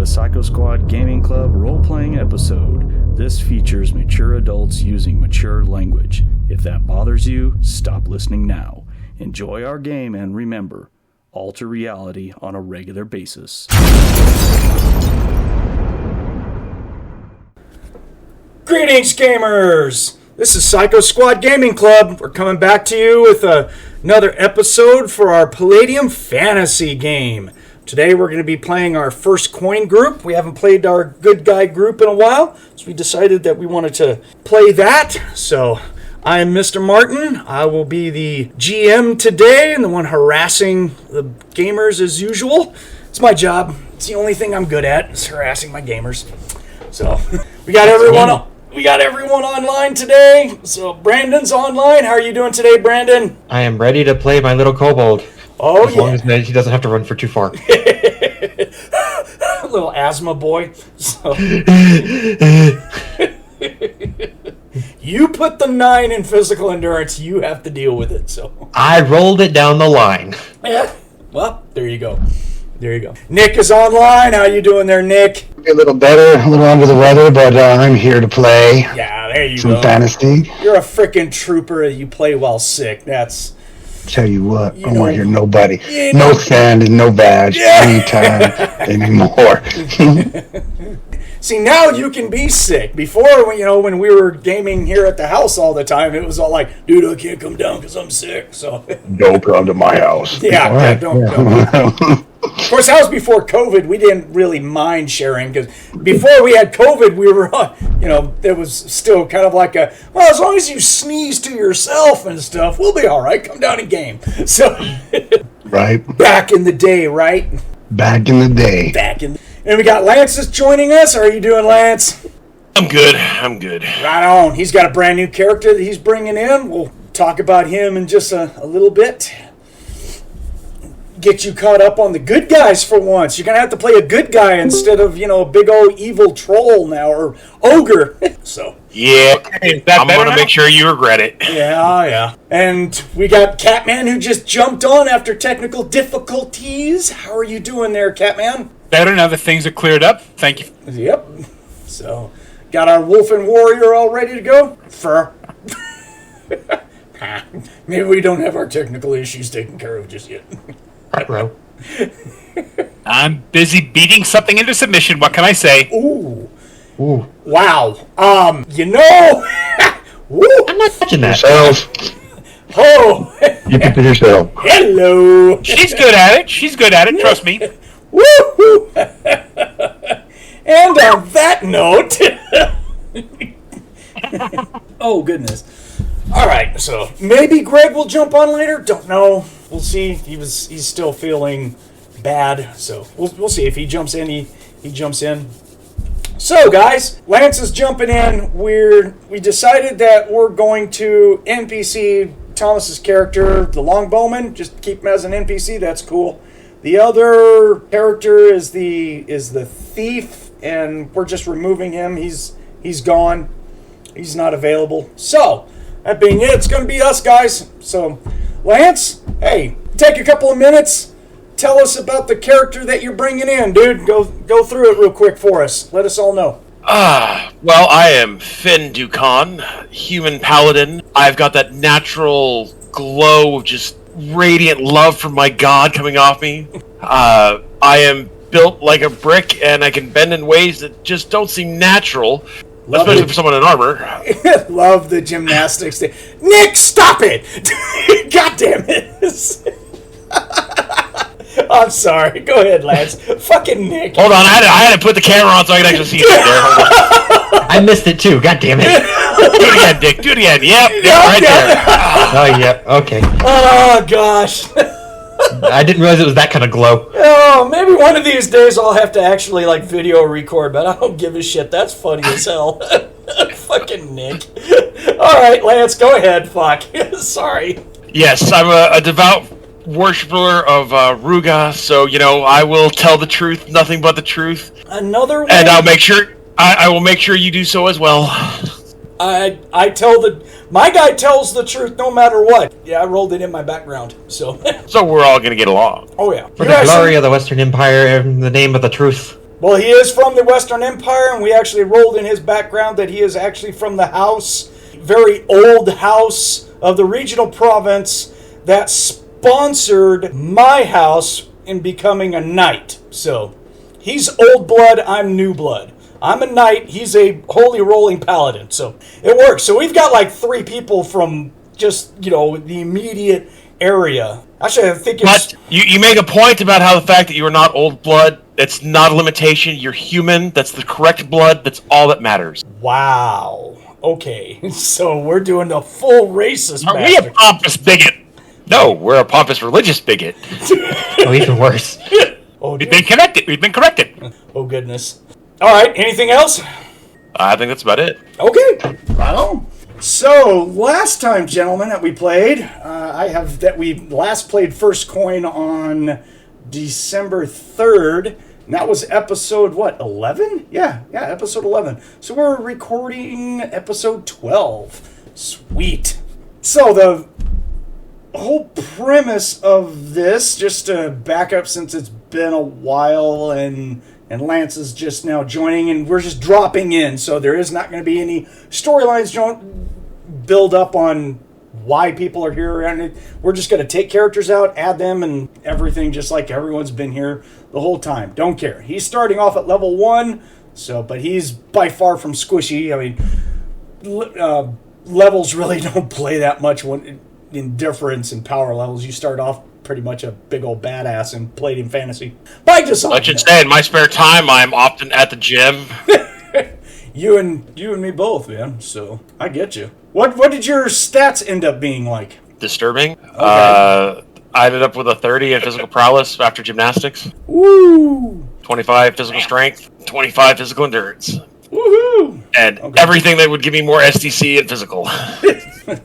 a Psycho Squad Gaming Club role-playing episode. This features mature adults using mature language. If that bothers you, stop listening now. Enjoy our game and remember, alter reality on a regular basis. Greetings, gamers! This is Psycho Squad Gaming Club. We're coming back to you with another episode for our Palladium fantasy game. Today we're going to be playing our first coin group. We haven't played our good guy group in a while, so we decided that we wanted to play that. So I am MrMartin. I will be the GM today and the one harassing the gamers as usual. It's my job. It's the only thing I'm good at, is harassing my gamers. So we got everyone online today. So Brandon's online. How are you doing today, Brandon? I am ready to play my little kobold. Oh, as long as he doesn't have to run for too far. Little asthma boy. So. You put the 9 in physical endurance, you have to deal with it. So I rolled it down the line. Yeah. Well, there you go. There you go. Nick is online. How you doing there, Nick? A little better, a little under the weather, but I'm here to play. Yeah, there you some go. Fantasy. You're a freaking trooper. You play while sick. That's... Tell you what, I don't want to hear nobody. No sand and no badge anytime anymore. See, now you can be sick. Before, when we were gaming here at the house all the time, it was all like, dude, I can't come down because I'm sick. So don't come to my house. Yeah, right. Don't. Of course, that was before COVID. We didn't really mind sharing because before we had COVID, we were, there was still kind of like well, as long as you sneeze to yourself and stuff, we'll be all right. Come down and game. So, right. Back in the day, right? Back in the day. And we got Lance is joining us. How are you doing, Lance? I'm good. Right on. He's got a brand new character that he's bringing in. We'll talk about him in just a little bit. Get you caught up on the good guys for once. You're going to have to play a good guy instead of, a big old evil troll now, or ogre. So. Yeah, I'm going to make sure you regret it. Yeah. And we got Catman who just jumped on after technical difficulties. How are you doing there, Catman? Better now that things are cleared up. Thank you. Yep. So, got our Wolfen warrior all ready to go? Fur. Maybe we don't have our technical issues taken care of just yet. Right, bro. I'm busy beating something into submission. What can I say? Ooh. Ooh. Wow. Woo. I'm not touching that. Yourself. Oh. You can do yourself. Hello. She's good at it. Trust me. Woo-hoo. And on that note... Oh, goodness. All right, so maybe Greg will jump on later. Don't know. We'll see. He's still feeling bad, so we'll see if he jumps in. He jumps in. So, guys, Lance is jumping in. We decided that we're going to NPC Thomas's character, the long Bowman. Just keep him as an NPC. That's cool. The other character is the thief, and we're just removing him. He's gone. He's not available. So, that being it, it's going to be us, guys. So, Lance, hey, take a couple of minutes. Tell us about the character that you're bringing in, dude. Go through it real quick for us. Let us all know. Well, I am Finn Ducon, human paladin. I've got that natural glow of just radiant love from my god coming off me. I am built like a brick, and I can bend in ways that just don't seem natural. Especially for someone in armor. Love the gymnastics thing. Nick, stop it! God damn it! I'm sorry. Go ahead, Lance. Fucking Nick. Hold on, I had to put the camera on so I could actually see it there. I missed it too. God damn it. Do it again, Dick. Do it again. Yep, right there. Oh, yeah. Okay. Oh, gosh. I didn't realize it was that kind of glow. Oh, maybe one of these days I'll have to actually video record, but I don't give a shit. That's funny as hell. Fucking Nick. All right, Lance, go ahead. Fuck. Sorry. Yes, I'm a devout worshiper of Ruga, so I will tell the truth, nothing but the truth. Another one. And I'll make sure I will make sure you do so as well. My guy tells the truth no matter what. Yeah, I rolled it in my background, so. So we're all gonna get along. Oh yeah. For the glory of the Western Empire, in the name of the truth. Well, he is from the Western Empire, and we actually rolled in his background that he is actually from the house, very old house of the regional province that sponsored my house in becoming a knight. So, he's old blood, I'm new blood. I'm a knight, he's a holy rolling paladin. So, it works. So, we've got like 3 people from just, the immediate area. Actually, I think it's... But you make a point about how the fact that you are not old blood, it's not a limitation. You're human. That's the correct blood. That's all that matters. Wow. Okay. So we're doing the full racist Are we a pompous bigot? No, we're a pompous religious bigot. Oh, even worse. Oh, We've been corrected. We've been corrected. oh, goodness. All right. Anything else? I think that's about it. Okay. Right on. So, last time, gentlemen, that we played, we last played First Coin on December 3rd, and that was episode, 11? Yeah, episode 11. So we're recording episode 12. Sweet. So, the whole premise of this, just to back up since it's been a while, and Lance is just now joining, and we're just dropping in, so there is not going to be any storylines build up on why people are here, and we're just going to take characters out, add them, and everything, just like everyone's been here the whole time. Don't care. He's starting off at level 1, but he's by far from squishy. I mean, levels really don't play that much in difference in power levels. You start off pretty much a big old badass in Palladium fantasy. By design. I should say, in my spare time, I'm often at the gym. You and me both, man. So I get you. What did your stats end up being like? Disturbing. Okay. I ended up with a 30 in physical prowess after gymnastics. Woo! 25 physical strength, 25 physical endurance. Woohoo! And everything that would give me more SDC and physical.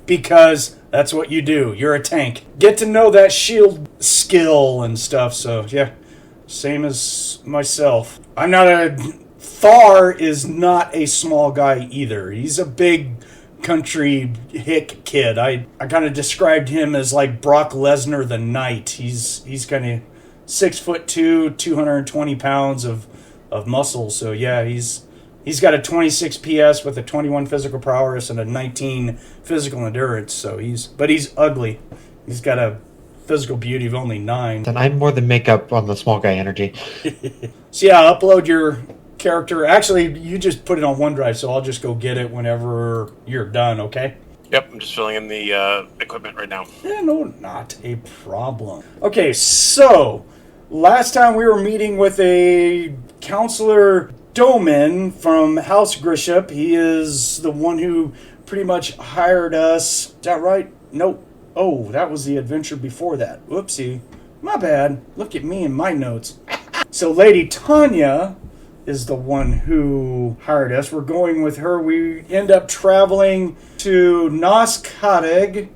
Because that's what you do. You're a tank. Get to know that shield skill and stuff. So, yeah. Same as myself. Thar is not a small guy either. He's a big country hick kid. I kind of described him as like Brock Lesnar the Knight. He's kind of 6'2", 220 pounds of muscle. So yeah, he's got a 26 PS with a 21 physical prowess and a 19 physical endurance. So he's ugly. He's got a physical beauty of only 9. Then I'm more than make up on the small guy energy. So yeah, upload your character. Actually, you just put it on OneDrive, so I'll just go get it whenever you're done, okay? Yep, I'm just filling in the equipment right now. Yeah, no, not a problem. Okay, so last time we were meeting with a counselor Bowman from House Grisham. He is the one who pretty much hired us. Is that right? Nope. Oh, that was the adventure before that. Whoopsie. My bad. Look at me and my notes. So Lady Tanya is the one who hired us. We're going with her. We end up traveling to Noskateg,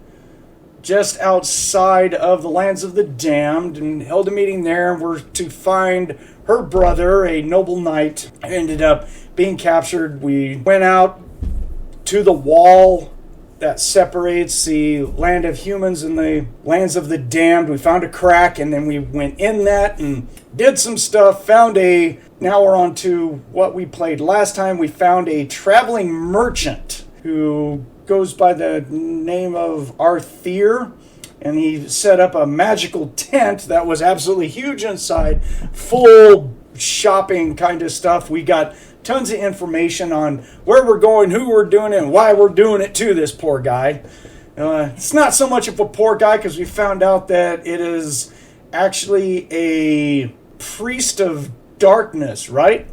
just outside of the lands of the damned, and held a meeting there. We're to find her brother, a noble knight, who ended up being captured. We went out to the wall that separates the land of humans and the lands of the damned. We found a crack, and then we went in that and did some stuff. Now we're on to what we played last time. We found a traveling merchant who goes by the name of Thar, and he set up a magical tent that was absolutely huge inside, full shopping kind of stuff. We got tons of information on where we're going, who we're doing it, and why we're doing it to this poor guy. It's not so much of a poor guy, because we found out that it is actually a priest of darkness, right?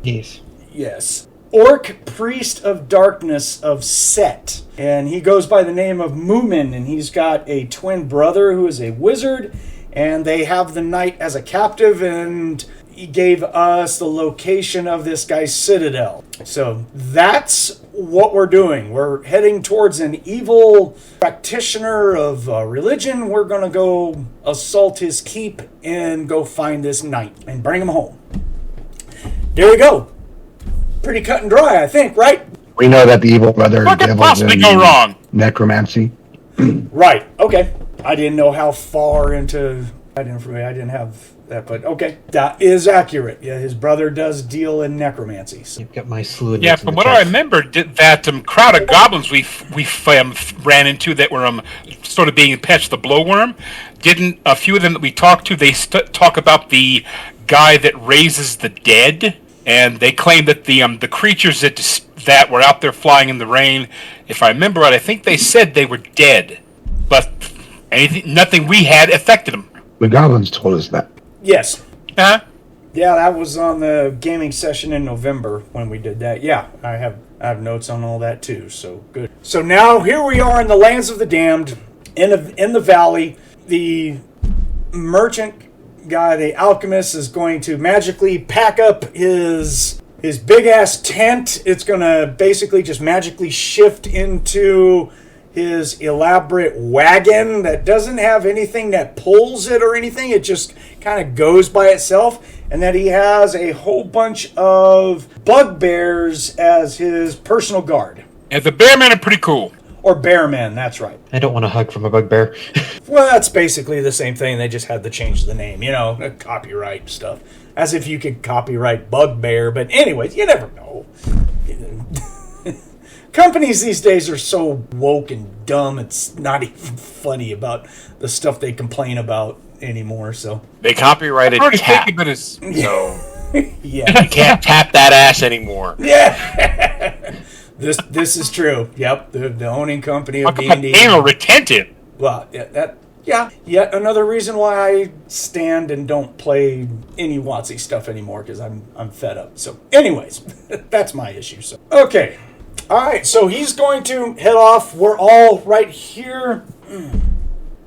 Yes. Orc priest of darkness of Set. And he goes by the name of Moomin, and he's got a twin brother who is a wizard, and they have the knight as a captive, and he gave us the location of this guy's citadel. So that's what we're doing. We're heading towards an evil practitioner of religion. We're going to go assault his keep and go find this knight and bring him home. There you go. Pretty cut and dry, I think, right? We know that the evil brother What could dabbles possibly in go wrong? necromancy. Right, okay. I didn't know how far into I didn't have that, but okay, that is accurate. Yeah, his brother does deal in necromancy. So. You've got my slew of Yeah, notes in from the what chat. I remember, that crowd of goblins we ran into that were sort of being patched the blowworm. Didn't a few of them that we talked to? They talk about the guy that raises the dead, and they claim that the creatures that were out there flying in the rain, if I remember right, I think they said they were dead, but nothing we had affected them. The goblins told us that. Yes. Huh? Yeah, that was on the gaming session in November when we did that. Yeah, I have notes on all that too. So good. So now here we are in the lands of the damned, in the valley. The merchant guy, the alchemist, is going to magically pack up his big ass tent. It's going to basically just magically shift into his elaborate wagon that doesn't have anything that pulls it or anything. It just kind of goes by itself. And that he has a whole bunch of bugbears as his personal guard. Yeah, the bearmen are pretty cool. Or bearmen, that's right. I don't want a hug from a bugbear. Well, that's basically the same thing. They just had to change the name, copyright stuff. As if you could copyright bugbear. But anyways, you never know. Companies these days are so woke and dumb, it's not even funny about the stuff they complain about anymore. So They copyrighted Already tap, think of it as so yeah, you can't tap that ass anymore. yeah. This is true. Yep, the owning company of D&D. anal retentive. Well, yet another reason why I stand and don't play any WotC stuff anymore because I'm fed up. So, anyways, that's my issue. So, okay. All right, so he's going to head off. We're all right here.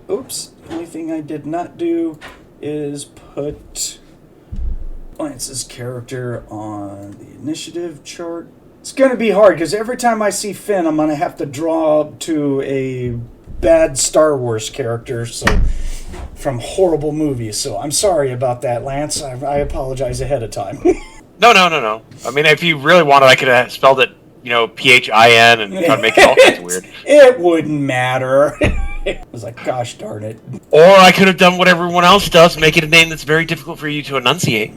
Oops. The only thing I did not do is put Lance's character on the initiative chart. It's going to be hard because every time I see Finn, I'm going to have to draw up to a bad Star Wars character from horrible movies. So I'm sorry about that, Lance. I apologize ahead of time. No. I mean, if you really wanted, I could have spelled it, PHIN and try to make it all kinds of weird. It wouldn't matter. I was like, gosh darn it. Or I could have done what everyone else does, make it a name that's very difficult for you to enunciate.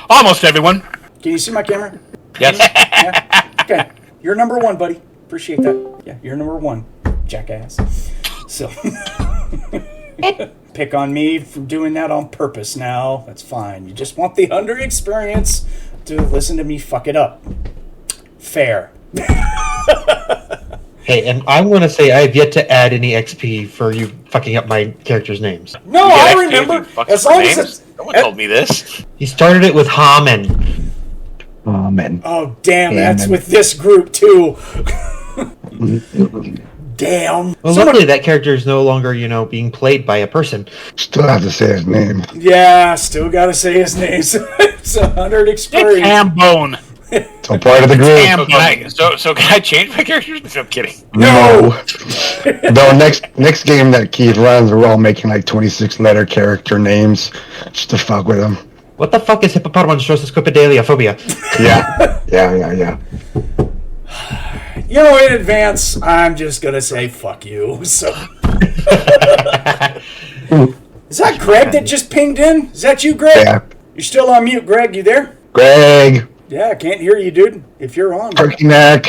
Almost everyone. Can you see my camera? Yes. Yeah? Okay. You're number one, buddy. Appreciate that. Yeah, you're number one, jackass. So, pick on me for doing that on purpose now. That's fine. You just want the under experience to listen to me fuck it up. Fair. Hey, and I want to say I have yet to add any XP for you fucking up my characters' names. No, You I get XP if you remember. fuck As up long names? as it's... No one told me this. He started it with Hamon. Oh, man. Oh, damn, Yeah, that's man. with this group, too. Damn. Well, luckily that character is no longer, being played by a person. Still have to say his name. Yeah, still gotta say his name. It's 100 It's experience. Hambone. So part of the group. Hambone. So can I change my characters? No, I'm kidding. No. Though next game that Keith runs, we're all making like 26-letter character names just to fuck with him. What the fuck is Hippopotamonstrosis Yeah. In advance, I'm just gonna say fuck you. So, is that Greg that just pinged in? Is that you, Greg? Yeah. You're still on mute, Greg. You there? Greg, Yeah, I can't hear you, dude. If you're on. turkey neck.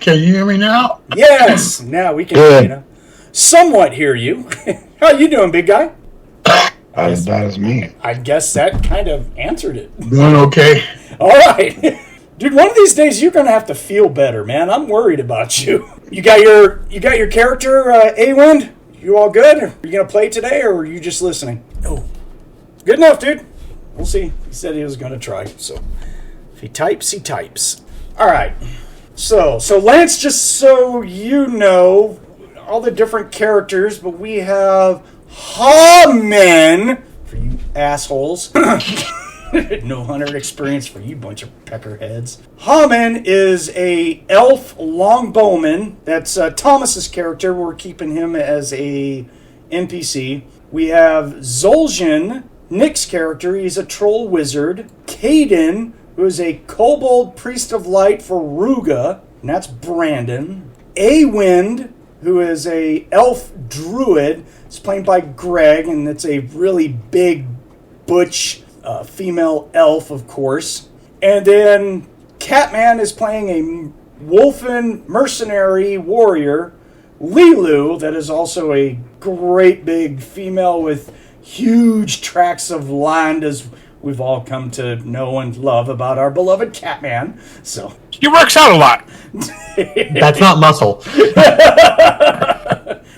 Can you hear me now? Yes. Now we can, Good. somewhat hear you. How you doing, big guy? As bad as me. I guess that kind of answered it. Doing okay. All right. Dude, one of these days you're gonna have to feel better, man. I'm worried about you. You got your character, A-Wynd? You all good? Are you gonna play today, or are you just listening? Oh, good enough, dude. We'll see. He said he was gonna try. So if he types, he types. All right. So Lance, just so you know, all the different characters, but we have Hamon for you assholes. No hunter experience for you bunch of peckerheads. Hamon is a elf longbowman. That's Thomas's character. We're keeping him as a NPC. We have Zoljin, Nick's character. He's a troll wizard. Kayden, who is a kobold priest of light for Ruga, and that's Brandon. A-Wynd, who is a elf druid. It's played by Greg, and it's a really big, butch female elf, of course. And then Catman is playing a Wolfen mercenary warrior, LeeLuu, that is also a great big female with huge tracts of land, as we've all come to know and love about our beloved Catman. So He works out a lot. That's not muscle.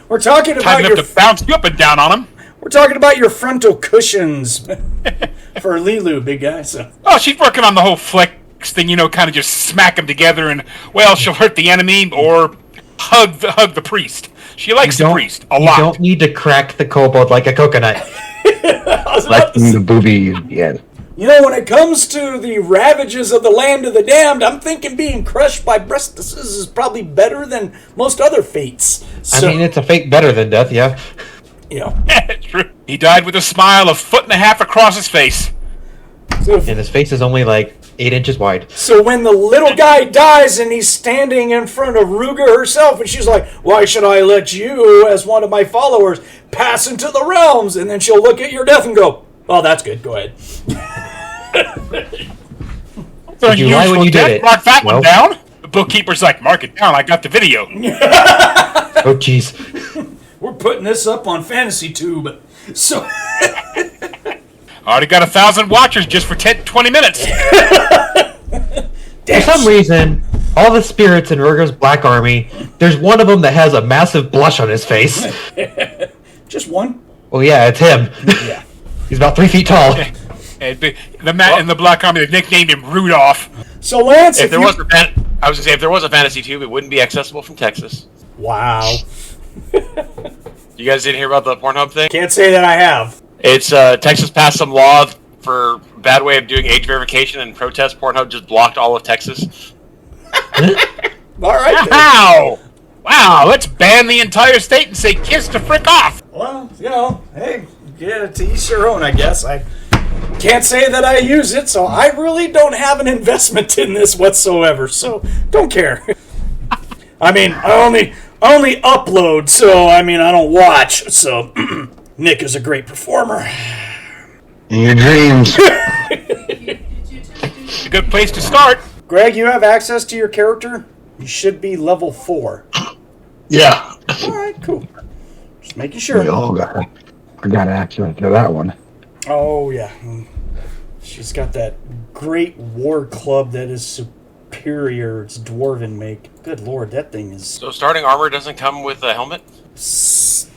we're talking about Time your enough to bounce you up and down on him. we're talking about your frontal cushions for LeeLuu, big guy. So Oh, she's working on the whole flex thing, kind of just smack them together and, well, she'll hurt the enemy or hug the priest. She likes the priest a lot. You don't need to crack the kobold like a coconut. Licking the boobies, yeah. when it comes to the ravages of the land of the damned, I'm thinking being crushed by breastises is probably better than most other fates. So, I mean, it's a fate better than death, yeah. True. He died with a smile 1.5 feet across his face. so And his face is only like 8 inches wide. So when the little guy dies and he's standing in front of Ruga herself, and she's like, "Why should I let you, as one of my followers, pass into the realms?" And then she'll look at your death and go, "Oh, that's good. Go ahead." So Did you lie when you did it? Mark that one Well. down. The bookkeeper's like, mark it down. I got the video. Oh, jeez. We're putting this up on Fantasy Tube. So Already got 1,000 watchers just for 20 minutes. For some reason, all the spirits in Ruger's Black Army, there's one of them that has a massive blush on his face. just one. Well, yeah, it's him. Yeah. He's about 3 feet tall. And in the Black Army, they nicknamed him Rudolph. So Lance, If there was a I was gonna say if there was a fantasy tube, it wouldn't be accessible from Texas. wow, You guys didn't hear about the Pornhub thing? can't say that I have. It's Texas passed some law for bad way of doing age verification and protest. Pornhub just blocked all of Texas. All right. Then. Wow! Wow, let's ban the entire state and say kiss the frick off! Well, hey, yeah, to each your own, I guess. I can't say that I use it, so I really don't have an investment in this whatsoever. So don't care. I mean, I only upload, so I mean I don't watch. So Nick is a great performer. In your dreams. It's a good place to start. Greg, you have access to your character. You should be level 4. Yeah. All right, cool. Just making We sure. all got access to that one. Oh yeah, she's got that great war club that is superior. It's dwarven make. Good lord, that thing is. So starting armor doesn't come with a helmet?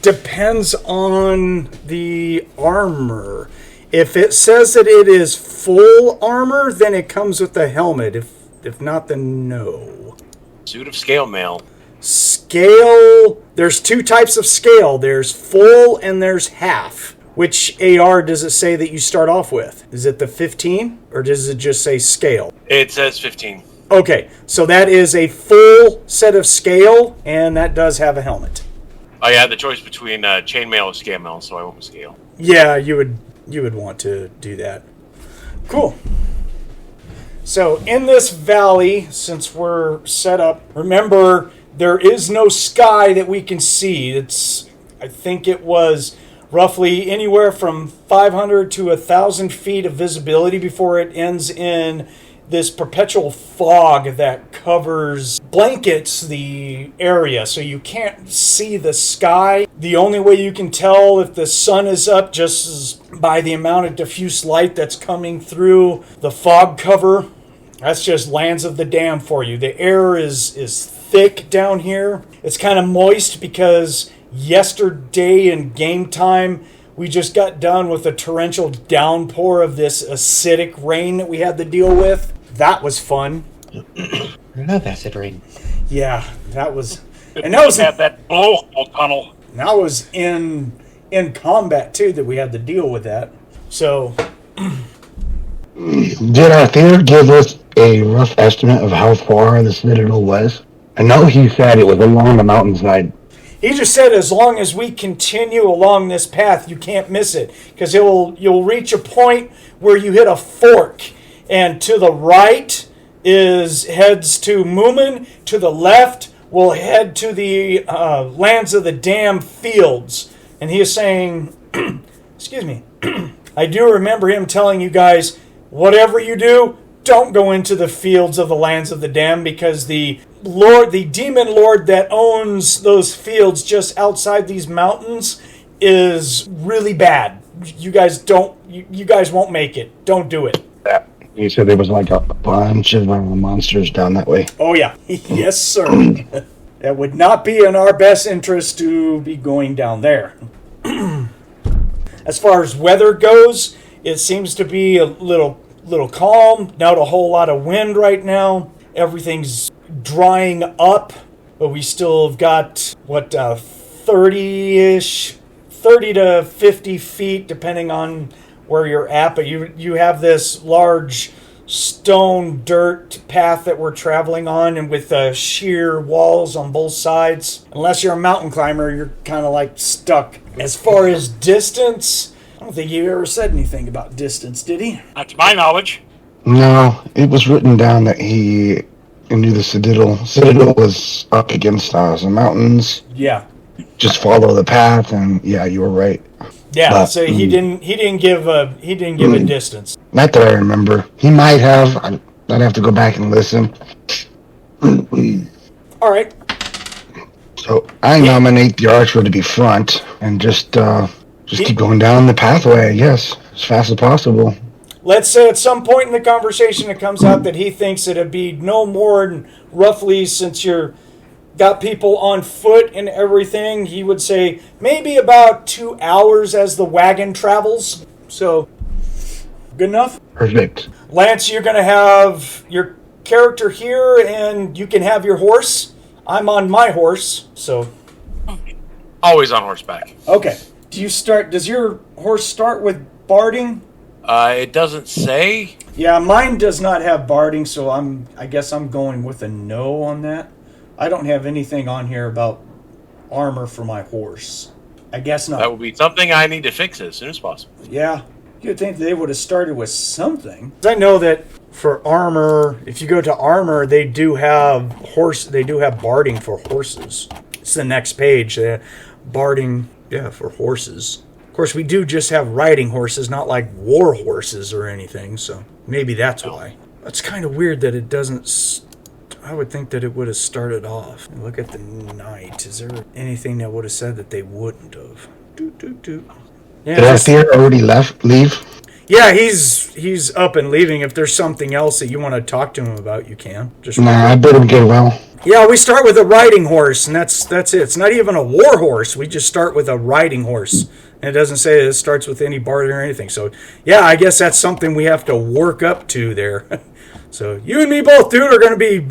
Depends on the armor. If it says that it is full armor, then it comes with a helmet. If not, then no. Suit of scale mail. Scale. There's 2 types of scale. There's full and there's half. Which AR does it say that you start off with? Is it the 15 or does it just say scale? It says 15. Okay, so that is a full set of scale, and that does have a helmet. I had the choice between chainmail or scale mail, so I went with scale. Yeah, you would want to do that. Cool. So in this valley, since we're set up, remember there is no sky that we can see. I think it was roughly anywhere from 500 to 1,000 feet of visibility before it ends in this perpetual fog that blankets the area, so you can't see the sky. The only way you can tell if the sun is up just is by the amount of diffuse light that's coming through the fog cover. That's just lands of the damned for you. The air is thick down here. It's kind of moist because yesterday in game time, we just got done with a torrential downpour of this acidic rain that we had to deal with. That was fun. I love acid rain. Yeah, that was... And that was at that blowhole tunnel. that was in combat, too, that we had to deal with that. So... Did our theater give us a rough estimate of how far the citadel was? I know he said it was along the mountainside. He just said as long as we continue along this path, you can't miss it. Because you'll reach a point where you hit a fork. And to the right heads to Moomin. To the left, will head to the lands of the Dam fields. And he is saying, excuse me, I do remember him telling you guys, whatever you do, don't go into the fields of the lands of the Dam, because the demon lord that owns those fields just outside these mountains is really bad. You guys won't make it. Don't do it. Yeah. He said there was like a bunch of monsters down that way. Oh, yeah. Yes, sir. That would not be in our best interest to be going down there. As far as weather goes, it seems to be a little calm. Not a whole lot of wind right now. Everything's drying up, but we still have got, 30-ish, 30 to 50 feet, depending on where you're at. But you have this large stone dirt path that we're traveling on, and with sheer walls on both sides. Unless you're a mountain climber, you're kind of like stuck. As far as distance, I don't think you ever said anything about distance, did he? Not to my knowledge. No, it was written down that he knew the Citadel. Citadel was up against some mountains. Yeah. Just follow the path, and yeah, you were right. Yeah, But, so he didn't give a distance. Not that I remember. He might have. I'd have to go back and listen. All right. So I nominate the archer to be front, and just keep going down the pathway, I guess, as fast as possible. Let's say at some point in the conversation it comes out that he thinks it'd be no more than roughly, since you're got people on foot and everything, he would say maybe about 2 hours as the wagon travels. So, good enough? Perfect. Lance, you're going to have your character here, and you can have your horse. I'm on my horse, so... Always on horseback. Okay. Does your horse start with barding? It doesn't say. Yeah, mine does not have barding, so I guess I'm going with a no on that. I don't have anything on here about armor for my horse. I guess not. That would be something I need to fix as soon as possible. Yeah, you'd think they would have started with something. I know that for armor, if you go to armor, they do have barding for horses. It's the next page. Barding, for horses. Of course, we do just have riding horses, not like war horses or anything. So maybe that's why. It's kind of weird that it doesn't. I would think that it would have started off. Look at the knight. Is there anything that would have said that they wouldn't have? Yeah, Did Althea already leave? Yeah, he's up and leaving. If there's something else that you want to talk to him about, you can. I bet him get well. Yeah, we start with a riding horse, and that's it. It's not even a war horse. We just start with a riding horse. And it doesn't say it starts with any bard or anything. So, yeah, I guess that's something we have to work up to there. So you and me both, dude, are going to be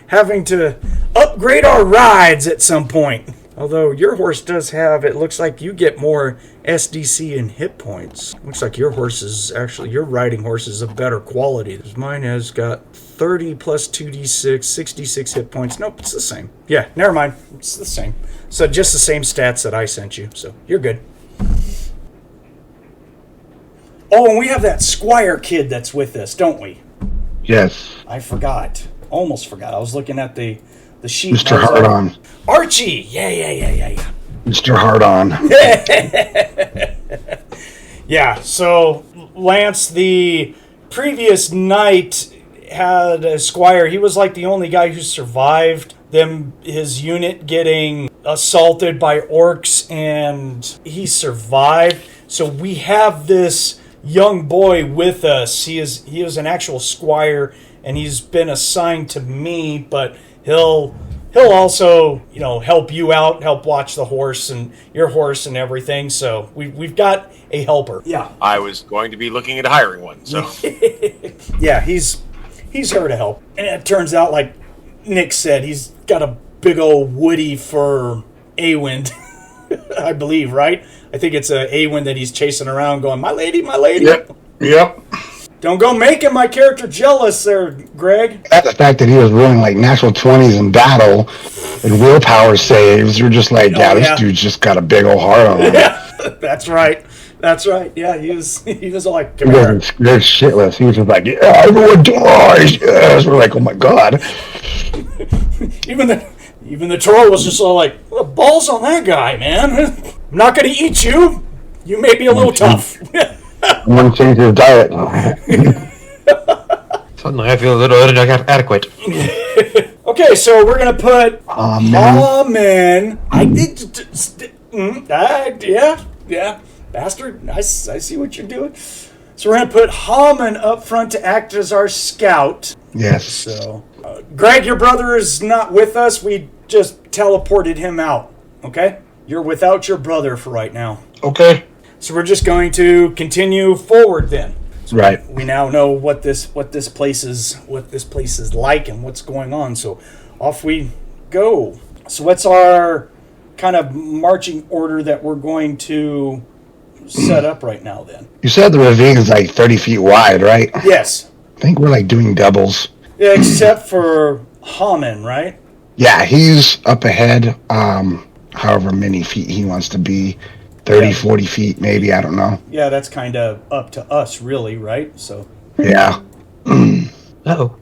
having to upgrade our rides at some point. Although your horse does have, it looks like you get more SDC and hit points. Looks like your riding horse is of better quality. Mine has got 30 plus 2d6, 66 hit points. Nope, it's the same. Yeah, never mind. It's the same. So just the same stats that I sent you. So you're good. Oh, and we have that Squire kid that's with us, don't we? Yes. I forgot. Almost forgot. I was looking at the sheet. Mr. Hard-On. Archie! Yeah. Mr. Hard-On. Yeah, so Lance, the previous night, had a Squire. He was like the only guy who survived his unit getting assaulted by orcs, and he survived. So we have this young boy with us. He is an actual Squire, and he's been assigned to me, but he'll also, help you out, help watch the horse and your horse and everything. So we've got a helper. Yeah. I was going to be looking at hiring one, so. Yeah, he's here to help. And it turns out, like Nick said, he's got a big old woody for A-Wynd, I believe, right? I think it's a A-Wynd that he's chasing around going, my lady, my lady. Yep. Don't go making my character jealous there, Greg. The fact that he was rolling like natural 20s in battle and willpower saves, you're just like, this dude's just got a big old heart on him. Yeah, that's right. Yeah, he was all like, He wasn't scared shitless. He was just like, yeah, everyone dies. Yes. We're like, oh my god. Even the troll was just all like, well, balls on that guy, man. I'm not going to eat you. You may be a little tough. I'm going to change his diet. Suddenly I feel a little inadequate. Okay, so we're going to put man. Hamon. Yeah. Bastard, I see what you're doing. So we're going to put Hamon up front to act as our scout. Yes. So, Greg, your brother is not with us. We just teleported him out. Okay? You're without your brother for right now. Okay. So we're just going to continue forward then. So Right. We now know what this place is like and what's going on. So off we go. So what's our kind of marching order that we're going to set up right now then? You said the ravine is like 30 feet wide, right? Yes. I think we're like doing doubles. Yeah, except for Hamon, right? Yeah, he's up ahead, however many feet he wants to be. 30, 40 feet, maybe, I don't know. Yeah, that's kind of up to us, really, right? So. Yeah. Uh-oh.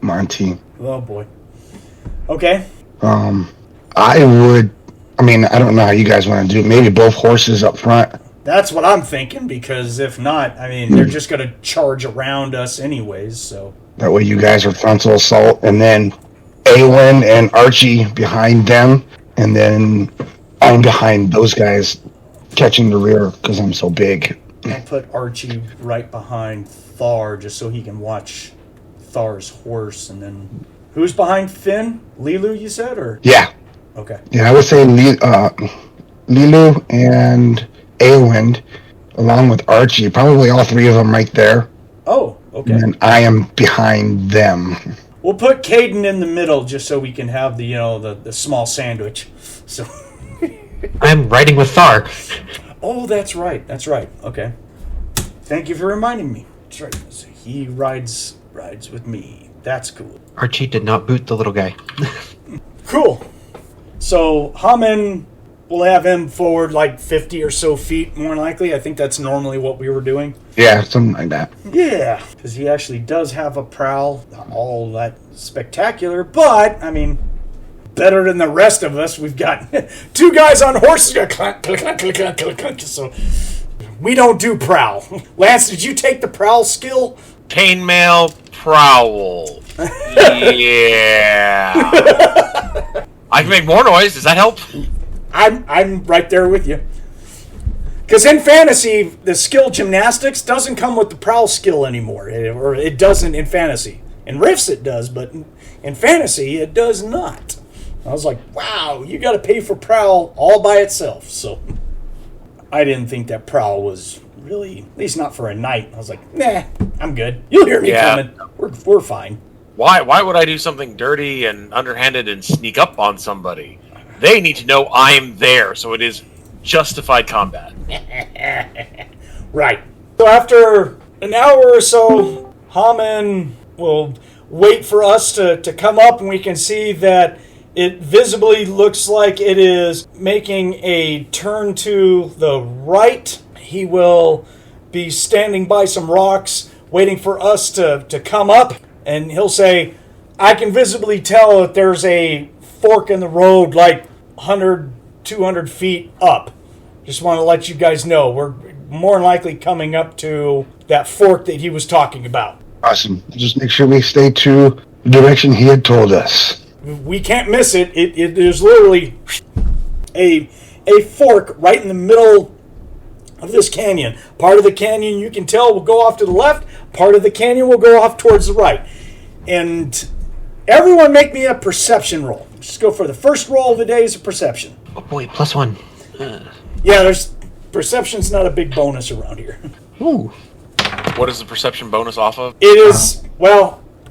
Monte. Oh, boy. Okay. I don't know how you guys want to do it. Maybe both horses up front. That's what I'm thinking, because if not, they're just going to charge around us anyways, so. That way you guys are frontal assault, and then A-Wynd and Archie behind them, and then I'm behind those guys catching the rear because I'm so big. I'll put Archie right behind Thar just so he can watch Thar's horse, and then... Who's behind Finn? LeeLuu, you said, or...? Yeah. Okay. Yeah, I would say LeeLuu and A-Wynd, along with Archie, probably all three of them right there. Oh, okay. And I am behind them. We'll put Kayden in the middle just so we can have the small sandwich. So... I'm riding with Thar. Oh, that's right. Okay. Thank you for reminding me. That's right. So he rides with me. That's cool. Archie did not boot the little guy. Cool. So Hamon, we'll have him forward like 50 or so feet, more likely. I think that's normally what we were doing. Yeah, something like that. Yeah, because he actually does have a prowl. Not all that spectacular, but, better than the rest of us. We've got two guys on horses. So we don't do prowl. Lance, did you take the prowl skill? Chainmail prowl. Yeah. I can make more noise. Does that help? I'm right there with you. Because in fantasy, the skill gymnastics doesn't come with the prowl skill anymore. Or it doesn't in fantasy. In Rifts it does, but in fantasy it does not. I was like, wow, you got to pay for prowl all by itself. So I didn't think that prowl was really, at least not for a knight. I was like, nah, I'm good. You'll hear me coming. We're fine. Why would I do something dirty and underhanded and sneak up on somebody? They need to know I'm there, so it is justified combat. Right. So after an hour or so, Hamon will wait for us to come up, and we can see that it visibly looks like it is making a turn to the right. He will be standing by some rocks, waiting for us to come up, and he'll say, I can visibly tell that there's a fork in the road like 100, 200 feet up. Just want to let you guys know, we're more than likely coming up to that fork that he was talking about. Awesome. Just make sure we stay to the direction he had told us. We can't miss it. It is literally a fork right in the middle of this canyon. Part of the canyon, you can tell, will go off to the left. Part of the canyon will go off towards the right. And everyone make me a perception roll. Just go for the first roll of the day is a perception. Oh boy, +1. Yeah, perception's not a big bonus around here. Ooh. What is the perception bonus off of? It is,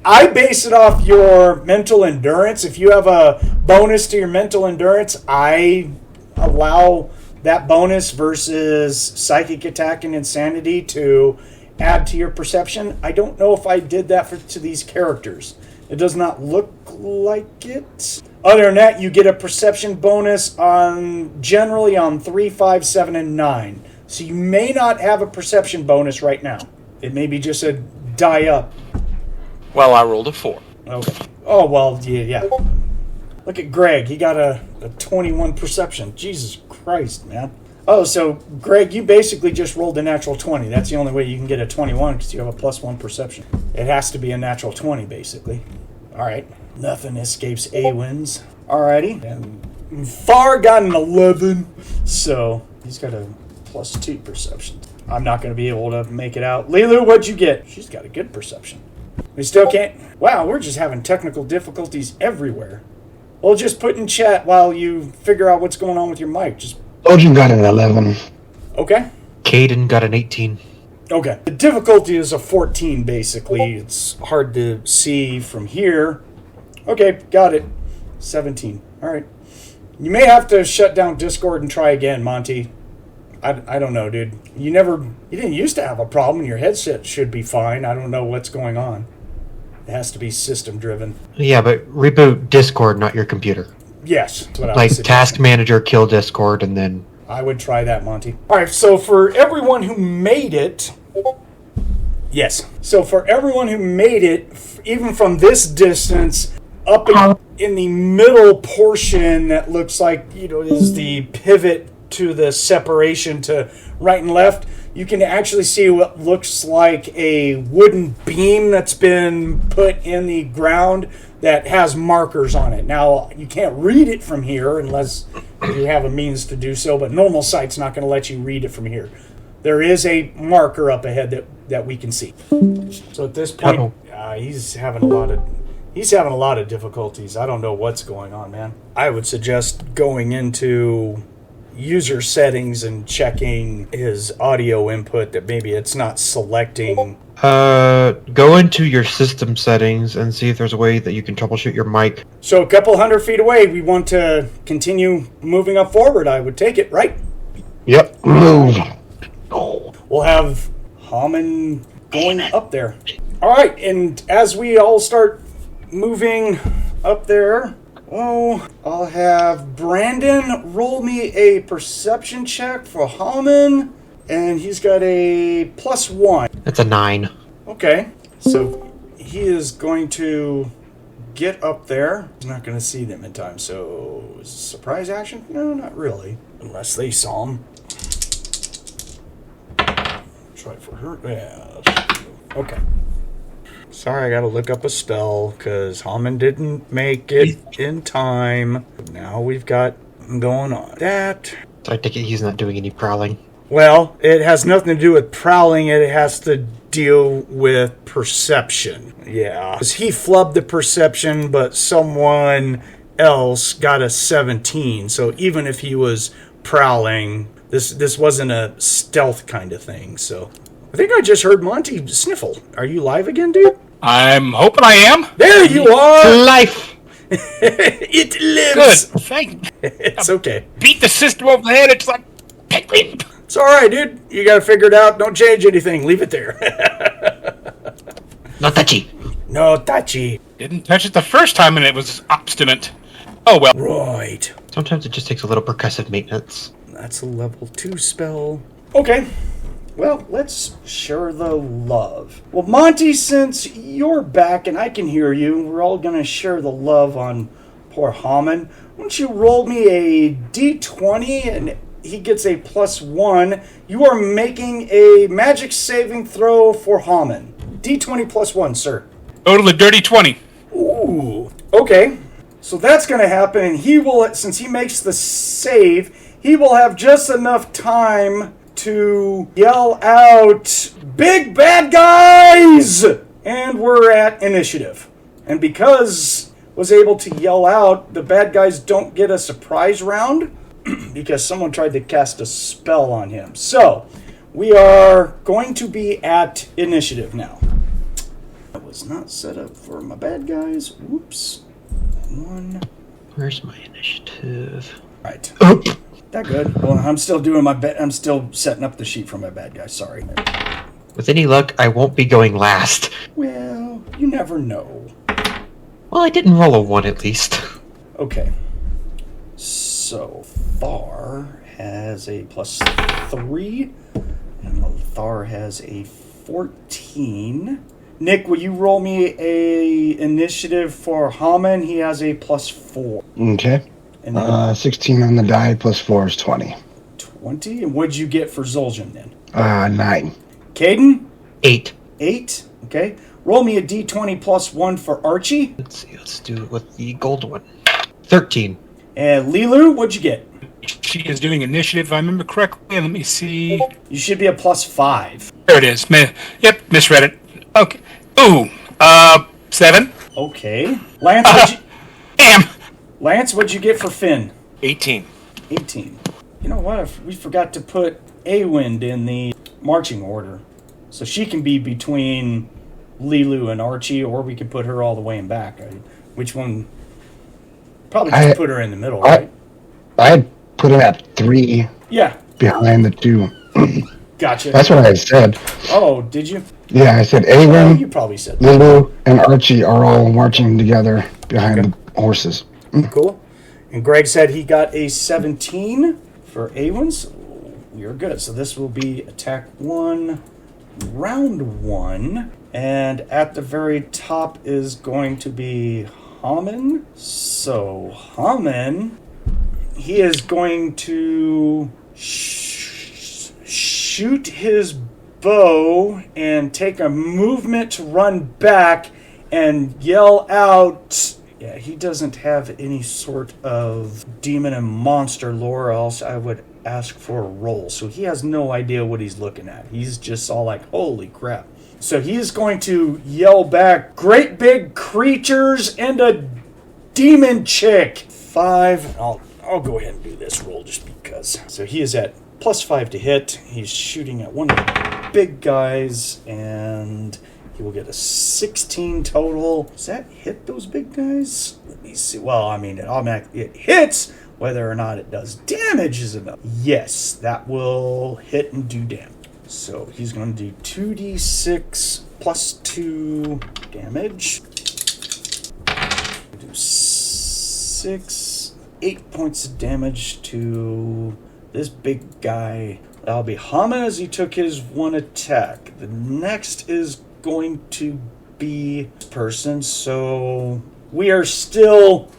I base it off your mental endurance. If you have a bonus to your mental endurance, I allow that bonus versus psychic attack and insanity to add to your perception. I don't know if I did that to these characters. It does not look like it. Other than that, you get a perception bonus generally on 3, 5, 7, and 9. So you may not have a perception bonus right now. It may be just a die up. Well, I rolled a 4. Okay. Oh, well, yeah. Look at Greg. He got a 21 perception. Jesus Christ, man. Oh, so Greg, you basically just rolled a natural 20. That's the only way you can get a 21 because you have a +1 perception. It has to be a natural 20, basically. All right. Nothing escapes A-Wynd's. Alrighty. And Thar got an 11, so he's got a +2 perception. I'm not going to be able to make it out. LeeLuu, what'd you get? She's got a good perception. We still can't... Wow, we're just having technical difficulties everywhere. We'll just put in chat while you figure out what's going on with your mic. Just Zoljin got an 11. okay. Kayden got an 18. Okay. The difficulty is a 14, basically. It's hard to see from here. Okay, got it. 17. All right. You may have to shut down Discord and try again, Monte. I don't know, dude. You didn't used to have a problem. Your headset should be fine. I don't know what's going on. It has to be system driven. Yeah, but reboot Discord, not your computer. Yes. That's what I Like was Task Manager, kill Discord, and then... I would try that, Monte. All right, so for everyone who made it... Yes. So for everyone who made it, even from this distance, up in the middle portion that looks like, is the pivot to the separation to right and left, you can actually see what looks like a wooden beam that's been put in the ground that has markers on it. Now, you can't read it from here unless you have a means to do so, but normal sight's not going to let you read it from here. There is a marker up ahead that we can see. So at this point, he's having a lot of difficulties. I don't know what's going on, man. I would suggest going into user settings and checking his audio input that maybe it's not selecting. Go into your system settings and see if there's a way that you can troubleshoot your mic. So a couple 100 feet away, we want to continue moving up forward, I would take it, right? Yep, move. We'll have Hamon going up there. All right, and as we all start moving up there, I'll have Brandon roll me a perception check for Hamon, and he's got a +1. That's a 9. Okay, so he is going to get up there. He's not going to see them in time, so is it a surprise action? No, not really, unless they saw him. Try for her. Yeah. Okay. Sorry, I gotta look up a spell because Hamon didn't make it in time. Now we've got going on. That. So I take it he's not doing any prowling. Well, it has nothing to do with prowling. It has to deal with perception. Yeah. Because he flubbed the perception, but someone else got a 17. So even if he was prowling, this wasn't a stealth kind of thing. So I think I just heard Monte sniffle. Are you live again, dude? I'm hoping I am. There you are! Life! It lives! Good. Thank. It's okay. Beat the system over the head. It's like... It's alright, dude. You gotta figure it out. Don't change anything. Leave it there. No touchy. No touchy. Didn't touch it the first time and it was obstinate. Oh, well. Right. Sometimes it just takes a little percussive maintenance. That's a level 2 spell. Okay. Well, let's share the love. Well, Monte, since you're back and I can hear you, we're all going to share the love on poor Hamon. Why don't you roll me a d20 and he gets a +1. You are making a magic saving throw for Hamon. d20 +1, sir. Go to the dirty 20. Ooh. Okay. So that's going to happen, and he will, since he makes the save, he will have just enough time to yell out, "Big bad guys!" And we're at initiative. And because was able to yell out, the bad guys don't get a surprise round because someone tried to cast a spell on him. So we are going to be at initiative now. That was not set up for my bad guys. Whoops. One. Where's my initiative? Right. Oop. That good. Well, I'm still doing I'm still setting up the sheet for my bad guy. Sorry. With any luck, I won't be going last. Well, you never know. Well, I didn't roll a 1 at least. Okay. So Thar has a +3, and Thar has a 14. Nick, will you roll me a initiative for Hamon? He has a +4. Okay. And then 16 on the die plus 4 is 20. 20. And what'd you get for Zoljin then? 9. Kayden? 8. 8. Okay. Roll me a d20 +1 for Archie. Let's see. Let's do it with the gold one. 13. And LeeLuu, what'd you get? She is doing initiative, if I remember correctly. Let me see. You should be a +5. There it is. Yep, misread it. Okay. Ooh, 7. Okay. Lance, Damn. What'd you get for Finn? 18. 18. You know what? We forgot to put A-Wynd in the marching order. So she can be between LeeLuu and Archie, or we could put her all the way in back. Which one? Probably just put her in the middle, right? I'd put it at 3 Yeah. behind the 2. Gotcha. That's what I said. Oh, did you? Yeah, I said Oh, A-Wynd, you probably said that. LeeLuu, and Archie are all marching together behind the horses. Cool. And Greg said he got a 17 for A-Wynd, so you're good. So this will be attack 1, round 1. And at the very top is going to be Hamon. So Hamon, he is going to shoot his bow and take a movement to run back and yell out. Yeah, he doesn't have any sort of demon and monster lore, else I would ask for a roll. So he has no idea what he's looking at. He's just all like, holy crap. So he's going to yell back, great big creatures and a demon chick. 5. I'll go ahead and do this roll just because. So he is at +5 to hit. He's shooting at one of the big guys, and he will get a 16 total. Does that hit those big guys? Let me see. Well, I mean, it hits. Whether or not it does damage is enough. Yes, that will hit and do damage. So he's going to do 2d6 +2 damage. Do 8 points of damage to this big guy. That'll be Hamon as he took his 1 attack. The next is going to be this person. So we are still...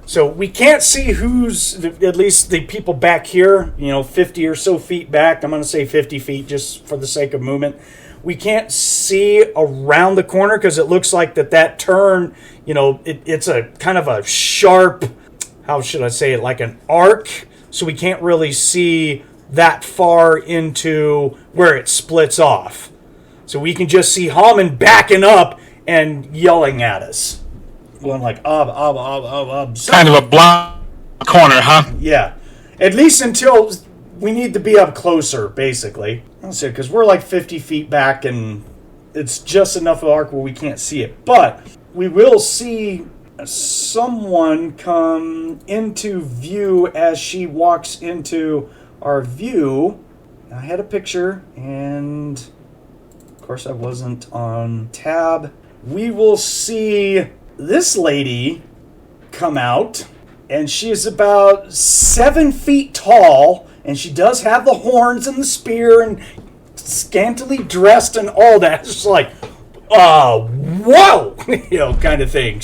So we can't see who's, at least the people back here, 50 or so feet back. I'm going to say 50 feet just for the sake of movement. We can't see around the corner because it looks like that turn, it's a kind of a sharp, how should I say it, like an arc. So we can't really see that far into where it splits off. So we can just see Hamon backing up and yelling at us. Going like, Kind of a blind corner, huh? Yeah. At least until we need to be up closer, basically. That's it, because we're like 50 feet back, and it's just enough of an arc where we can't see it. But we will see someone come into view as she walks into our view. I had a picture, and of course I wasn't on tab. We will see this lady come out, and she is about 7 feet tall, and she does have the horns and the spear and scantily dressed and all that. It's just like, whoa, kind of thing.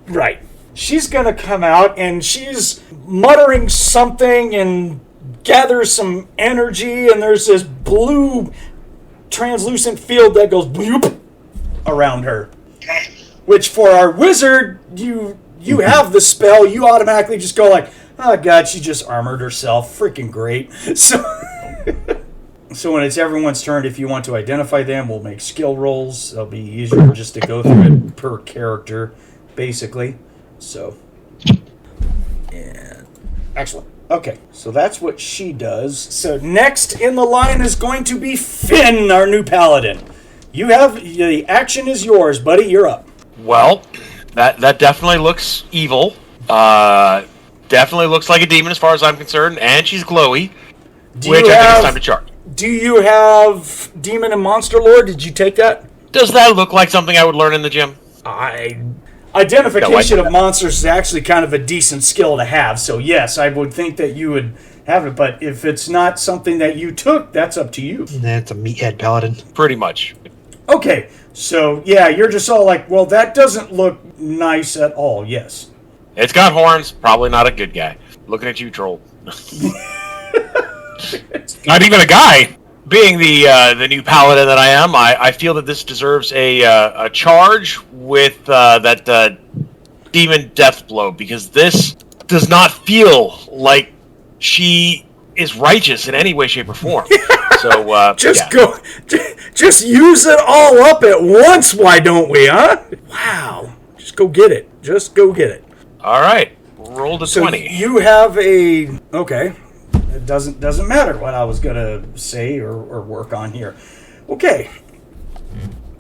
Right. She's gonna come out, and she's muttering something and gathers some energy, and there's this blue translucent field that goes bloop around her. Which for our wizard, you have the spell, you automatically just go like, oh god, she just armored herself. Freaking great. So when it's everyone's turn, if you want to identify them, we'll make skill rolls. It'll be easier just to go through it per character, basically. So, and excellent. Okay, so that's what she does. So next in the line is going to be Finn, our new paladin. You have, the action is yours, buddy. You're up. Well, that definitely looks evil. Definitely looks like a demon as far as I'm concerned, and she's glowy, which I think it's time to charge. Do you have demon and monster lore? Did you take that? Does that look like something I would learn in the gym? Identification of monsters is actually kind of a decent skill to have, so yes, I would think that you would have it, but if it's not something that you took, that's up to you. That's a meathead paladin. Pretty much. Okay, so yeah, you're just all like, well, that doesn't look nice at all. Yes. It's got horns. Probably not a good guy. Looking at you, troll. Not even a guy. Being the new paladin that I am, I feel that this deserves a charge with that demon death blow, because this does not feel like she is righteous in any way, shape, or form. So just use it all up at once. Why don't we? Huh? Wow. Just go get it. Just go get it. All right. Roll to 20. You have a okay. It doesn't matter what I was gonna say or work on here. Okay.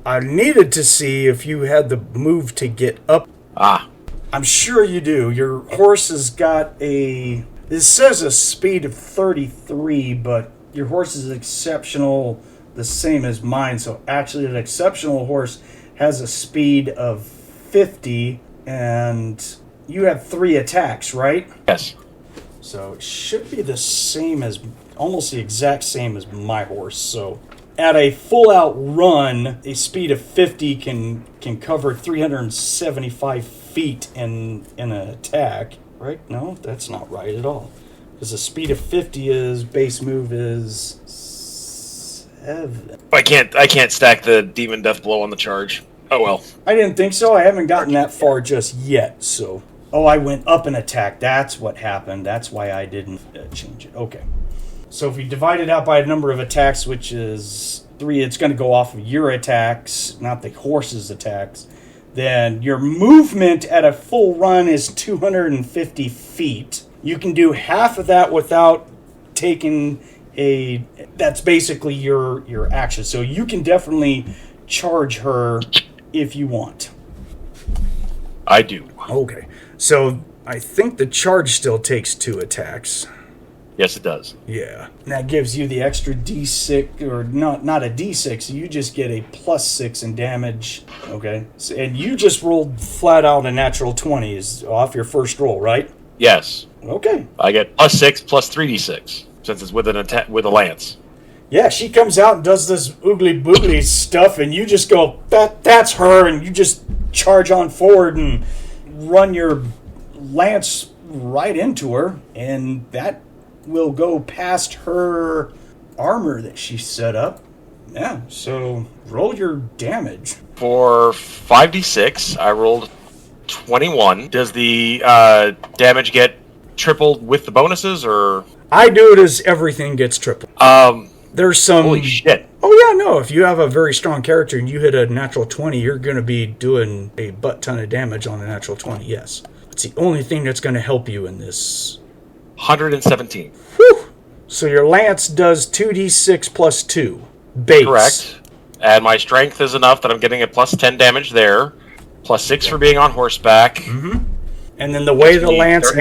I needed to see if you had the move to get up. I'm sure you do. Your horse has got it says a speed of 33, but your horse is exceptional, the same as mine. So actually, an exceptional horse has a speed of 50, and you have 3 attacks, right? Yes. So it should be the same as, almost the exact same as my horse. So at a full-out run, a speed of 50 can cover 375 feet in an attack. Right? No, that's not right at all. Because the speed of 50 is, base move is 7. I can't stack the demon death blow on the charge. Oh well. I didn't think so. I haven't gotten that far just yet, so... Oh, I went up an attack. That's what happened. That's why I didn't change it. Okay. So if we divide it out by a number of attacks, which is 3, it's going to go off of your attacks, not the horse's attacks. Then your movement at a full run is 250 feet. You can do half of that without taking that's basically your action. So you can definitely charge her if you want. I do. Okay. So I think the charge still takes 2 attacks. Yes, it does. Yeah. And that gives you the extra D6, or not a D6, you just get a +6 in damage. Okay. So, and you just rolled flat out a natural 20 is off your first roll, right? Yes. Okay. I get +6 plus 3d6 since it's with with a lance. Yeah, she comes out and does this oogly boogly stuff, and you just go, that's her, and you just charge on forward and run your lance right into her, and that will go past her armor that she set up. Yeah, so roll your damage. For 5d6, I rolled 21. Does the damage get tripled with the bonuses, or? I do it as everything gets tripled. There's some... Holy shit. Oh, yeah, no. If you have a very strong character and you hit a natural 20, you're going to be doing a butt-ton of damage on a natural 20, yes. It's the only thing that's going to help you in this. 117. Whew! So your lance does 2d6 plus 2. Base. Correct. And my strength is enough that I'm getting a +10 damage there. +6 for being on horseback. Mm-hmm. And then the way the lance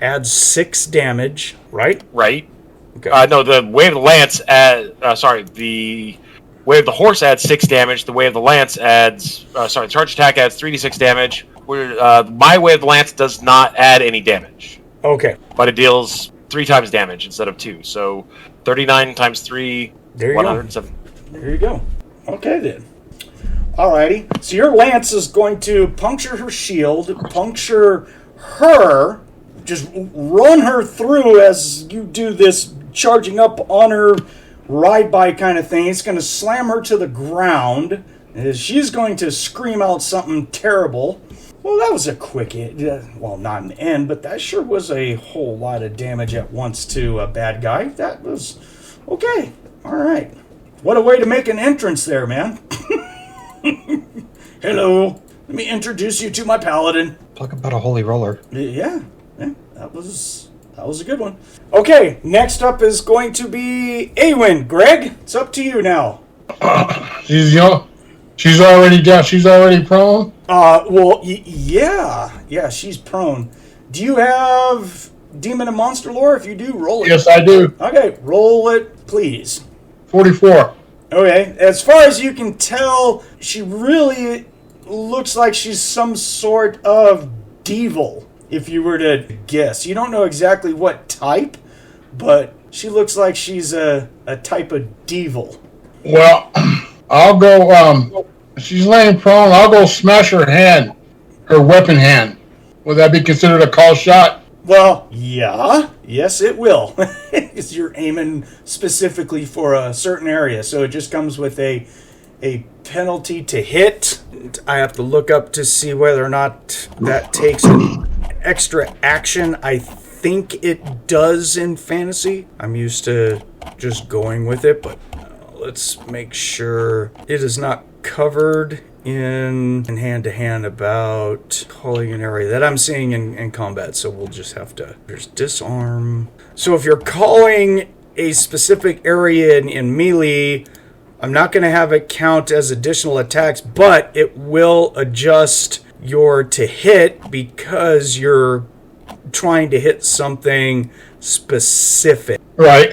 adds 6 damage, right? Right. Okay. No, the wave of the lance the wave of the horse adds 6 damage. The wave of the lance adds, the charge attack adds 3d6 damage. My wave of the lance does not add any damage. Okay. But it deals 3 times damage instead of 2. So 39 times 3, there you 107. Go. There you go. Okay then. Alrighty. So your lance is going to puncture her shield, puncture her, just run her through as you do this charging up on her ride-by kind of thing. It's going to slam her to the ground. She's going to scream out something terrible. Well, that was a quick well, not an end, but that sure was a whole lot of damage at once to a bad guy. That was okay. All right. What a way to make an entrance there, man. Hello. Let me introduce you to my paladin. Talk about a holy roller. Yeah, that was a good one. Okay, next up is going to be A-Wynd. Greg, it's up to you now. She's young. She's already down. She's already prone. Well, yeah, she's prone. Do you have Demon and Monster Lore? If you do, roll it. Yes, I do. Okay, roll it, please. 44. Okay, as far as you can tell, she really looks like she's some sort of devil, if you were to guess. You don't know exactly what type, but she looks like she's a type of devil. Well, I'll go. She's laying prone. I'll go smash her hand, her weapon hand. Would that be considered a call shot? Well, yeah. Yes, it will. Because you're aiming specifically for a certain area. So it just comes with a penalty to hit. I have to look up to see whether or not that takes an extra action. I think it does in fantasy. I'm used to just going with it, but let's make sure it is not covered in hand-to-hand about calling an area that I'm seeing in combat, so we'll just have to... There's disarm. So if you're calling a specific area in melee, I'm not going to have it count as additional attacks, but it will adjust your to hit because you're trying to hit something specific. Right.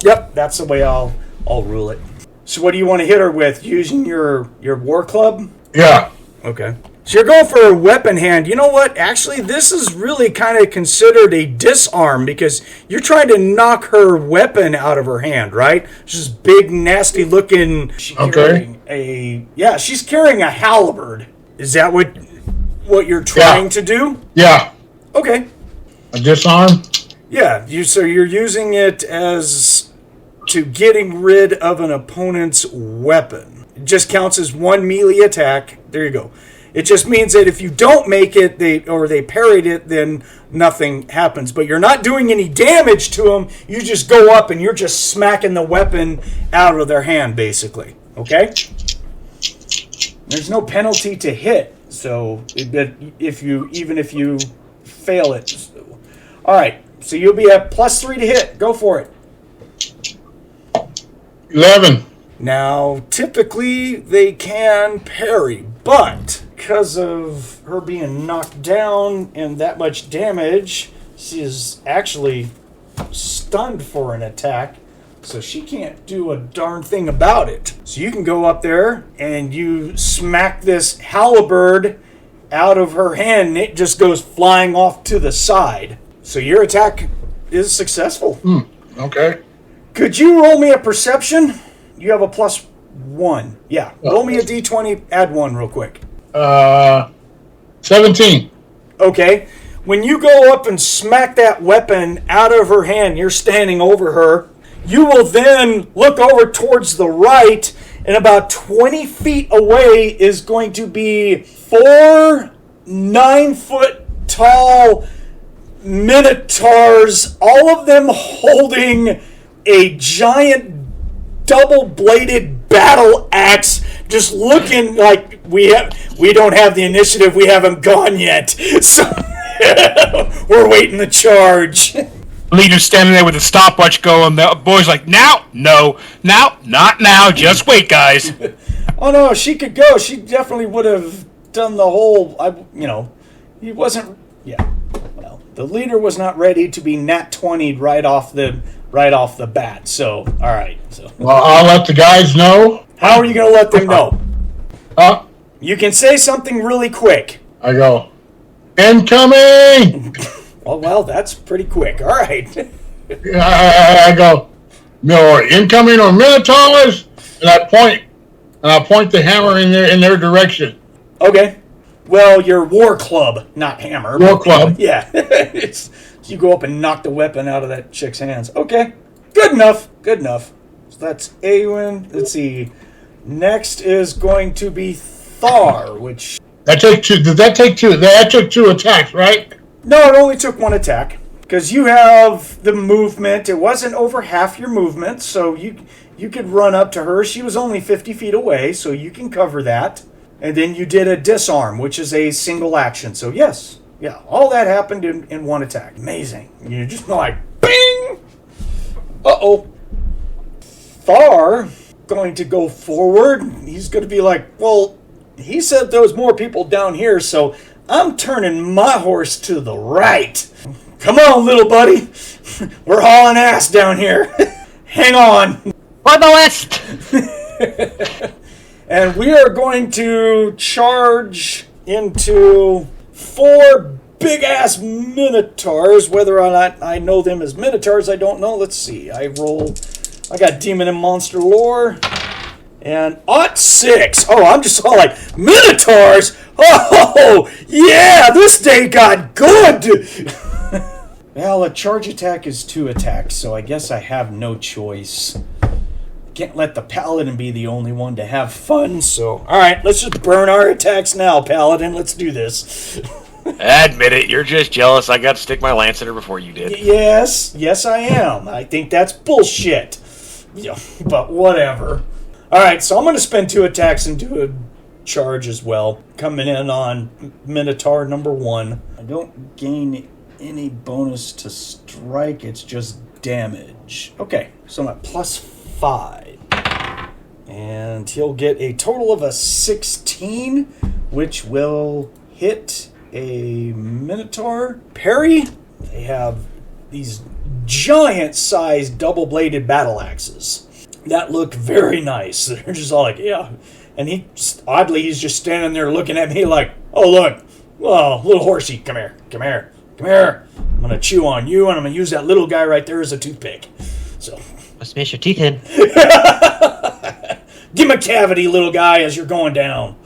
Yep, that's the way I'll rule it. So what do you want to hit her with? Using your war club? Yeah. Okay. So you're going for a weapon hand. You know what? Actually, this is really kind of considered a disarm because you're trying to knock her weapon out of her hand, right? She's big, nasty looking. Okay. She's carrying a halberd. Is that what you're trying to do? Yeah. Okay. A disarm? Yeah. So you're using it as to getting rid of an opponent's weapon. It just counts as one melee attack. There you go. It just means that if you don't make it, they parried it, then nothing happens. But you're not doing any damage to them. You just go up and you're just smacking the weapon out of their hand, basically. Okay? There's no penalty to hit. So if you fail it. All right. So you'll be at +3 to hit. Go for it. 11. Now, typically, they can parry, but because of her being knocked down and that much damage, she is actually stunned for an attack, so she can't do a darn thing about it. So you can go up there and you smack this halberd out of her hand, and it just goes flying off to the side. So your attack is successful. Okay. Could you roll me a perception? You have a +1. Yeah. Roll me a d20, add 1 real quick. 17. Okay. When you go up and smack that weapon out of her hand, you're standing over her, you will then look over towards the right, and about 20 feet away is going to be 4 9-foot-tall minotaurs, all of them holding a giant double-bladed battle axe, just looking like we don't have the initiative, we haven't gone yet, so we're waiting the charge. Leader's standing there with a stopwatch going. The boy's like, now, no, now, not now, just wait, guys. Oh no, she could go. She definitely would have done the whole. He wasn't. Yeah. Well, the leader was not ready to be nat 20'd right off the bat. So, all right. So. Well, I'll let the guys know. How are you going to let them know? Huh? You can say something really quick. I go, incoming! Well, that's pretty quick. All right. I go, no, incoming or minotaurs, and I point the hammer in their direction. Okay. Well, your war club, not hammer. War club. Yeah. You go up and knock the weapon out of that chick's hands. Okay. Good enough. So that's A-Wynd. Let's see. Next is going to be Thar, which... That take two. Did that take two? That took 2 attacks, right? No, it only took 1 attack. Because you have the movement. It wasn't over half your movement, so you could run up to her. She was only 50 feet away, so you can cover that. And then you did a disarm, which is a single action. So yes, yeah, all that happened in 1 attack. Amazing. You're just like, bing! Uh-oh. Thar, going to go forward. He's going to be like, well, he said there was more people down here, so I'm turning my horse to the right. Come on, little buddy. We're hauling ass down here. Hang on. For the west! And we are going to charge into 4 big-ass minotaurs. Whether or not I know them as minotaurs, I don't know. Let's see. I got Demon and Monster Lore. And +6. Oh, I'm just all like, Minotaurs? Oh, yeah, this day got good. Well, a charge attack is 2 attacks, so I guess I have no choice. Can't let the Paladin be the only one to have fun, so... Alright, let's just burn our attacks now, Paladin. Let's do this. Admit it, you're just jealous I got to stick my lance in her before you did. Yes, I am. I think that's bullshit. Yeah, but whatever. Alright, so I'm going to spend 2 attacks and do a charge as well. Coming in on Minotaur number 1. I don't gain any bonus to strike, it's just damage. Okay, so I'm at +5. And he'll get a total of a 16, which will hit a Minotaur. Parry, they have these giant-sized double-bladed battle axes that look very nice. They're just all like, yeah. And he's just standing there looking at me like, oh, look, oh, little horsey, come here. I'm going to chew on you, and I'm going to use that little guy right there as a toothpick. So... I'll smash your teeth in. Give him a cavity, little guy, as you're going down.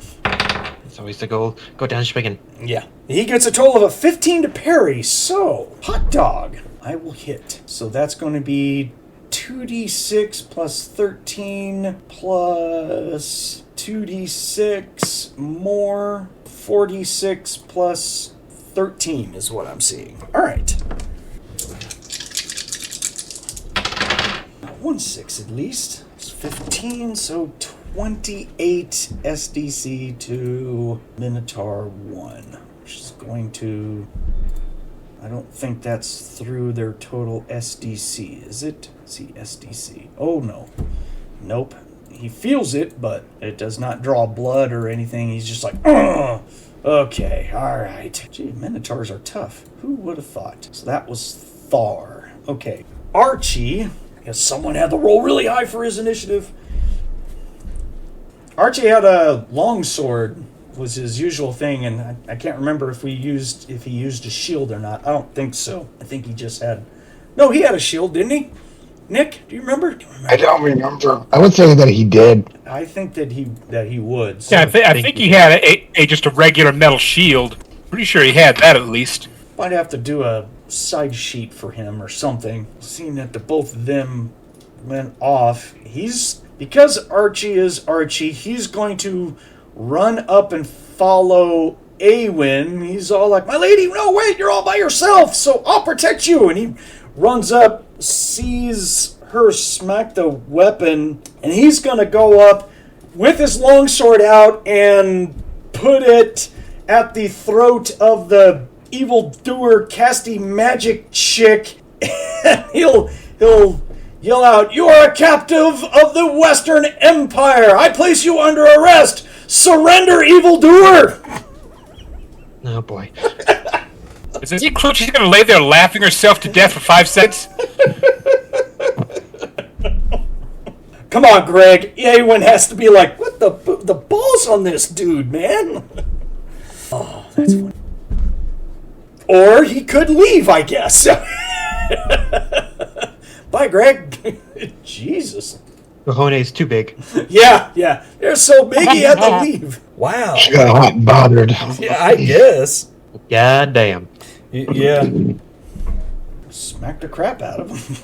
It's always the goal. Go down swinging. Yeah. He gets a total of a 15 to parry, so... Hot dog. I will hit. So that's going to be 2d6 plus 13 plus 2d6 more 4d6 plus 13 is what I'm seeing. All right. 1/6 at least. It's 15, so 28 SDC to Minotaur 1, which is going to... I don't think that's through their total SDC, is it? Let's see, SDC. Oh, no. Nope. He feels it, but it does not draw blood or anything. He's just like, ugh! Okay, alright. Gee, Minotaurs are tough. Who would have thought? So that was Thar. Okay. Archie... Because someone had to roll really high for his initiative. Archie had a longsword, was his usual thing, and I can't remember if he used a shield or not. I don't think so. I think he just had... No, he had a shield, didn't he? Nick, do you remember? I don't remember. I would say that he did. I think that he would. So. Yeah, I think he had just a regular metal shield. Pretty sure he had that at least. Might have to do a side sheet for him or something. Seeing that the both of them went off, because Archie is Archie, he's going to run up and follow A-Wynd. He's all like, my lady, no, wait, you're all by yourself, so I'll protect you. And he runs up, sees her smack the weapon, and he's going to go up with his longsword out and put it at the throat of the evildoer casty magic chick. And he'll yell out, you are a captive of the Western Empire. I place you under arrest. Surrender, evildoer. Oh boy. Is he cruel? She's gonna lay there laughing herself to death for 5 cents? Come on, Greg. A-Wynd has to be like, what the balls on this dude, man? Oh, that's funny. Or he could leave, I guess. Bye, Greg. Jesus. Cojones too big. Yeah. They're so big he had to leave. Wow. She got hot bothered. Yeah, I guess. God damn. Yeah. Smacked the crap out of him.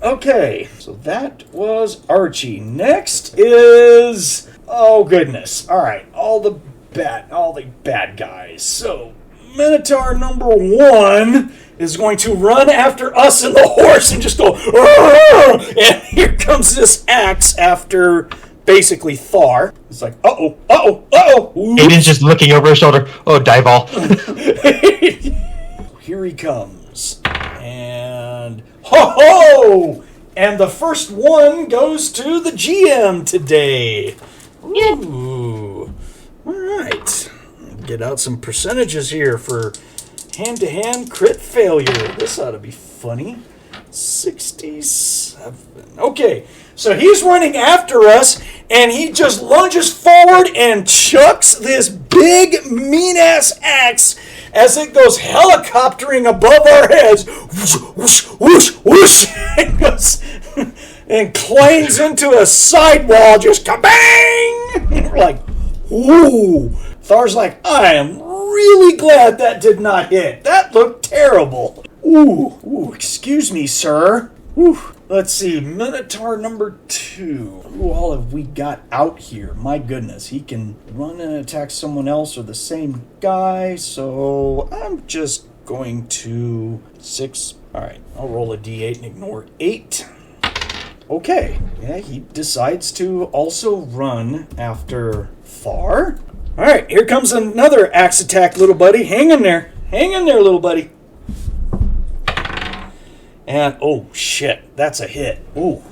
Okay, so that was Archie. Next is... Oh, goodness. All right, all the bad guys. So... Minotaur number 1 is going to run after us and the horse and just go, argh! And here comes this axe after basically Thar. It's like, uh-oh. Kayden's just looking over his shoulder. Oh, die ball. Here he comes. And ho-ho! And the first one goes to the GM today. Ooh. All right. Get out some percentages here for hand-to-hand crit failure. This ought to be funny. 67. Okay, so he's running after us, and he just lunges forward and chucks this big, mean-ass axe as it goes helicoptering above our heads. Whoosh, whoosh, whoosh. and clangs into a sidewall, just kabang! We're like, ooh. Thar's like, I am really glad that did not hit. That looked terrible. Ooh, excuse me, sir. Ooh. Let's see, Minotaur number 2. Who all have we got out here? My goodness, he can run and attack someone else or the same guy, so I'm just going to 6. All right, I'll roll a d8 and ignore 8. Okay, yeah, he decides to also run after Thar. All right, here comes another axe attack, little buddy. Hang in there, little buddy. And, oh, shit, that's a hit. Ooh.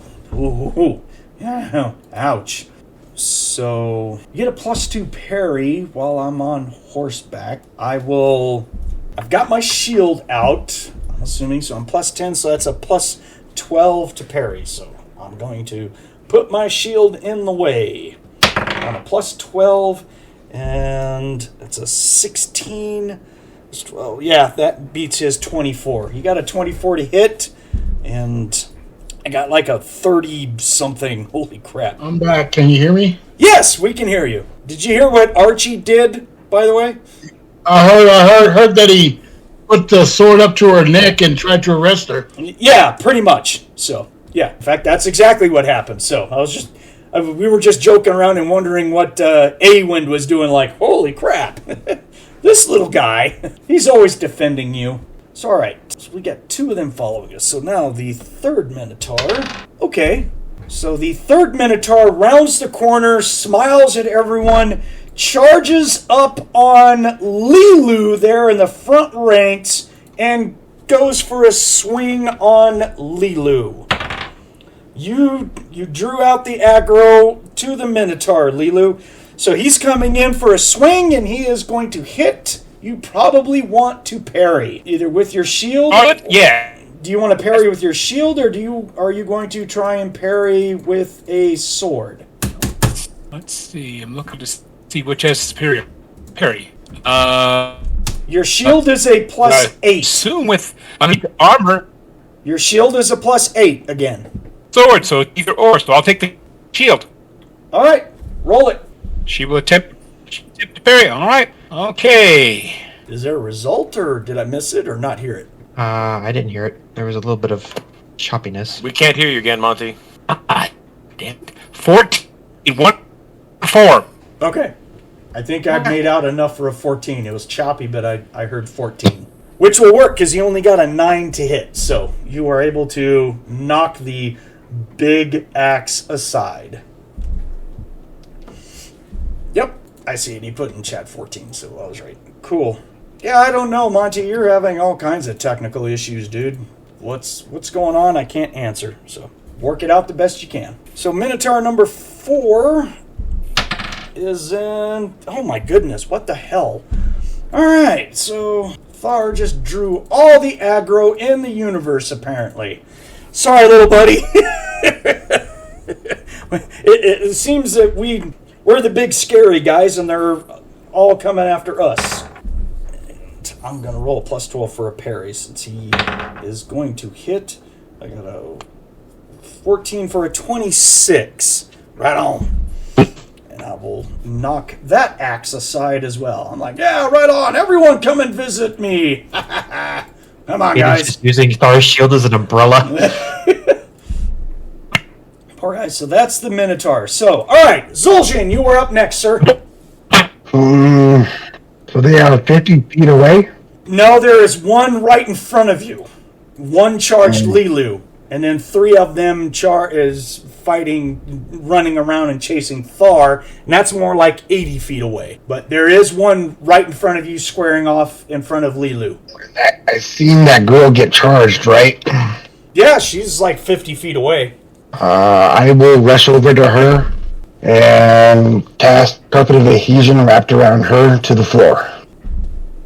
Yeah, ouch. So, you get a +2 parry while I'm on horseback. I've got my shield out, I'm assuming, so I'm +10, so that's a +12 to parry. So, I'm going to put my shield in the way. On a +12, and it's a 16... 12. Yeah, that beats his 24. He got a 24 to hit, and I got like a 30-something. Holy crap. I'm back. Can you hear me? Yes, we can hear you. Did you hear what Archie did, by the way? I heard that he put the sword up to her neck and tried to arrest her. Yeah, pretty much. So, yeah. In fact, that's exactly what happened. So, we were just joking around and wondering what A-Wynd was doing, like, holy crap. This little guy, he's always defending you. So, all right, so we got 2 of them following us. So now the third Minotaur. Okay, so the third Minotaur rounds the corner, smiles at everyone, charges up on LeeLuu there in the front ranks, and goes for a swing on LeeLuu. You drew out the aggro to the Minotaur, LeeLuu. So he's coming in for a swing, and he is going to hit. You probably want to parry, either with your shield. Yeah. Do you want to parry with your shield, or are you going to try and parry with a sword? Let's see. I'm looking to see which has superior parry. Your shield is a +8. Assume with armor. Your shield is a +8 again. Sword, so it's either or. So I'll take the shield. All right, roll it. She will attempt to parry. All right. Okay. Is there a result, or did I miss it, or not hear it? I didn't hear it. There was a little bit of choppiness. We can't hear you again, Monte. Damn it. 14. 4. Okay. I think I made out enough for a 14. It was choppy, but I heard 14. Which will work, because he only got a 9 to hit. So you are able to knock the big axe aside. Yep, I see it. He put in chat 14, so I was right. Cool. Yeah, I don't know, Monte. You're having all kinds of technical issues, dude. What's going on? I can't answer. So work it out the best you can. So Minotaur number 4 is in... Oh my goodness, what the hell? Alright, so Thar just drew all the aggro in the universe, apparently. Sorry, little buddy. it seems that we're the big scary guys, and they're all coming after us. And I'm going to roll a +12 for a parry, since he is going to hit. I got a 14 for a 26. Right on. And I will knock that axe aside as well. I'm like, yeah, right on. Everyone come and visit me. Come on, guys. Just using Thar's shield as an umbrella. All right, so that's the Minotaur. So, all right, Zoljin, you were up next, sir. So they are 50 feet away? No, there is one right in front of you. One charged LeeLuu, and then 3 of them is fighting, running around and chasing Thar, and that's more like 80 feet away. But there is one right in front of you, squaring off in front of LeeLuu. I seen that girl get charged, right? Yeah, she's like 50 feet away. I will rush over to her and cast Carpet of Adhesion wrapped around her to the floor.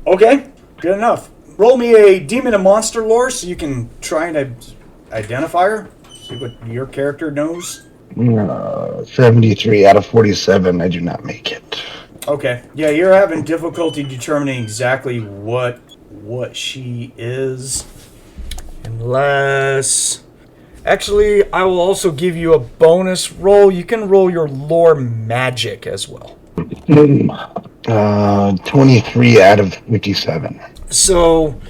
Okay, good enough. Roll me a Demon and Monster lore so you can try and identify her. See what your character knows. 73 out of 47. I do not make it. Okay. Yeah, you're having difficulty determining exactly what she is. Unless... Actually, I will also give you a bonus roll. You can roll your lore magic as well. 23 out of 57. So,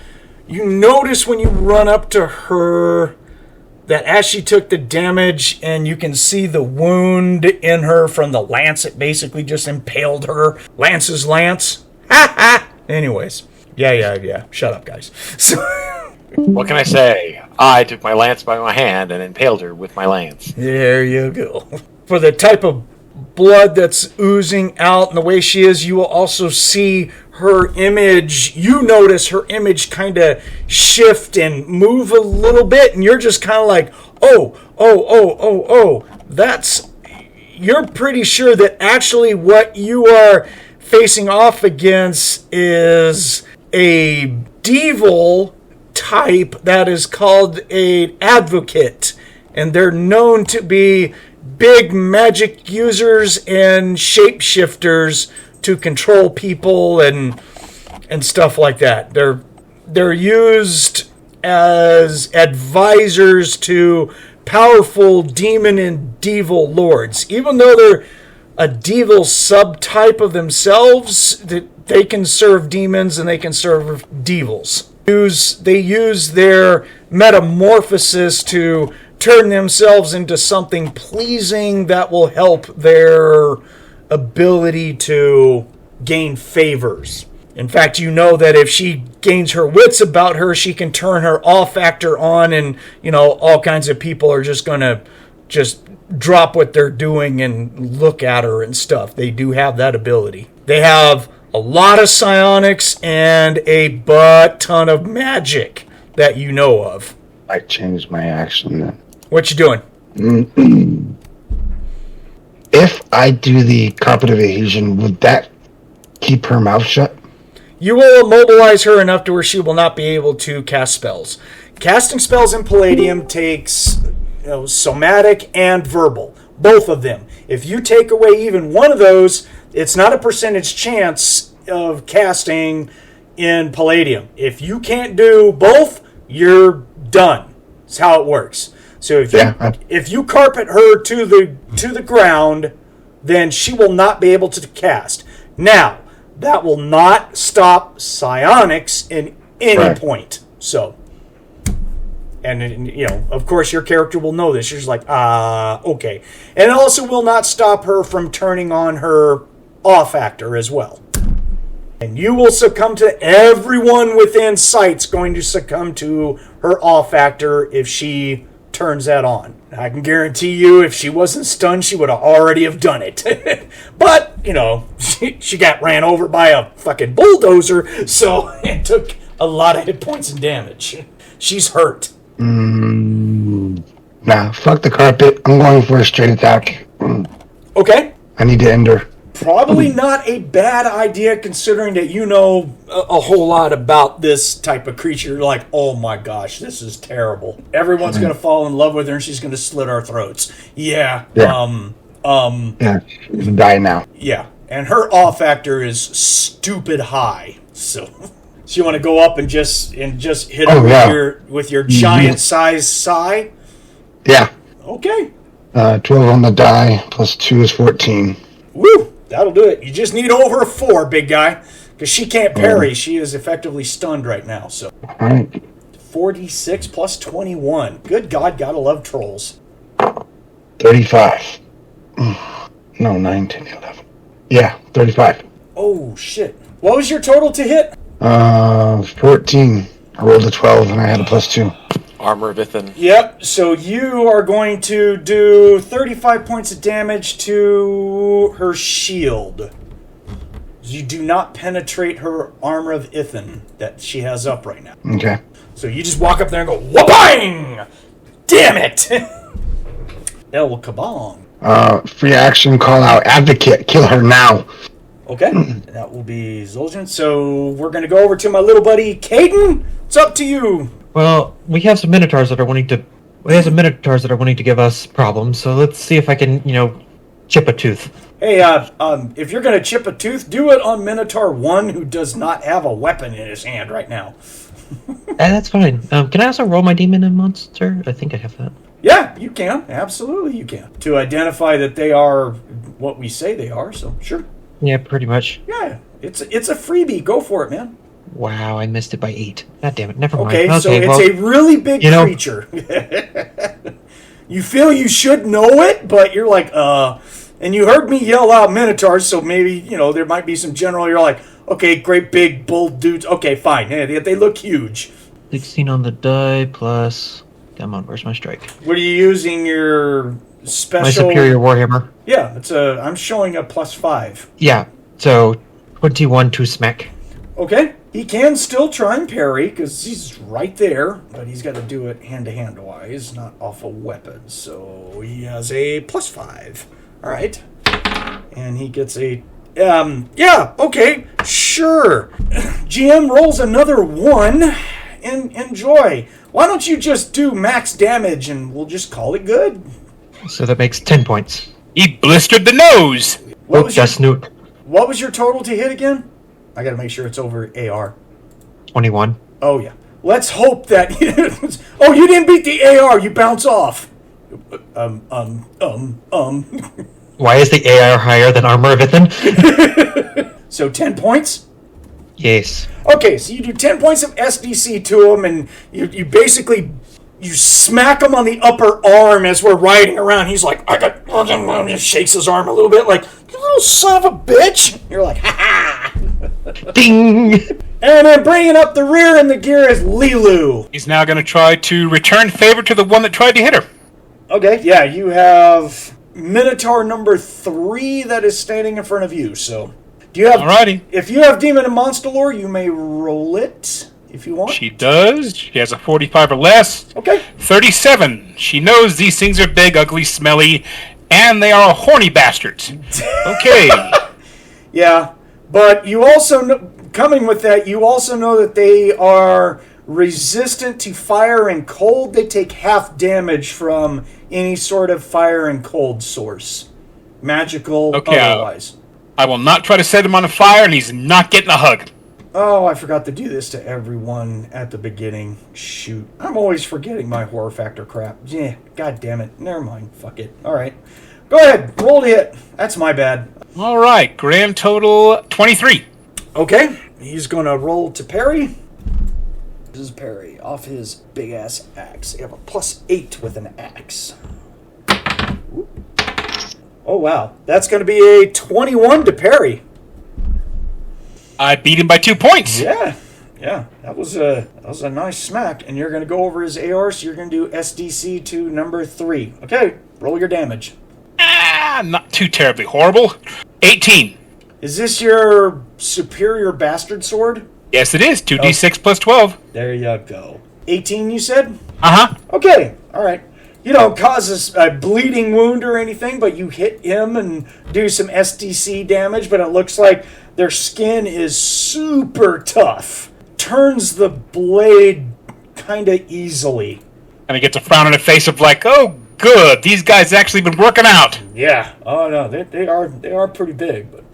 you notice when you run up to her that as she took the damage, and you can see the wound in her from the lance, it basically just impaled her. Lance's lance. Ha ha! Anyways. Yeah. Shut up, guys. So, What can I say? I took my lance by my hand and impaled her with my lance. there you go. For the type of blood that's oozing out and the way she is, you will also see her image. You notice her image kind of shift and move a little bit, and you're just kind of like, oh. That's, you're pretty sure that actually what you are facing off against is a devil type that is called an advocate, and they're known to be big magic users and shapeshifters to control people and stuff like that. They're used as advisors to powerful demon and devil lords. Even though they're a devil subtype of themselves, they can serve demons and they can serve devils. They use their metamorphosis to turn themselves into something pleasing that will help their ability to gain favors. In fact, you know that if she gains her wits about her, she can turn her awe factor on, and all kinds of people are just going to just drop what they're doing and look at her and stuff. They do have that ability. They have a lot of psionics and a butt ton of magic that you know of. I changed my action then. What you doing? If I do the carpet of adhesion, would that keep her mouth shut? You will immobilize her enough to where she will not be able to cast spells. Casting spells in Palladium takes somatic and verbal, both of them. If you take away even one of those, it's not a percentage chance of casting in Palladium. If you can't do both, you're done. That's how it works. So if you carpet her to the ground, then she will not be able to cast. Now, that will not stop psionics in any point. So, and of course, your character will know this. You're just like, okay. And it also will not stop her from turning on her awe factor as well. And you will succumb to everyone within sight's going to succumb to her awe factor if she turns that on. I can guarantee you if she wasn't stunned, she would have already have done it. But, she got ran over by a fucking bulldozer, so it took a lot of hit points and damage. She's hurt. Nah, fuck the carpet. I'm going for a straight attack. Okay. I need to end her. Probably not a bad idea considering that you know a whole lot about this type of creature. You're like, oh my gosh, this is terrible. Everyone's going to fall in love with her and she's going to slit our throats. Yeah. Yeah, she's dying now. Yeah. And her awe factor is stupid high. So you want to go up and just hit her with your giant size sigh? Yeah. Okay. 12 on the die, plus 2 is 14. Woo! That'll do it. You just need over a 4, big guy. Because she can't parry. She is effectively stunned right now. So, all right. 46 plus 21. Good God, gotta love trolls. 35. No, 9, 10, 11. Yeah, 35. Oh, shit. What was your total to hit? 14. I rolled a 12 and I had a plus 2. Armor of Ithan. Yep, so you are going to do 35 points of damage to her shield. You do not penetrate her armor of Ithan that she has up right now. Okay. So you just walk up there and go, wha-bang! Damn it! El kabong. Free action, call out advocate, kill her now. Okay, that will be Zoljin. So we're going to go over to my little buddy, Kayden. It's up to you. Well, we have some minotaurs that are wanting to give us problems. So let's see if I can, chip a tooth. Hey, if you're going to chip a tooth, do it on Minotaur 1, who does not have a weapon in his hand right now. That's fine. Can I also roll my demon and monster? I think I have that. Yeah, you can. Absolutely, you can. To identify that they are what we say they are, so sure. Yeah, pretty much. Yeah, it's a freebie. Go for it, man. Wow, I missed it by 8. God damn it, never mind. Okay, so it's a really big creature. You feel you should know it, but you're like, and you heard me yell out Minotaurs, so maybe, there might be some general, you're like, okay, great big bull dudes. Okay, fine. They look huge. 16 on the die plus... Come on, where's my strike? What are you using your special... My superior warhammer. Yeah, I'm showing a +5. Yeah, so 21 to smack. Okay. He can still try and parry, because he's right there, but he's got to do it hand-to-hand wise, not off a weapon. So he has a +5. All right. And he gets a... yeah, okay, sure. GM rolls another 1, and enjoy. Why don't you just do max damage, and we'll just call it good? So that makes 10 points. He blistered the nose. What was your total to hit again? I got to make sure it's over AR. 21. Oh, yeah. Let's hope that... Oh, you didn't beat the AR. You bounce off. Why is the AR higher than Armor of Ithin? So 10 points? Yes. Okay, so you do 10 points of SDC to him, and you basically... You smack him on the upper arm as we're riding around. He's like, just shakes his arm a little bit, like, you little son of a bitch. You're like, ha ha. Ding! And then bringing up the rear in the gear is LeeLuu. He's now going to try to return favor to the one that tried to hit her. Okay, yeah, you have Minotaur number 3 that is standing in front of you. So, do you have? Alrighty. If you have Demon and Monster Lore, you may roll it if you want. She does. She has a 45 or less. Okay. 37. She knows these things are big, ugly, smelly, and they are horny bastards. Okay. Yeah, but you also know, coming with that, you also know that they are resistant to fire and cold. They take half damage from any sort of fire and cold source, magical, otherwise. I will not try to set him on fire, and he's not getting a hug. Oh, I forgot to do this to everyone at the beginning. Shoot. I'm always forgetting my horror factor crap. Yeah, god damn it. Never mind. Fuck it. Alright. Go ahead. Roll to hit. That's my bad. Alright. Grand total 23. Okay. He's going to roll to parry. This is parry off his big-ass axe. You have a +8 with an axe. Oh, wow. That's going to be a 21 to parry. I beat him by 2 points. Yeah. That was a nice smack. And you're going to go over his AR, so you're going to do SDC to number 3. Okay, roll your damage. Not too terribly horrible. 18. Is this your superior bastard sword? Yes, it is. 2d6 plus 12. There you go. 18, you said? Uh-huh. Okay, all right. You don't cause a bleeding wound or anything, but you hit him and do some SDC damage, but it looks like their skin is super tough. Turns the blade kind of easily. And he gets a frown on the face of like, oh, good, these guys actually been working out. Yeah. Oh, no, they are pretty big. But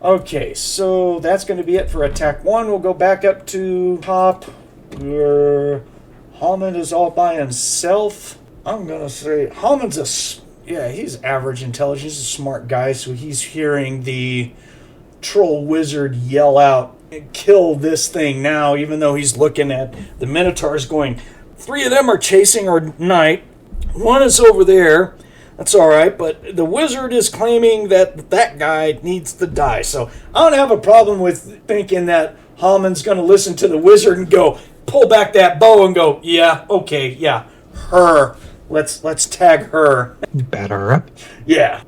okay, so that's going to be it for attack 1. We'll go back up to top where Hamon is all by himself. I'm going to say Hamon's he's average intelligence. He's a smart guy, so he's hearing the troll wizard yell out and kill this thing now, even though he's looking at the Minotaurs going, 3 of them are chasing our knight. 1 is over there. That's all right, but the wizard is claiming that guy needs to die. So I don't have a problem with thinking that Hamon's going to listen to the wizard and go, pull back that bow and go, yeah, okay, yeah, her. Let's tag her. Batter her up. Yeah.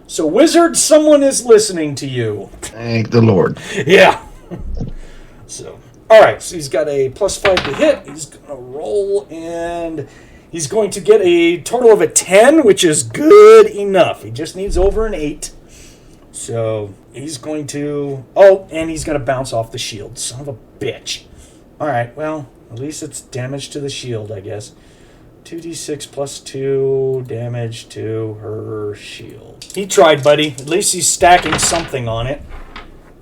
So, wizard, someone is listening to you. Thank the Lord. Yeah. So, all right. So he's got a +5 to hit. He's gonna roll, and he's going to get a total of a 10, which is good enough. He just needs over an 8. So he's going to. Oh, and he's gonna bounce off the shield. Son of a bitch. All right. Well, at least it's damage to the shield, I guess. 2d6 plus 2 damage to her shield. He tried, buddy. At least he's stacking something on it.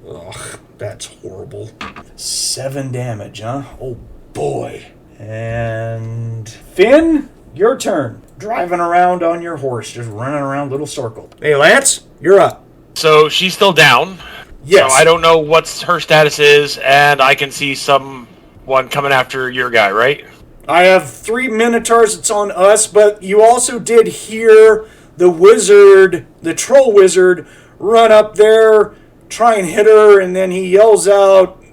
Ugh, that's horrible. 7 damage, huh? Oh, boy. And Finn, your turn. Driving around on your horse, just running around little circle. Hey, Lance, you're up. So she's still down. Yes. So I don't know what her status is, and I can see someone coming after your guy, right? I have 3 Minotaurs. It's on us, but you also did hear the wizard, the troll wizard, run up there, try and hit her, and then he yells out,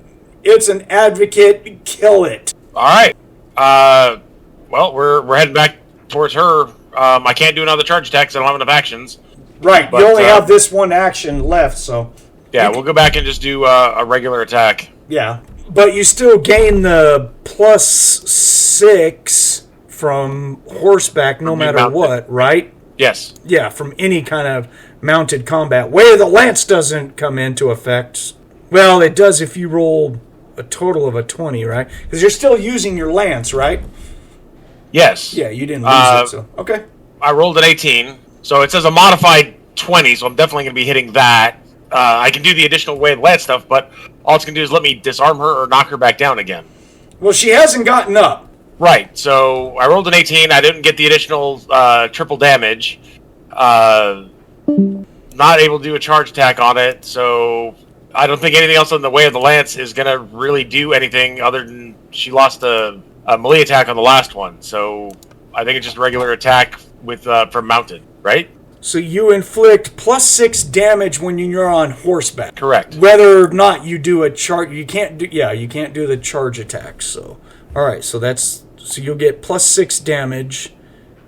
"It's an advocate, kill it." All right. Well, we're heading back towards her. I can't do another charge attack because I don't have enough actions. Right, But, you only have this one action left, so... Yeah, we'll go back and just do a regular attack. Yeah, but you still gain the +6 from horseback no matter mounted. what, right? Yes. Yeah, from any kind of mounted combat. Where the lance doesn't come into effect. Well, it does if you roll a total of a 20, right? Because you're still using your lance, right? Yes. Yeah, you didn't lose it, so... Okay. I rolled an 18, so it says a modified 20, so I'm definitely going to be hitting that. I can do the additional way of lance stuff, but all it's going to do is let me disarm her or knock her back down again. Well, she hasn't gotten up. Right, so I rolled an 18, I didn't get the additional triple damage. Not able to do a charge attack on it, so I don't think anything else in the way of the lance is going to really do anything other than she lost a melee attack on the last one, so I think it's just a regular attack with from mounted, right? So you inflict +6 damage when you're on horseback. Correct. Whether or not you do a charge, you can't do the charge attack. So, all right. So you'll get +6 damage,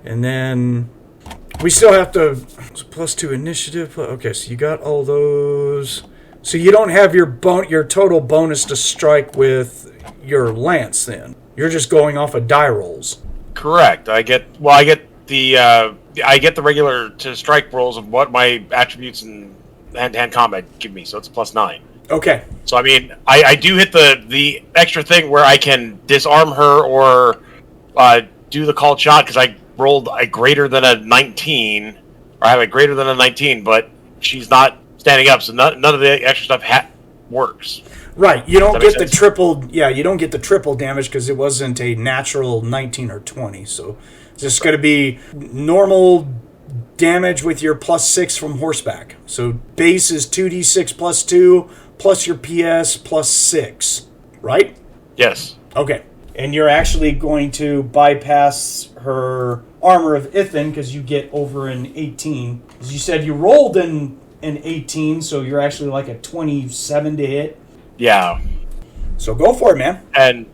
and then we still have to +2 initiative. Okay, so you got all those. So you don't have your total bonus to strike with your lance. Then you're just going off of die rolls. Correct. I get the regular to strike rolls of what my attributes and hand-to-hand combat give me, so it's a +9. Okay. So I mean, I do hit the extra thing where I can disarm her or do the called shot because I rolled a greater than a 19, or I have a greater than a 19, but she's not standing up, so none of the extra stuff works. Right, you don't get the sense? triple. Yeah, you don't get the triple damage because it wasn't a natural 19 or 20. So it's just going to be normal damage with your +6 from horseback. So base is 2d6 +2 plus your PS +6, right? Yes. Okay, and you're actually going to bypass her armor of Ithin because you get over an 18. As you said, you rolled an 18, so you're actually like a 27 to hit. Yeah. So go for it, man. And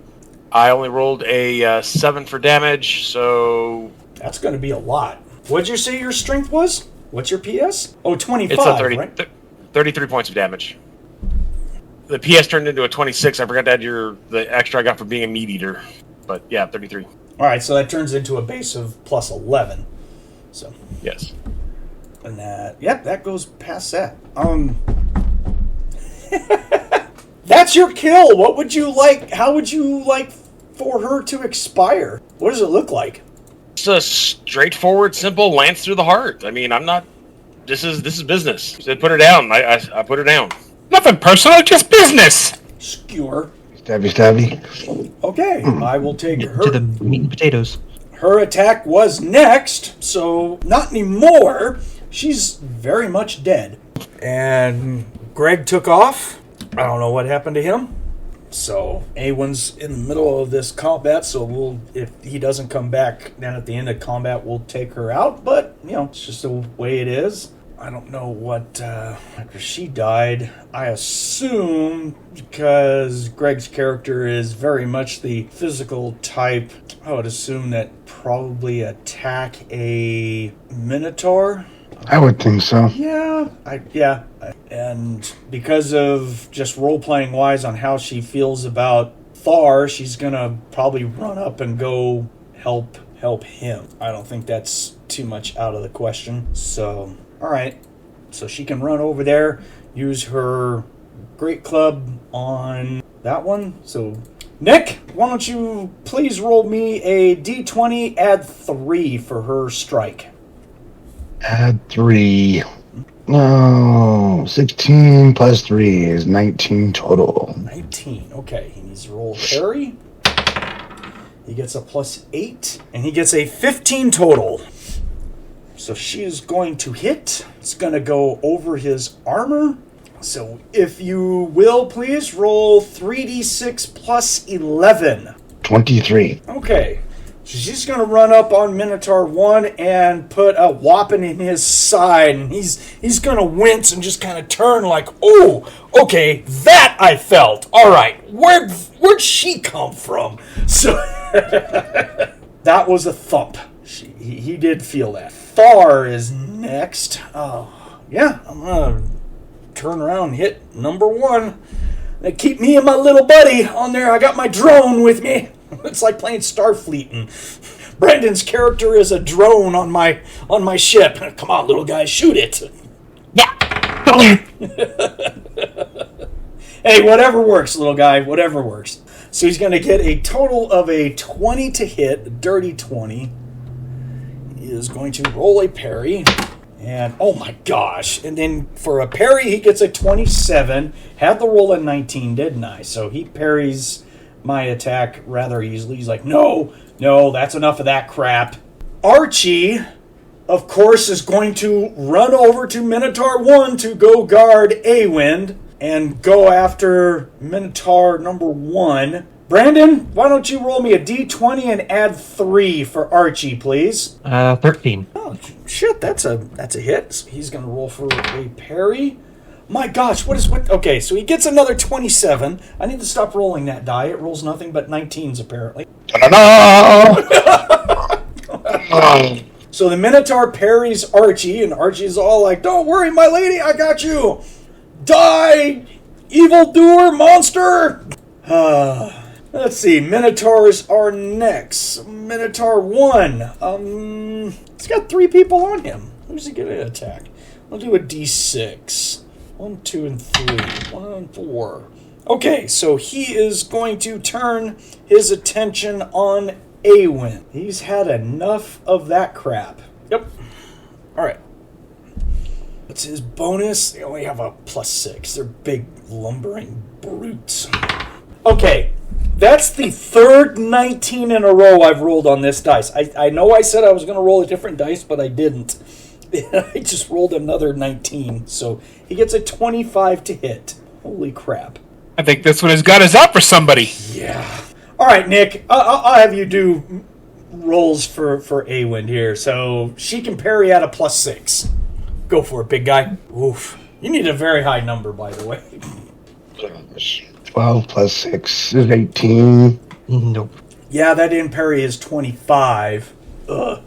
I only rolled a 7 for damage, so... That's going to be a lot. What'd you say your strength was? What's your PS? Oh, 25, It's a 30, right? 33 points of damage. The PS turned into a 26. I forgot to add the extra I got for being a meat eater. But yeah, 33. All right, so that turns into a base of +11. So, Yes. and that goes past that. That's your kill. What would you like? How would you like for her to expire? What does it look like? It's a straightforward, simple lance through the heart. I mean, I'm not... This is business. She said put her down. I put her down. Nothing personal, just business. Skewer. Stabby. Okay, I will take her. To the meat and potatoes. Her attack was next, so not anymore. She's very much dead. And Greg took off. I don't know what happened to him. So A-Wynd's in the middle of this combat, so if he doesn't come back, then at the end of combat, we'll take her out. But, it's just the way it is. I don't know what, after she died, I assume, because Greg's character is very much the physical type, I would assume that probably attack a Minotaur. I would think so. Yeah. And because of just role-playing wise on how she feels about Thar, she's going to probably run up and go help him. I don't think that's too much out of the question. So, all right. So she can run over there, use her great club on that one. So, Nick, why don't you please roll me a d20, add 3 for her strike. Add 3. No, 16 plus 3 is 19 total. 19. Okay, he needs to roll a parry. He gets a +8, and he gets a 15 total. So she is going to hit. It's going to go over his armor. So if you will, please roll 3d6 plus 11. 23. Okay. So she's going to run up on Minotaur 1 and put a whopping in his side. And he's going to wince and just kind of turn like, oh, okay, that I felt. All right, where'd she come from? So that was a thump. He did feel that. Thar is next. Oh, yeah, I'm going to turn around and hit number 1. They keep me and my little buddy on there. I got my drone with me. It's like playing Starfleet, and Brandon's character is a drone on my ship. Come on, little guy, shoot it. Yeah. Hey, whatever works, little guy, whatever works. So he's going to get a total of a 20 to hit, a dirty 20. He is going to roll a parry. And, oh my gosh. And then for a parry, he gets a 27. Had the roll a 19, didn't I? So he parries my attack rather easily. He's like, no, that's enough of that crap. Archie, of course, is going to run over to Minotaur 1 to go guard A-Wynd and go after Minotaur number 1. Brandon, why don't you roll me a d20 and add 3 for Archie, please? 13. Oh, shit, that's a hit. So he's going to roll for a parry. My gosh, what? Okay, so he gets another 27. I need to stop rolling that die. It rolls nothing but 19s, apparently. So the Minotaur parries Archie, and Archie's all like, don't worry, my lady, I got you. Die, evildoer monster. Let's see, Minotaurs are next. Minotaur 1. He's got 3 people on him. Who's he going to attack? I'll do a d6. 1, 2, and 3. 1 and 4. Okay, so he is going to turn his attention on A-Wynd. He's had enough of that crap. Yep. Alright. What's his bonus? They only have a +6. They're big, lumbering brutes. Okay, that's the third 19 in a row I've rolled on this dice. I know I said I was going to roll a different dice, but I didn't. I just rolled another 19. So he gets a 25 to hit. Holy crap. I think this one has got us out for somebody. Yeah. All right, Nick. I'll have you do rolls for A-Wynd here. So she can parry at a +6. Go for it, big guy. Oof. You need a very high number, by the way. 12 plus 6 is 18. Nope. Yeah, that in parry is 25. Ugh.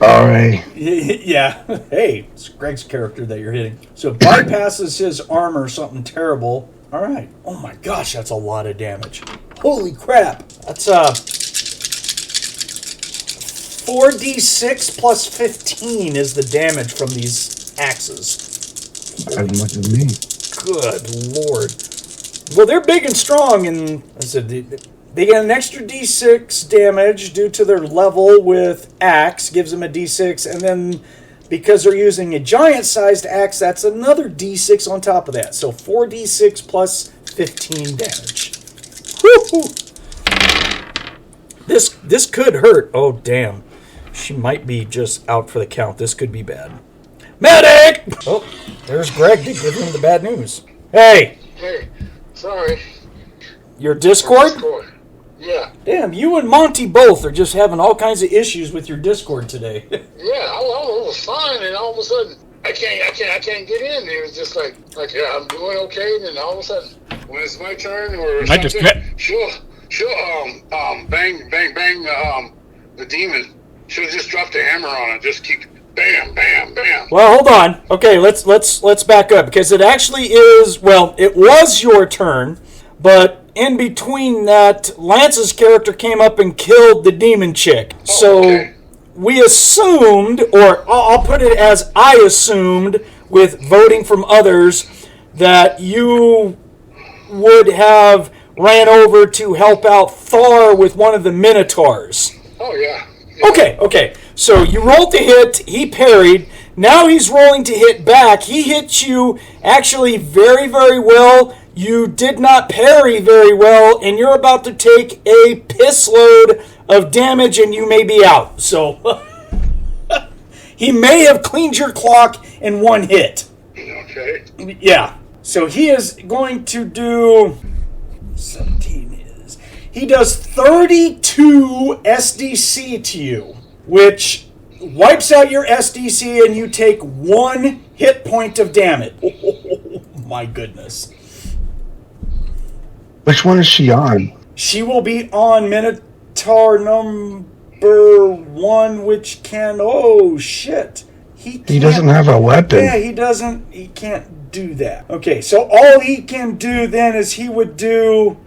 All right. Yeah. Hey, it's Greg's character that you're hitting. So it bypasses his armor, something terrible. All right. Oh my gosh, that's a lot of damage. Holy crap. That's 4d6 plus 15 is the damage from these axes. As much as me. Good Lord. Well, they're big and strong, and I said they get an extra d6 damage due to their level with axe, gives them a d6, and then because they're using a giant-sized axe, that's another d6 on top of that. So 4d6 plus 15 damage. Woo-hoo. This could hurt. Oh, damn. She might be just out for the count. This could be bad. Medic! Oh, there's Greg to give him the bad news. Hey! Hey, sorry. Your Discord? Yeah. Damn, you and Monte both are just having all kinds of issues with your Discord today. Yeah, I was fine, and all of a sudden, I can't get in. It was just like yeah, I'm doing okay, and then all of a sudden, when it's my turn or something, she'll bang, the demon. She'll just drop the hammer on it, just keep bam, bam, bam. Well, hold on. Okay, let's back up, because it actually is, well, it was your turn, but in between that, Lance's character came up and killed the demon chick. So we assumed, or I'll put it as I assumed, with voting from others, that you would have ran over to help out Thar with one of the Minotaurs. Oh, yeah. Okay. So you rolled to hit, he parried, now he's rolling to hit back. He hit you actually very, very well. You did not parry very well, and you're about to take a piss load of damage and you may be out. So he may have cleaned your clock in one hit. Okay. Yeah. So he is going to do 17 is. He does 32 SDC to you, which wipes out your SDC and you take 1 hit point of damage. Oh, my goodness. Which one is she on? She will be on Minotaur number 1, which can... Oh, shit. He doesn't have a weapon. Yeah, he doesn't... He can't do that. Okay, so all he can do then is he would do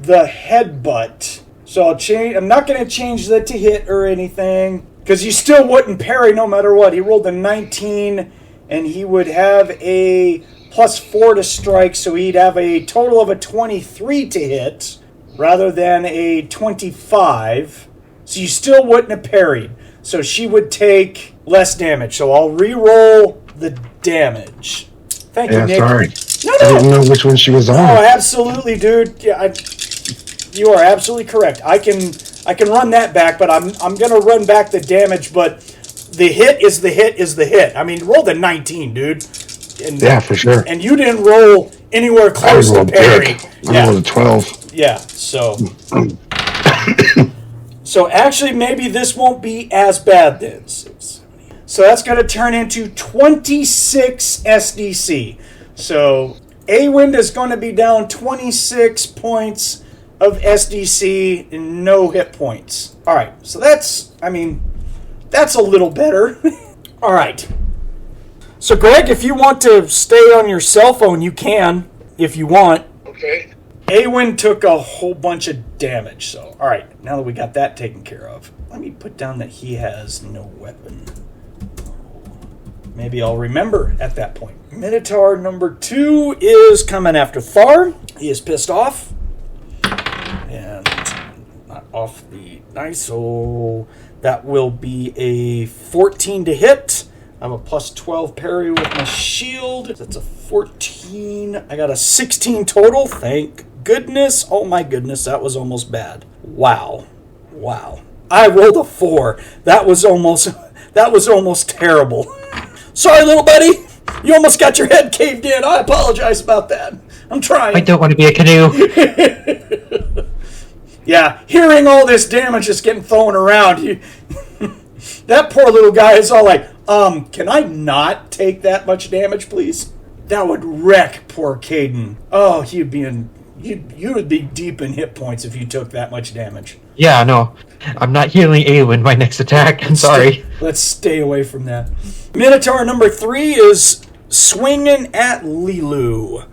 the headbutt. So I'll change... I'm not going to change that to hit or anything, because you still wouldn't parry no matter what. He rolled a 19, and he would have a +4 to strike, so he'd have a total of a 23 to hit, rather than a 25. So you still wouldn't have parried. So she would take less damage. So I'll re-roll the damage. Thank you, Nick. Sorry. No. I didn't know which one she was on. Oh, absolutely, dude. Yeah, you are absolutely correct. I can run that back, but I'm gonna run back the damage. But the hit is the hit is the hit. I mean, roll the 19, dude. And, yeah, for sure. And you didn't roll anywhere close to parry. I rolled a 12. Yeah. So. So actually, maybe this won't be as bad then. So that's going to turn into 26 SDC. So A-Wynd is going to be down 26 points of SDC and no hit points. All right, so that's a little better. All right. So Greg, if you want to stay on your cell phone, you can, if you want. Okay. A-Wynd took a whole bunch of damage, so... Alright, now that we got that taken care of, let me put down that he has no weapon. Maybe I'll remember at that point. Minotaur number 2 is coming after Thar. He is pissed off. And not off the dice, so that will be a 14 to hit. I have a +12 parry with my shield. That's a 14. I got a 16 total, thank goodness. Oh my goodness, that was almost bad. Wow. I rolled a 4. That was almost terrible. Sorry, little buddy. You almost got your head caved in. I apologize about that. I'm trying. I don't want to be a canoe. Yeah, hearing all this damage just getting thrown around, that poor little guy is all like, can I not take that much damage, please? That would wreck poor Kayden. Oh, you would be deep in hit points if you took that much damage. Yeah, no. I'm not healing A-Wynd my next attack. I'm sorry. Let's stay away from that. Minotaur number 3 is swinging at LeeLuu.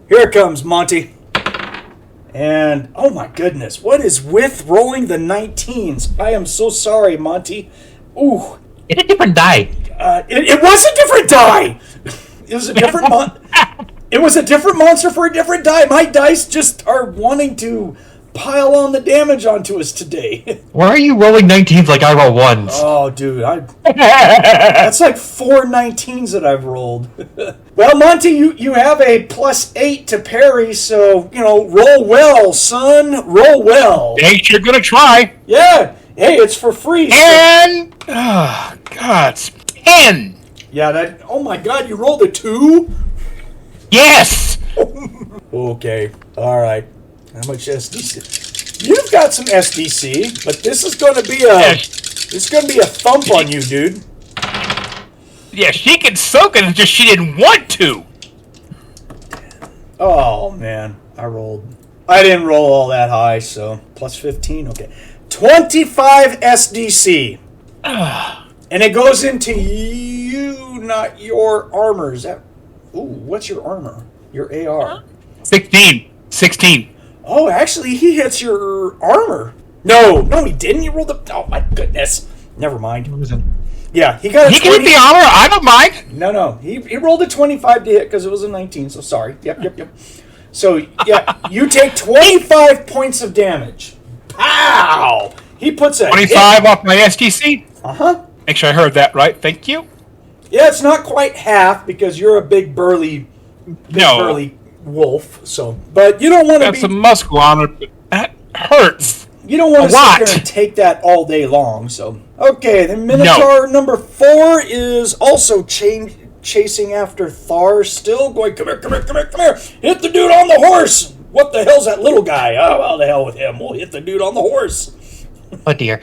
Here it comes, Monte. And, oh my goodness, what is with rolling the 19s? I am so sorry, Monte. Ooh. It's a different die. It was a different die! It was a different It was a different monster for a different die. My dice just are wanting to pile on the damage onto us today. Why are you rolling 19s like I roll 1s? Oh, dude, that's like 4 19s that I've rolled. Well, Monte, you have a +8 to parry, so, roll well, son. Roll well. Ain't you're gonna try. Yeah. Hey, it's for free. And, oh, God, 10. Yeah, oh my God, you rolled a 2? Yes! Okay, alright. How much SDC? You've got some SDC, but this is gonna be a thump on you, dude. Yeah, she can soak it, it's just she didn't want to. Oh man, I didn't roll all that high, so +15, okay. 25 SDC. And it goes into you, not your armor. Is that... Ooh, what's your armor? Your AR. 16. Oh, actually, he hits your armor. No, he didn't. You rolled the... Oh, my goodness. Never mind. Yeah, he got a He can hit the armor, I don't mind. No. He rolled a 25 to hit because it was a 19, so sorry. Yep. So, yeah, you take 25 points of damage. Pow! He puts a 25 off my STC? Uh-huh. Make sure I heard that right. Thank you. Yeah, it's not quite half because you're a big burly wolf. So, but you don't want to be some muscle on it, but that hurts. You don't want to A sit lot. there and take that all day long. So okay, then Minotaur number 4 is also chasing after Thar. Still going. Come here! Hit the dude on the horse. What the hell's that little guy? Oh, well, the hell with him. We'll hit the dude on the horse. Oh dear.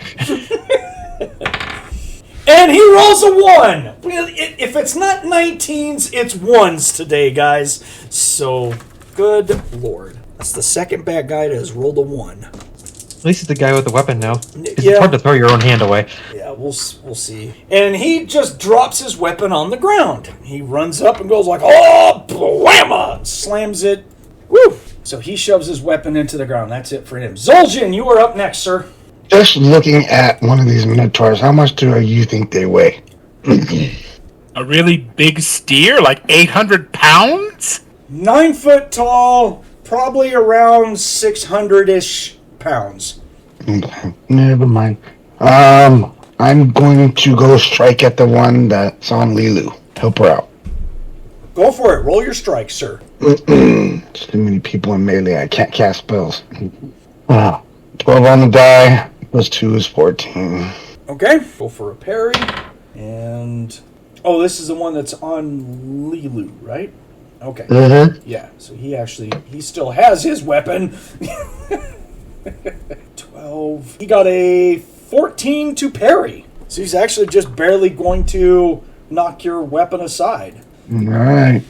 And he rolls a 1. If it's not 19s, it's 1s today, guys. So, good lord. That's the second bad guy that has rolled a 1. At least it's the guy with the weapon now. 'Cause Yeah. It's hard to throw your own hand away. Yeah, we'll see. And he just drops his weapon on the ground. He runs up and goes like, oh, blamma! Slams it. Woo! So he shoves his weapon into the ground. That's it for him. Zoljin, you are up next, sir. Just looking at one of these minotaurs, how much do you think they weigh? A really big steer, like 800 pounds? 9 foot tall, probably around 600-ish pounds. Okay, never mind. I'm going to go strike at the one that's on LeeLuu. Help her out. Go for it. Roll your strike, sir. Too many people in melee. I can't cast spells. 12 on the die. Plus 2 is 14. Okay. Go for a parry. And... oh, this is the one that's on LeeLuu, right? Okay. Mm-hmm. Yeah, so he still has his weapon. 12. He got a 14 to parry. So he's actually just barely going to knock your weapon aside. Alright.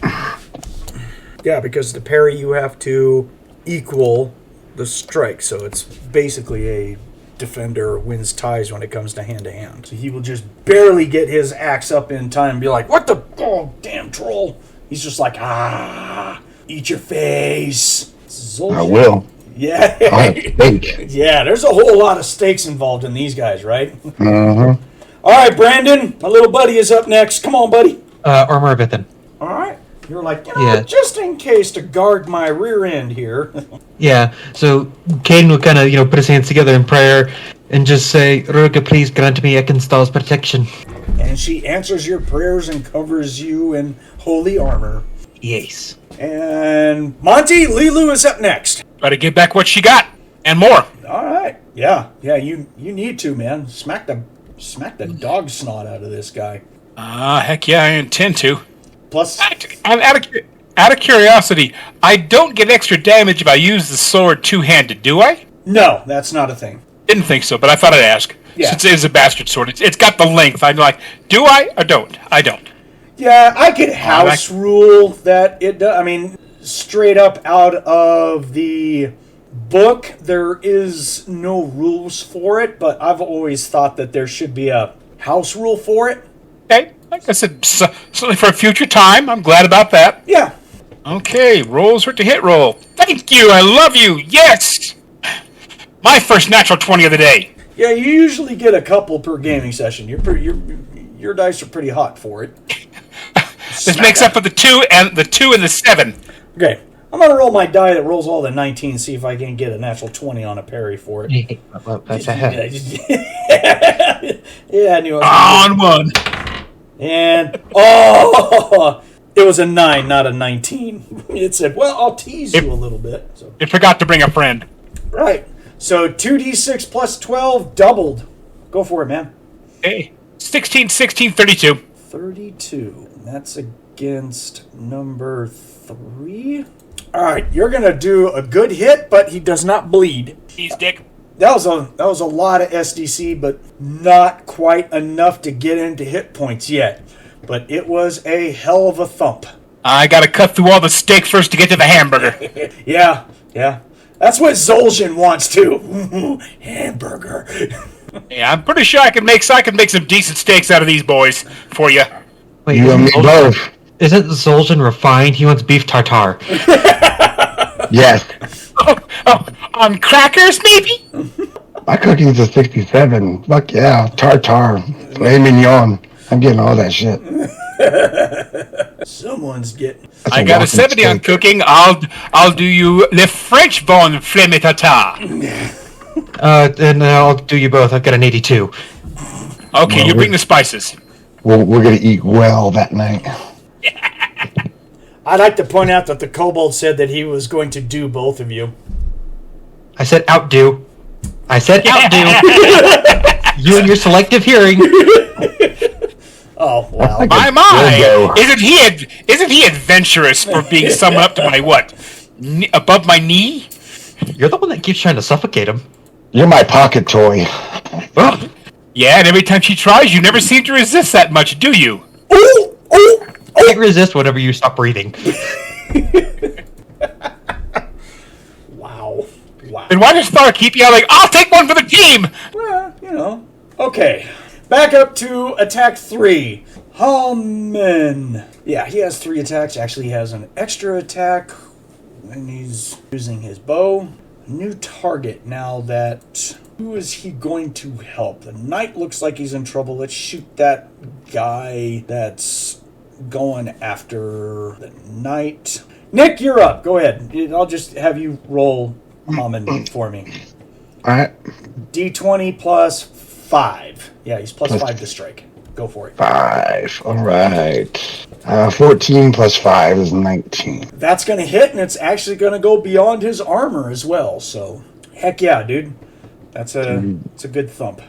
Yeah, because the parry you have to equal the strike. So it's basically a defender wins ties when it comes to hand. So he will just barely get his axe up in time and be like, what the? Oh, damn troll. He's just like, eat your face. Zoljin. I will. Yeah. I think. Yeah, there's a whole lot of stakes involved in these guys, right? Uh-huh. All right, Brandon, my little buddy is up next. Come on, buddy. Armor of Ithan. All right. You're like, Yeah. just in case to guard my rear end here. Yeah, so Kayden would kind of, put his hands together in prayer and just say, Ruga, please grant me Ekenstall's protection. And she answers your prayers and covers you in holy armor. Yes. And Monte, LeeLuu is up next. Gotta give back what she got, and more. All right. Yeah, you need to, man. Smack the dog snot out of this guy. Heck yeah, I intend to. Plus, Out of curiosity, I don't get extra damage if I use the sword two-handed, do I? no, that's not a thing. Didn't think so, but I thought I'd ask. Yeah. Since it is a bastard sword, it's got the length. I'm like, do I or don't? I don't. Yeah, I could house rule that it does. I mean, straight up out of the book, there is no rules for it, but I've always thought that there should be a house rule for it. Okay, like I said, certainly for a future time. I'm glad about that. Yeah. Okay, rolls with the hit roll. Thank you, I love you, yes! My first natural 20 of the day. Yeah, you usually get a couple per gaming session. Your dice are pretty hot for it. This makes up for the 2 and the 7. Okay, I'm gonna roll my die that rolls all the 19, see if I can get a natural 20 on a parry for it. Yeah, I knew I was On one. And it was a 9, not a 19. It said, "Well, I'll tease you a little bit." So It forgot to bring a friend. right, so 2d6 plus 12 doubled. Go for it, man. Hey, 16, 16, 32. 32. And that's against number 3. All right, you're gonna do a good hit, but he does not bleed. He's dick. That was a lot of SDC, but not quite enough to get into hit points yet. But it was a hell of a thump. I gotta cut through all the steak first to get to the hamburger. Yeah. That's what Zoljin wants too. Hamburger. Yeah, I'm pretty sure I can make some decent steaks out of these boys for you. Wait, You and me both. Isn't Zoljin refined? He wants beef tartare. Yes. Oh, on crackers, maybe? My cooking's a 67. Fuck yeah. Tartar. Filet mignon. I'm getting all that shit. Someone's getting. That's I got a walking 70 on steak. cooking. I'll do you le French bon flemme tartare. Then I'll do you both. I've got an 82. Okay, you bring the spices. We're going to eat well that night. I'd like to point out that the Kobold said that he was going to do both of you. I said outdo. I said outdo. You and your selective hearing. Oh wow! My! Isn't he adventurous for being summoned up to my what? Above my knee? You're the one that keeps trying to suffocate him. You're my pocket toy. Oh, Yeah, and every time she tries, you never seem to resist that much, do you? I can't resist whenever you stop breathing. Wow! Then why does Thar keep yelling, I'll take one for the team? Well, you know. Okay. Back up to attack 3. Hamon. Yeah, he has 3 attacks. Actually, he has an extra attack when he's using his bow. New target. Now that... Who is he going to help? The knight looks like he's in trouble. Let's shoot that guy that's going after the knight. Nick, you're up. Go ahead. I'll just have you roll Hamon for me. Alright. D20 plus 5. Yeah, he's plus 5 to strike. Go for it. 5. Alright. 14 plus 5 is 19. That's going to hit, and it's actually going to go beyond his armor as well. So, heck yeah, dude. It's a good thump.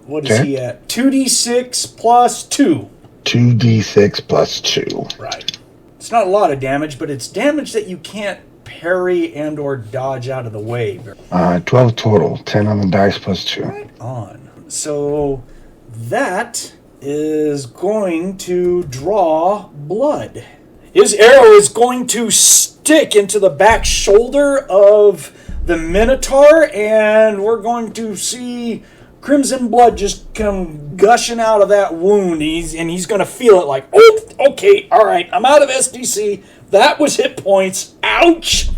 What is he at? 2d6 plus 2. 2d6 plus 2. Right. It's not a lot of damage, but it's damage that you can't parry and or dodge out of the way. 12 total. 10 on the dice plus 2. Right on. So that is going to draw blood. His arrow is going to stick into the back shoulder of the Minotaur, and we're going to see crimson blood just come gushing out of that wound. He's going to feel it like, oh, okay, all right, I'm out of SDC. That was hit points. Ouch!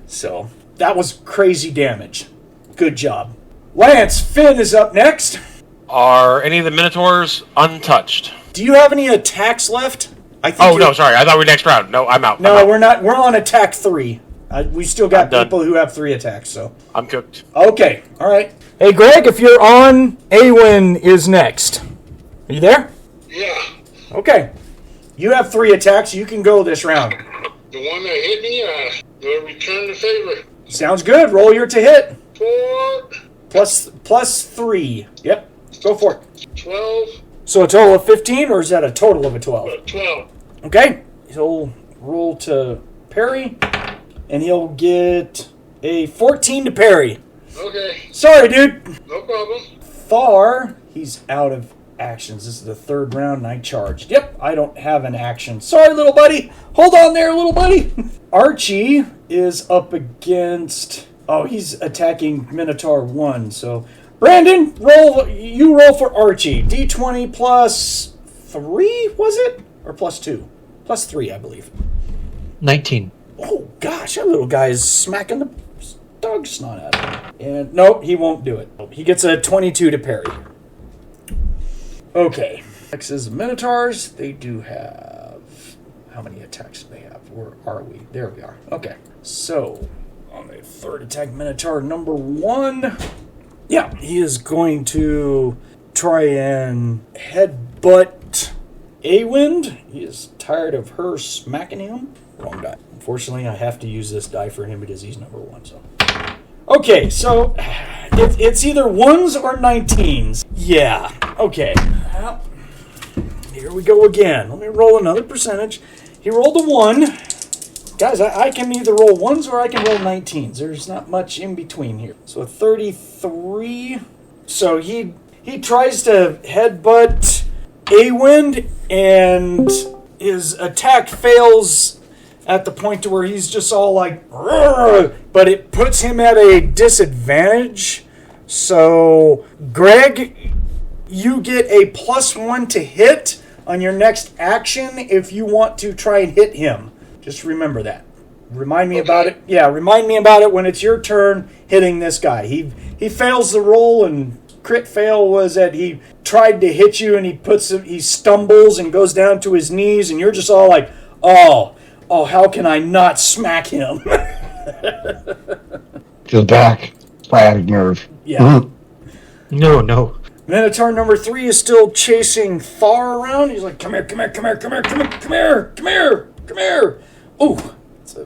So that was crazy damage. Good job. Lance, Finn is up next. Are any of the Minotaurs untouched? Do you have any attacks left? I think Oh, no, sorry. I thought we were next round. No, I'm out. No, I'm out. we're not. We're on attack 3. We still got I'm done. people who have 3 attacks, so. I'm cooked. Okay, all right. Hey, Greg, if you're on, A-Wynd is next. Are you there? Yeah. Okay. You have 3 attacks. You can go this round. The one that hit me, will return the favor. Sounds good. Roll your to hit. 4, Plus 3. Yep. Go for it. 12, So a total of 15, or is that a total of a 12? 12. Okay. He'll roll to parry, and he'll get a 14 to parry. Okay, Sorry, dude. no problem. Thar, he's out of actions. This is the 3rd round, and I charged. Yep, I don't have an action. Sorry, little buddy. Hold on there, little buddy. Archie is up against... Oh, he's attacking Minotaur 1, so... Brandon, you roll for Archie. D20 plus 3, was it? Or plus 2? Plus 3, I believe. 19. Oh, gosh, that little guy is smacking the dog snot out of him. And nope, he won't do it. He gets a 22 to parry. Okay. Next is Minotaurs. They do have... How many attacks do they have? Where are we? There we are. Okay. So, on the 3rd attack, Minotaur number 1... Yeah, he is going to try and headbutt A-Wynd. He is tired of her smacking him. Wrong die. Unfortunately, I have to use this die for him because he's number 1. So, okay, so it's either 1s or 19s. Yeah, okay. Well, here we go again. Let me roll another percentage. He rolled a 1. Guys, I can either roll 1s or I can roll 19s. There's not much in between here. So a 33. So he tries to headbutt A-Wynd, and his attack fails at the point to where he's just all like, "Rrr," but it puts him at a disadvantage. So, Greg, you get a +1 to hit on your next action if you want to try and hit him. Just remember that. Remind me about it. Yeah, remind me about it when it's your turn hitting this guy. He fails the roll, and crit fail was that he tried to hit you, and he stumbles and goes down to his knees, and you're just all like, oh, how can I not smack him? Just back. Sciatic nerve. Yeah. No. Minotaur number 3 is still chasing Thar around. He's like, come here. Oh,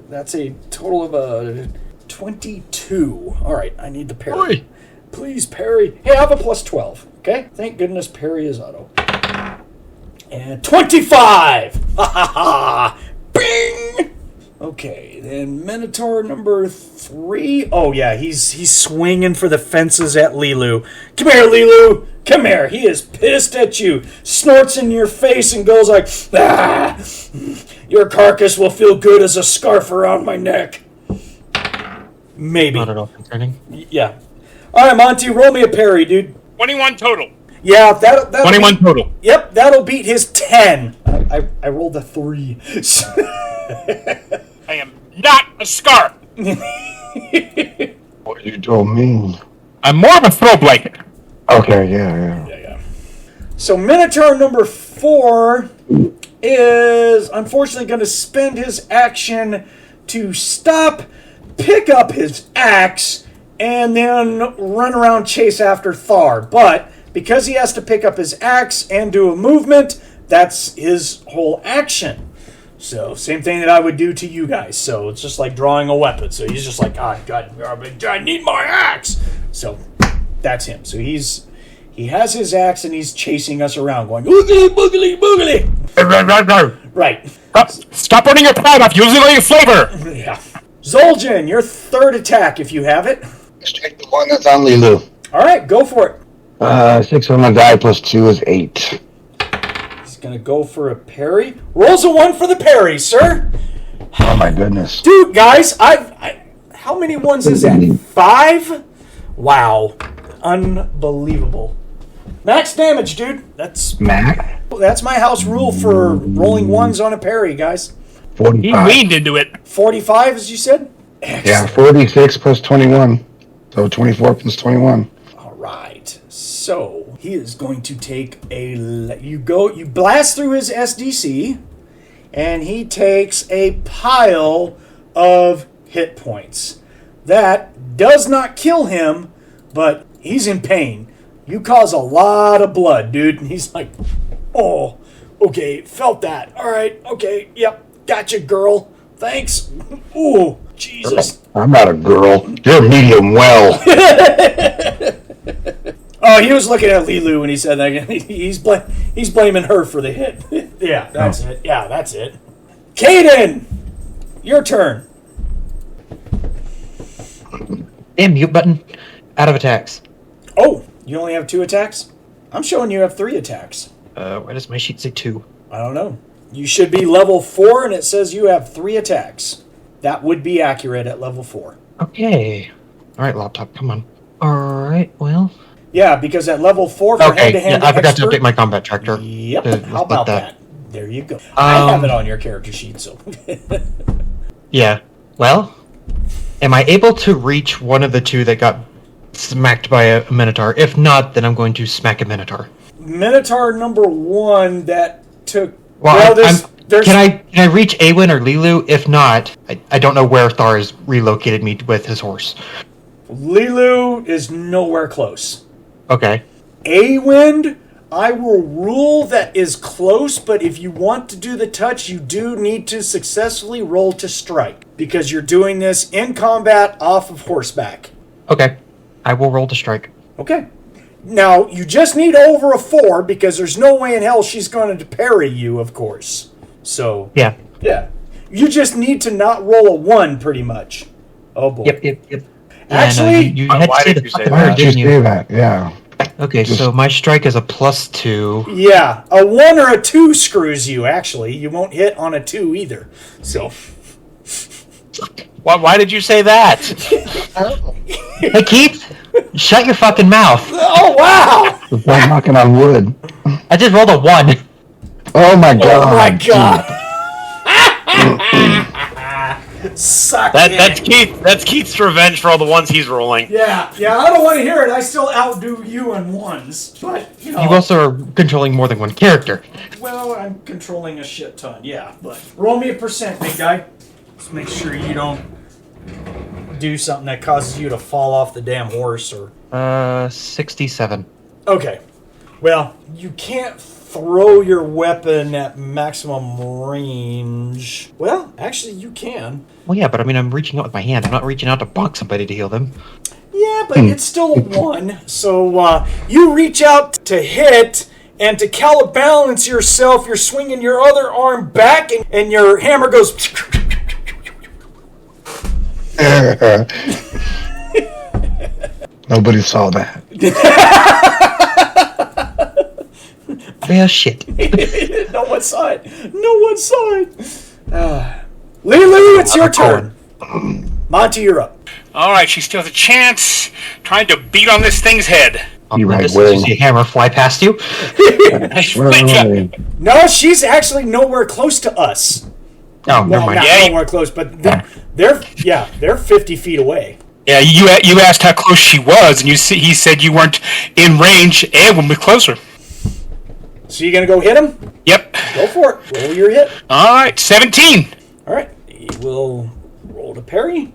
that's a total of a 22. All right, I need the parry. Oi. Please parry. Hey, I have a plus 12. Okay, thank goodness parry is auto. And 25. Ha ha ha! Bing. Okay, then Minotaur number 3. Oh yeah, he's swinging for the fences at LeeLuu. Come here, LeeLuu. Come here. He is pissed at you. Snorts in your face and goes like, ah! Your carcass will feel good as a scarf around my neck. Maybe. Not at all concerning. Yeah. All right, Monte, roll me a parry, dude. 21 total. Yeah, that'll 21 total. Yep, that'll beat his 10. I rolled a 3. I am not a scarf. What you told me. I'm more of a throw blanket. Okay, yeah. So Minotaur number 4 is unfortunately going to spend his action to stop, pick up his axe, and then run around chase after Thar. But because he has to pick up his axe and do a movement, that's his whole action. So, same thing that I would do to you guys. So, it's just like drawing a weapon. So, he's just like, oh, God, I need my axe. So, that's him. So, he has his axe and he's chasing us around going, boogly, boogly, boogly. Right. Stop running your pad off. Using all your flavor. Yeah. Zoljin, your third attack if you have it. Let's take the one that's on LeeLuu. All right, go for it. 6 on the die plus 2 is 8. He's going to go for a parry. Rolls a 1 for the parry, sir. Oh my goodness. Dude, guys, how many ones is that? 5? Wow. Unbelievable. Max damage, dude. That's Mac? my house rule for rolling 1s on a parry, guys. 45. He leaned into it. 45, as you said? Yeah, 46 plus 21. So 24 plus 21. All right. So he is going to take you blast through his SDC, and he takes a pile of hit points. That does not kill him, but he's in pain. You cause a lot of blood, dude. And he's like, oh, okay, felt that. All right, okay, yep, gotcha, girl. Thanks. Ooh, Jesus. I'm not a girl. You're medium well. Oh, he was looking at LeeLuu when he said that. He's blaming her for the hit. Yeah, that's it. Yeah, that's it. Kayden, your turn. Damn, mute button. Out of attacks. Oh, you only have 2 attacks? I'm showing you have 3 attacks. Why does my sheet say 2? I don't know. You should be level 4, and it says you have 3 attacks. That would be accurate at level 4. Okay. Alright, laptop, come on. Alright, well... Yeah, because at level 4 for Okay, hand-to-hand I forgot to expert- update my combat tractor. Yep, to how about that? There you go. I have it on your character sheet, so... Yeah. Well, am I able to reach one of the 2 that got smacked by a Minotaur? If not, then I'm going to smack a Minotaur. Minotaur number 1 that took... Well, there's... Can I reach A-Wynd or LeeLuu? If not, I don't know where Thar has relocated me with his horse. LeeLuu is nowhere close. Okay. A-Wynd, I will rule that is close, but if you want to do the touch, you do need to successfully roll to strike, because you're doing this in combat off of horseback. Okay. I will roll to strike. Okay. Now, you just need over a 4, because there's no way in hell she's going to parry you, of course. So, Yeah. You just need to not roll a 1, pretty much. Oh, boy. Yep. Actually, you had why to say did the you say fucking that? word, Why did didn't you you? say that? Yeah. Okay, so my strike is a +2. Yeah, a 1 or a 2 screws you, actually. You won't hit on a 2 either. So... Why did you say that? Hey, Keith! Shut your fucking mouth! Oh, wow! It's like knocking on wood. I just rolled a 1. Oh my god. Oh, my God. Suck it. That's Keith's revenge for all the ones he's rolling. Yeah, I don't want to hear it. I still outdo you in 1s. But, you know... You also are controlling more than one character. Well, I'm controlling a shit ton, yeah. But roll me a percent, big guy. Let's make sure you don't do something that causes you to fall off the damn horse or... 67. Okay. Well, you can't throw your weapon at maximum range. Well, actually, you can. Well, yeah, but I mean, I'm reaching out with my hand. I'm not reaching out to bonk somebody to heal them. Yeah, but it's still a 1. So you reach out to hit, and to counterbalance yourself, you're swinging your other arm back, and your hammer goes... Nobody saw that. Well, shit. No one saw it. LeeLuu, it's your turn. Monte, you're up. All right, she still has a chance. Trying to beat on this thing's head. You right, Did Will. you see a hammer fly past you? No, she's actually nowhere close to us. Oh, never Well, mind. not Yeah, nowhere close, but they're 50 feet away. Yeah, you asked how close she was, and he said you weren't in range and would be closer. So you gonna go hit him? Yep. Go for it. Roll your hit. All right, 17. All right. He will roll to parry,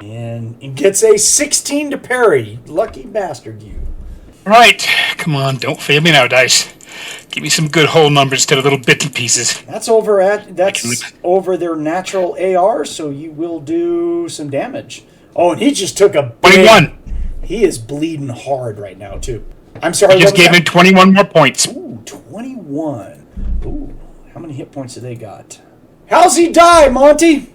and he gets a 16 to parry. Lucky bastard, you. All right, come on, don't fail me now, dice. Give me some good whole numbers instead of little bits and pieces. That's over their natural AR, so you will do some damage. Oh, and he just took a big... 21. He is bleeding hard right now, too. I'm sorry, I just gave him 21 more points. Ooh, 21. Ooh, how many hit points do they got? How's he die, Monte?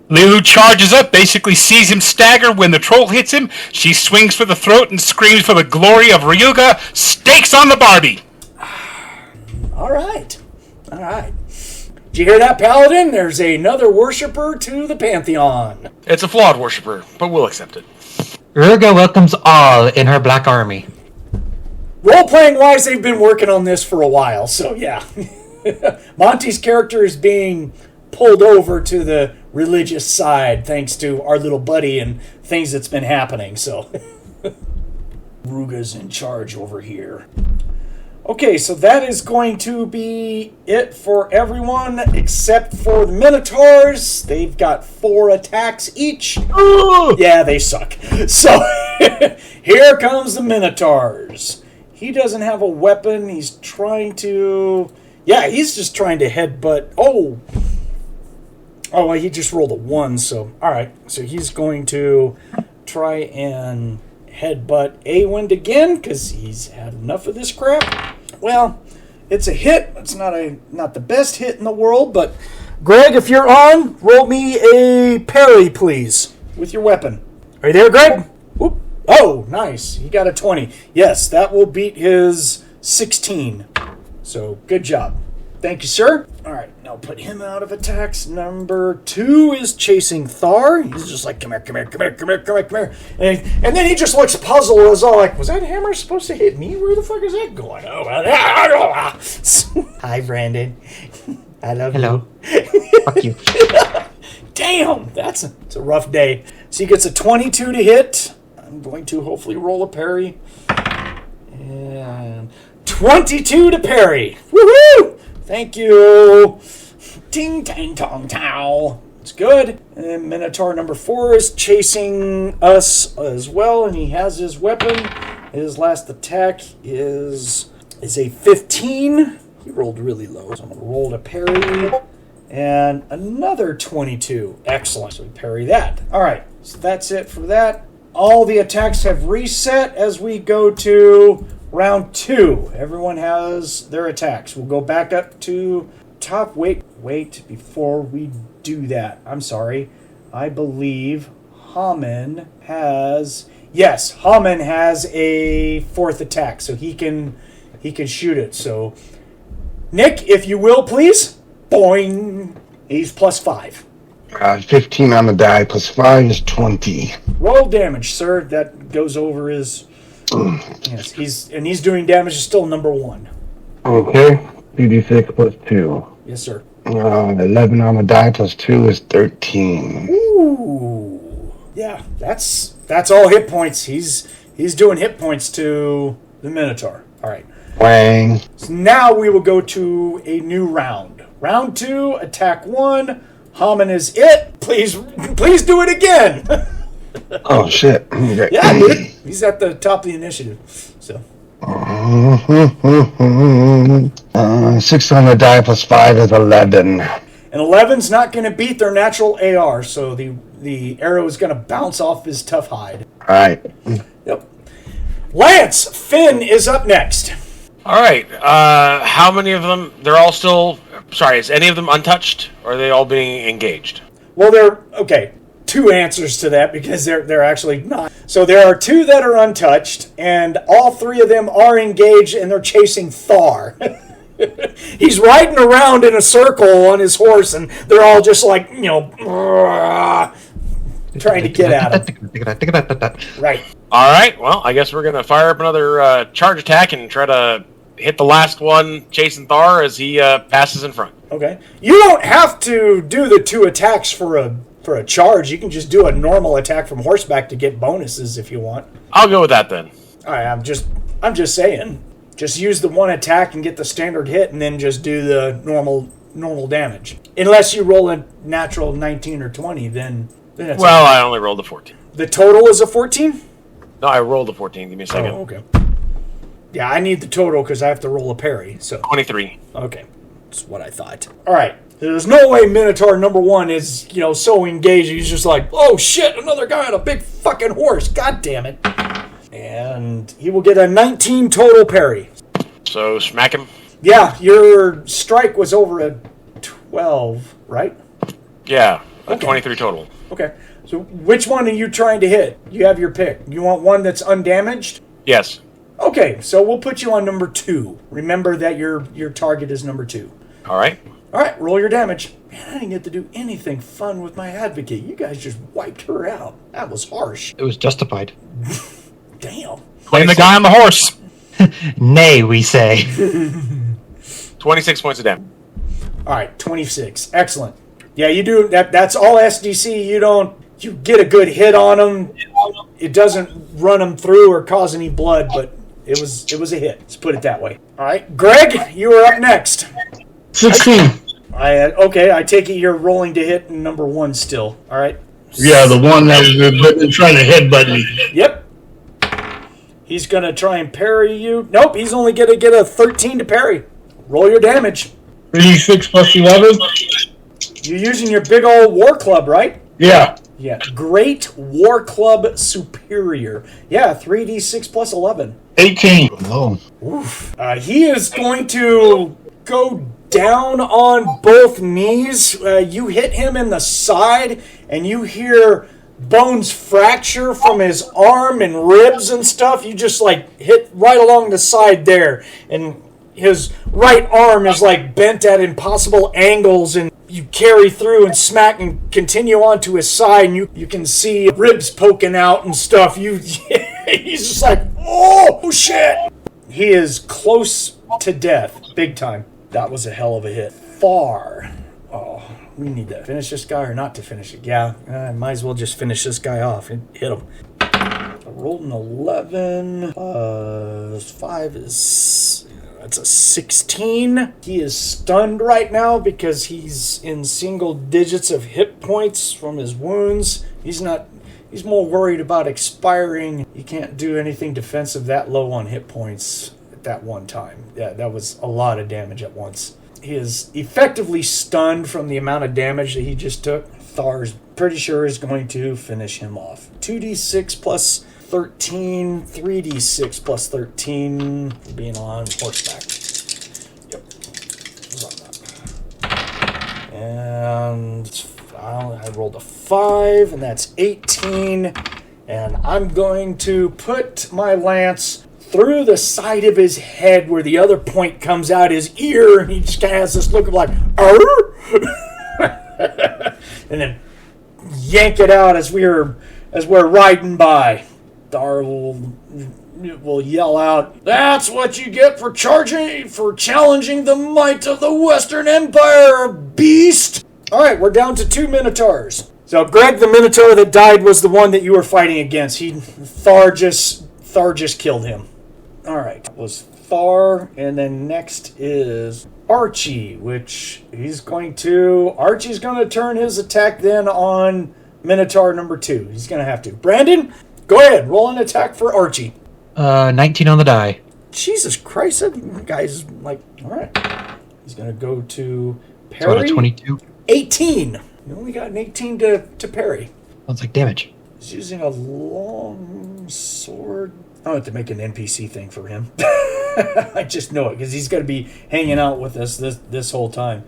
LeeLuu charges up, basically sees him stagger. When the troll hits him, she swings for the throat and screams for the glory of Ryuga. Stakes on the Barbie. All right. Did you hear that, Paladin? There's another worshiper to the Pantheon. It's a flawed worshiper, but we'll accept it. Ryuga welcomes all in her black army. Role-playing wise, they've been working on this for a while, so yeah. Monte's character is being pulled over to the religious side thanks to our little buddy and things that's been happening, so. Ruga's in charge over here. Okay, so that is going to be it for everyone except for the Minotaurs. They've got 4 attacks each. Yeah, they suck. So, here comes the Minotaurs. He doesn't have a weapon. He's trying to... Yeah, he's just trying to headbutt... Oh, well, he just rolled a 1, so... Alright, so he's going to try and headbutt A-Wynd again, because he's had enough of this crap. Well, it's a hit. It's not the best hit in the world, but... Greg, if you're on, roll me a parry, please, with your weapon. Are you there, Greg? Whoop. Oh, nice. He got a 20. Yes, that will beat his 16. So, good job. Thank you, sir. All right, now put him out of attacks. Number 2 is chasing Thar. He's just like, come here. And then he just looks puzzled. Is all like, was that hammer supposed to hit me? Where the fuck is that going? Hi, Brandon. I love Hello. you. Fuck you. Damn, it's a rough day. So he gets a 22 to hit. I'm going to hopefully roll a parry. And 22 to parry. Woohoo! Thank you. Ting, tang, tong, tow. It's good. And Minotaur number 4 is chasing us as well, and he has his weapon. His last attack is a 15. He rolled really low, so I'm going to roll to parry. And another 22. Excellent. So we parry that. All right, so that's it for that. All the attacks have reset as we go to round 2. Everyone has their attacks. We'll go back up to top. Wait, before we do that. I'm sorry. I believe Hamon has... Yes, Hamon has a 4th attack, so he can shoot it. So, Nick, if you will, please. Boing. He's plus 5. 15 on the die plus 5 is 20. Roll damage, sir. That goes over his... Yes, he's doing damage. Is still number 1. Okay. 2d6 plus 2. Yes, sir. 11 on the die plus 2 is 13. Ooh. Yeah, that's all hit points. He's doing hit points to the Minotaur. All right. Wang. So now we will go to a new round. Round 2, attack 1. Hamon is it. Please do it again. Oh, shit. Okay. Yeah, he's at the top of the initiative. So. 6 on the die plus 5 is 11. And 11's not going to beat their natural AR, so the arrow is going to bounce off his tough hide. All right. Yep. Lance, Finn is up next. All right. How many of them? They're all still. Sorry, is any of them untouched, or are they all being engaged? Well, they're okay. 2 answers to that because they're actually not. So there are 2 that are untouched, and all 3 of them are engaged, and they're chasing Thar. He's riding around in a circle on his horse, and they're all just like, trying to get at him. Right. All right. Well, I guess we're gonna fire up another charge attack and try to hit the last one chasing Thar as he passes in front. Okay. You don't have to do the 2 attacks for a charge. You can just do a normal attack from horseback to get bonuses if you want. I'll go with that then. All right. I'm just saying. Just use the 1 attack and get the standard hit, and then just do the normal damage. Unless you roll a natural 19 or 20, then it's Well, I only rolled a 14. The total is a 14? No, I rolled a 14. Give me a second. Oh, okay. Yeah, I need the total because I have to roll a parry. So 23. okay, that's what I thought. All right. There's no way Minotaur number 1 is, so engaged. He's just like, oh shit, another guy on a big fucking horse. God damn it. And he will get a 19 total parry. So smack him. Yeah, your strike was over a 12, right? Yeah, a Okay. 23 total. Okay. So which one are you trying to hit? You have your pick. You want one that's undamaged? Yes. Okay, so we'll put you on number 2. Remember that your target is number 2. All right. All right, roll your damage. Man, I didn't get to do anything fun with my advocate. You guys just wiped her out. That was harsh. It was justified. Damn. Blame the guy on the horse. Nay, we say. 26 points of damage. All right, 26. Excellent. Yeah, you do that. That's all SDC. You get a good hit on him. It doesn't run him through or cause any blood, but it was a hit. Let's put it that way. All right, Greg, you are up next. 16. I take it you're rolling to hit number 1 still. All right. Yeah, the one that was trying to headbutt me. Yep. He's going to try and parry you. Nope, he's only going to get a 13 to parry. Roll your damage. 3d6 plus 11? You're using your big old war club, right? Yeah. Yeah. Great War Club Superior. Yeah, 3d6 plus 11. 18. Oh. He is going to go down on both knees. You hit him in the side, and you hear bones fracture from his arm and ribs and stuff. You just hit right along the side there, and his right arm is bent at impossible angles, and you carry through and smack and continue on to his side, and you can see ribs poking out and stuff. He's just oh shit. He is close to death, big time. That was a hell of a hit. Thar. Oh, we need to finish this guy or not to finish it. Yeah, I might as well just finish this guy off and hit him. I rolled an 11. 5 is... That's a 16. He is stunned right now because he's in single digits of hit points from his wounds. He's more worried about expiring. He can't do anything defensive that low on hit points at that one time. Yeah, that was a lot of damage at once. He is effectively stunned from the amount of damage that he just took. Thar's pretty sure is going to finish him off. 2d6 plus 13, 3d6 plus 13 for being on horseback. Yep. And I rolled a 5, and that's 18. And I'm going to put my lance through the side of his head where the other point comes out his ear, and he just kind of has this look of arr! And then yank it out as we're riding by. Thar will yell out, "That's what you get for challenging the might of the Western Empire, beast!" All right, we're down to 2 Minotaurs. So Greg, the Minotaur that died, was the one that you were fighting against. Thar just killed him. All right, that was Thar, and then next is Archie, Archie's going to turn his attack then on Minotaur number 2. He's going to have to. Brandon, go ahead, roll an attack for Archie. 19 on the die. Jesus Christ, that guy's like, all right. He's going to go to So at parry. a 22. 18. You only got an 18 to parry. Sounds like damage. He's using a long sword. I don't have to make an NPC thing for him. I just know it because he's going to be hanging out with us this whole time.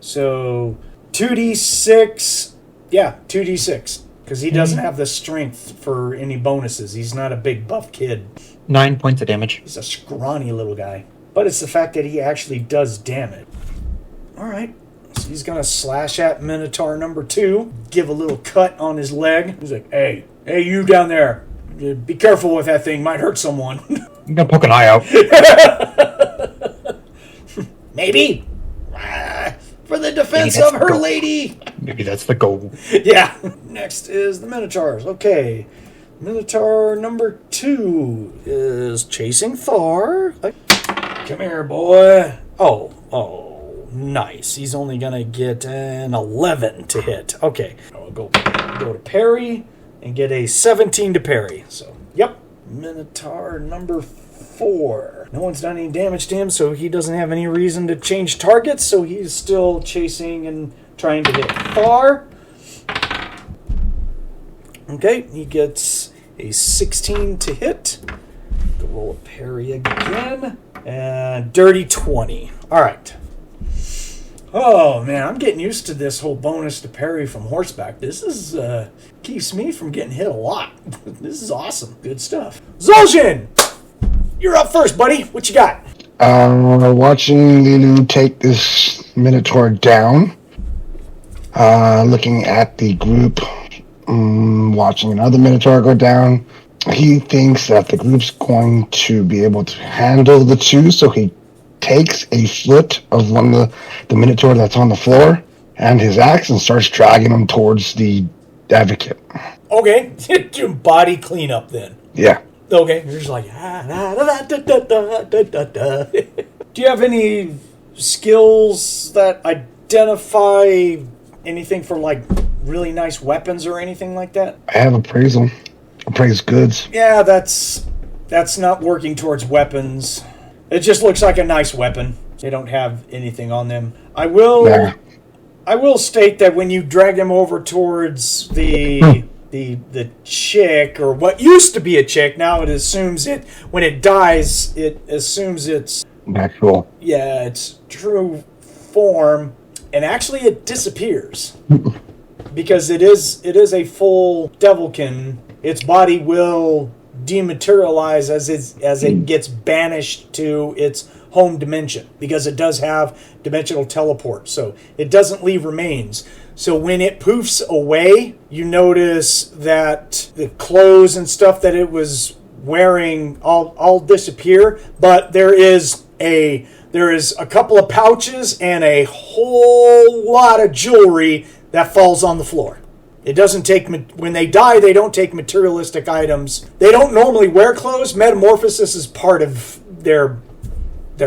So 2d6. Yeah, 2d6. Because he doesn't have the strength for any bonuses. He's not a big buff kid. 9 points of damage. He's a scrawny little guy. But it's the fact that he actually does damage. Alright. So he's going to slash at Minotaur number 2. Give a little cut on his leg. He's like, hey, you down there. Be careful with that thing. Might hurt someone. I'm going to poke an eye out. Maybe. For the defense of her lady. Maybe that's the goal. Yeah. Next is the Minotaurs. Okay. Minotaur number 2 is chasing Thar. Come here, boy. Oh, nice. He's only going to get an 11 to hit. Okay. I'll go to parry and get a 17 to parry. So, yep. Minotaur number 4. No one's done any damage to him, so he doesn't have any reason to change targets, so he's still chasing and trying to hit Thar. Okay, he gets a 16 to hit. Go roll a parry again. And dirty 20. Alright. Oh, man, I'm getting used to this whole bonus to parry from horseback. This is, keeps me from getting hit a lot. This is awesome. Good stuff. Zoljin! You're up first, buddy. What you got? Watching LeeLuu take this Minotaur down. Looking at the group. Watching another Minotaur go down. He thinks that the group's going to be able to handle the two, so he takes a foot of one of the Minotaur that's on the floor and his axe and starts dragging him towards the advocate. Okay. Do body cleanup then. Yeah. Okay. You're just like, Do you have any skills that identify anything for like really nice weapons or anything like that? I have appraisal. Appraise goods. Yeah, that's not working towards weapons. It just looks like a nice weapon. They don't have anything on them. I will state that when you drag them over towards the chick, or what used to be a chick, now it assumes it, when it dies, it assumes it's natural. Yeah, its true form, and actually it disappears. Because it is a full devilkin. Its body will dematerialize as it gets banished to its home dimension, because it does have dimensional teleport, so it doesn't leave remains. So when it poofs away, you notice that the clothes and stuff that it was wearing all disappear, but there is a couple of pouches and a whole lot of jewelry that falls on the floor. It doesn't take, when they die, they don't take materialistic items. They don't normally wear clothes. Metamorphosis is part of their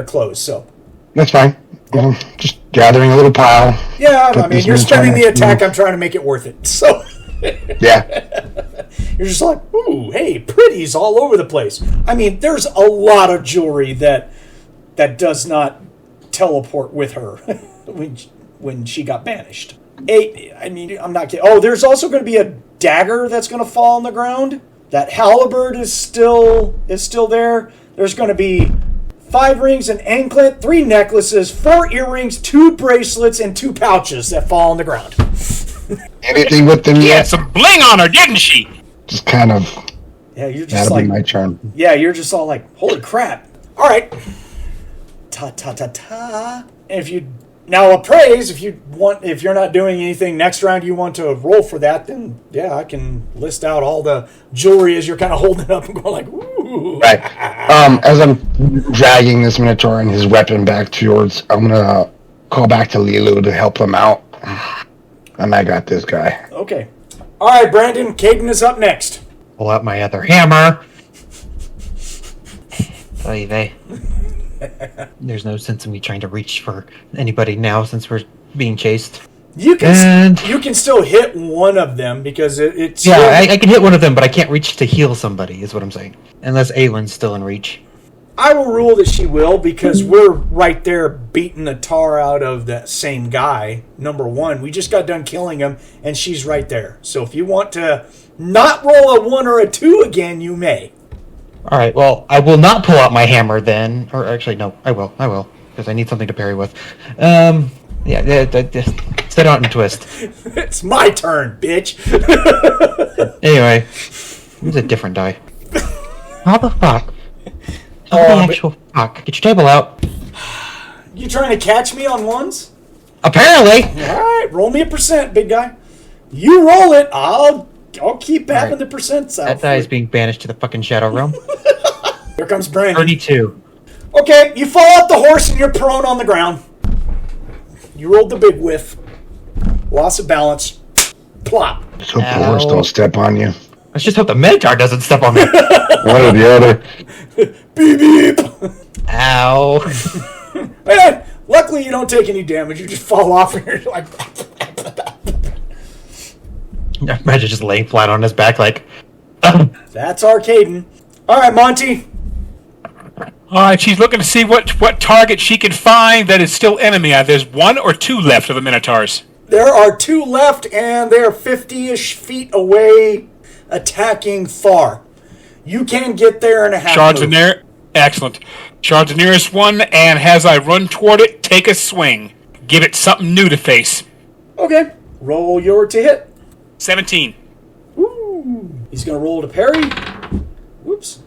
clothes, so. That's fine. Just gathering a little pile. Yeah, I mean, you're spending the attack. I'm trying to make it worth it, so. Yeah. You're just like, ooh, hey, pretties all over the place. I mean, there's a lot of jewelry that does not teleport with her when she got banished. I'm not kidding. Oh, there's also going to be a dagger that's going to fall on the ground. That halberd is still there. There's going to be 5 rings, an anklet, 3 necklaces, 4 earrings, 2 bracelets, and 2 pouches that fall on the ground. Anything with them She yet? had some bling on her, didn't she? Just kind of. Yeah, you're just That'll like, be my turn. yeah, you're just all like, holy crap. All right. Ta. If you now appraise, if you're not doing anything next round, you want to roll for that, then yeah, I can list out all the jewelry as you're kind of holding it up and going like, ooh. Right. As I'm dragging this Minotaur and his weapon back towards, I'm gonna call back to LeeLuu to help them out. And I got this guy. Okay. All right, Brandon. Kayden is up next. Pull out my other hammer. Oy vey. There's no sense in me trying to reach for anybody now since we're being chased. You can still hit one of them because it's... Yeah, I can hit one of them, but I can't reach to heal somebody, is what I'm saying. Unless A-Wynd's still in reach. I will rule that she will because we're right there beating the tar out of that same guy, number one. We just got done killing him, and she's right there. So if you want to not roll a 1 or a 2 again, you may. All right, well, I will not pull out my hammer then. Or actually, no, I will, because I need something to parry with. Set out and twist. It's my turn, bitch. Anyway, use a different die. How the fuck? Oh, the actual fuck. Get your table out. You trying to catch me on ones? Apparently. All right, roll me a percent, big guy. You roll it, I'll keep having the percents out. That die is being banished to the fucking Shadow Realm. Here comes Brandon. 32. Okay, you fall off the horse and you're prone on the ground. You rolled the big whiff. Loss of balance. Plop. Just hope the horse don't step on you. Let's just hope the Minotaur doesn't step on me. One or the other. Beep beep. Ow. Man, luckily you don't take any damage. You just fall off and you're like... Imagine just laying flat on his back like... That's our Kayden. All right, Monte. All right, she's looking to see what target she can find that is still enemy. There's 1 or 2 left of the Minotaurs. There are 2 left, and they're 50-ish feet away attacking Thar. You can get there in a half Charge move. the near. Excellent. Charge the nearest one, and as I run toward it, take a swing. Give it something new to face. Okay. Roll your to hit. 17. Ooh. He's going to roll to parry. Whoops.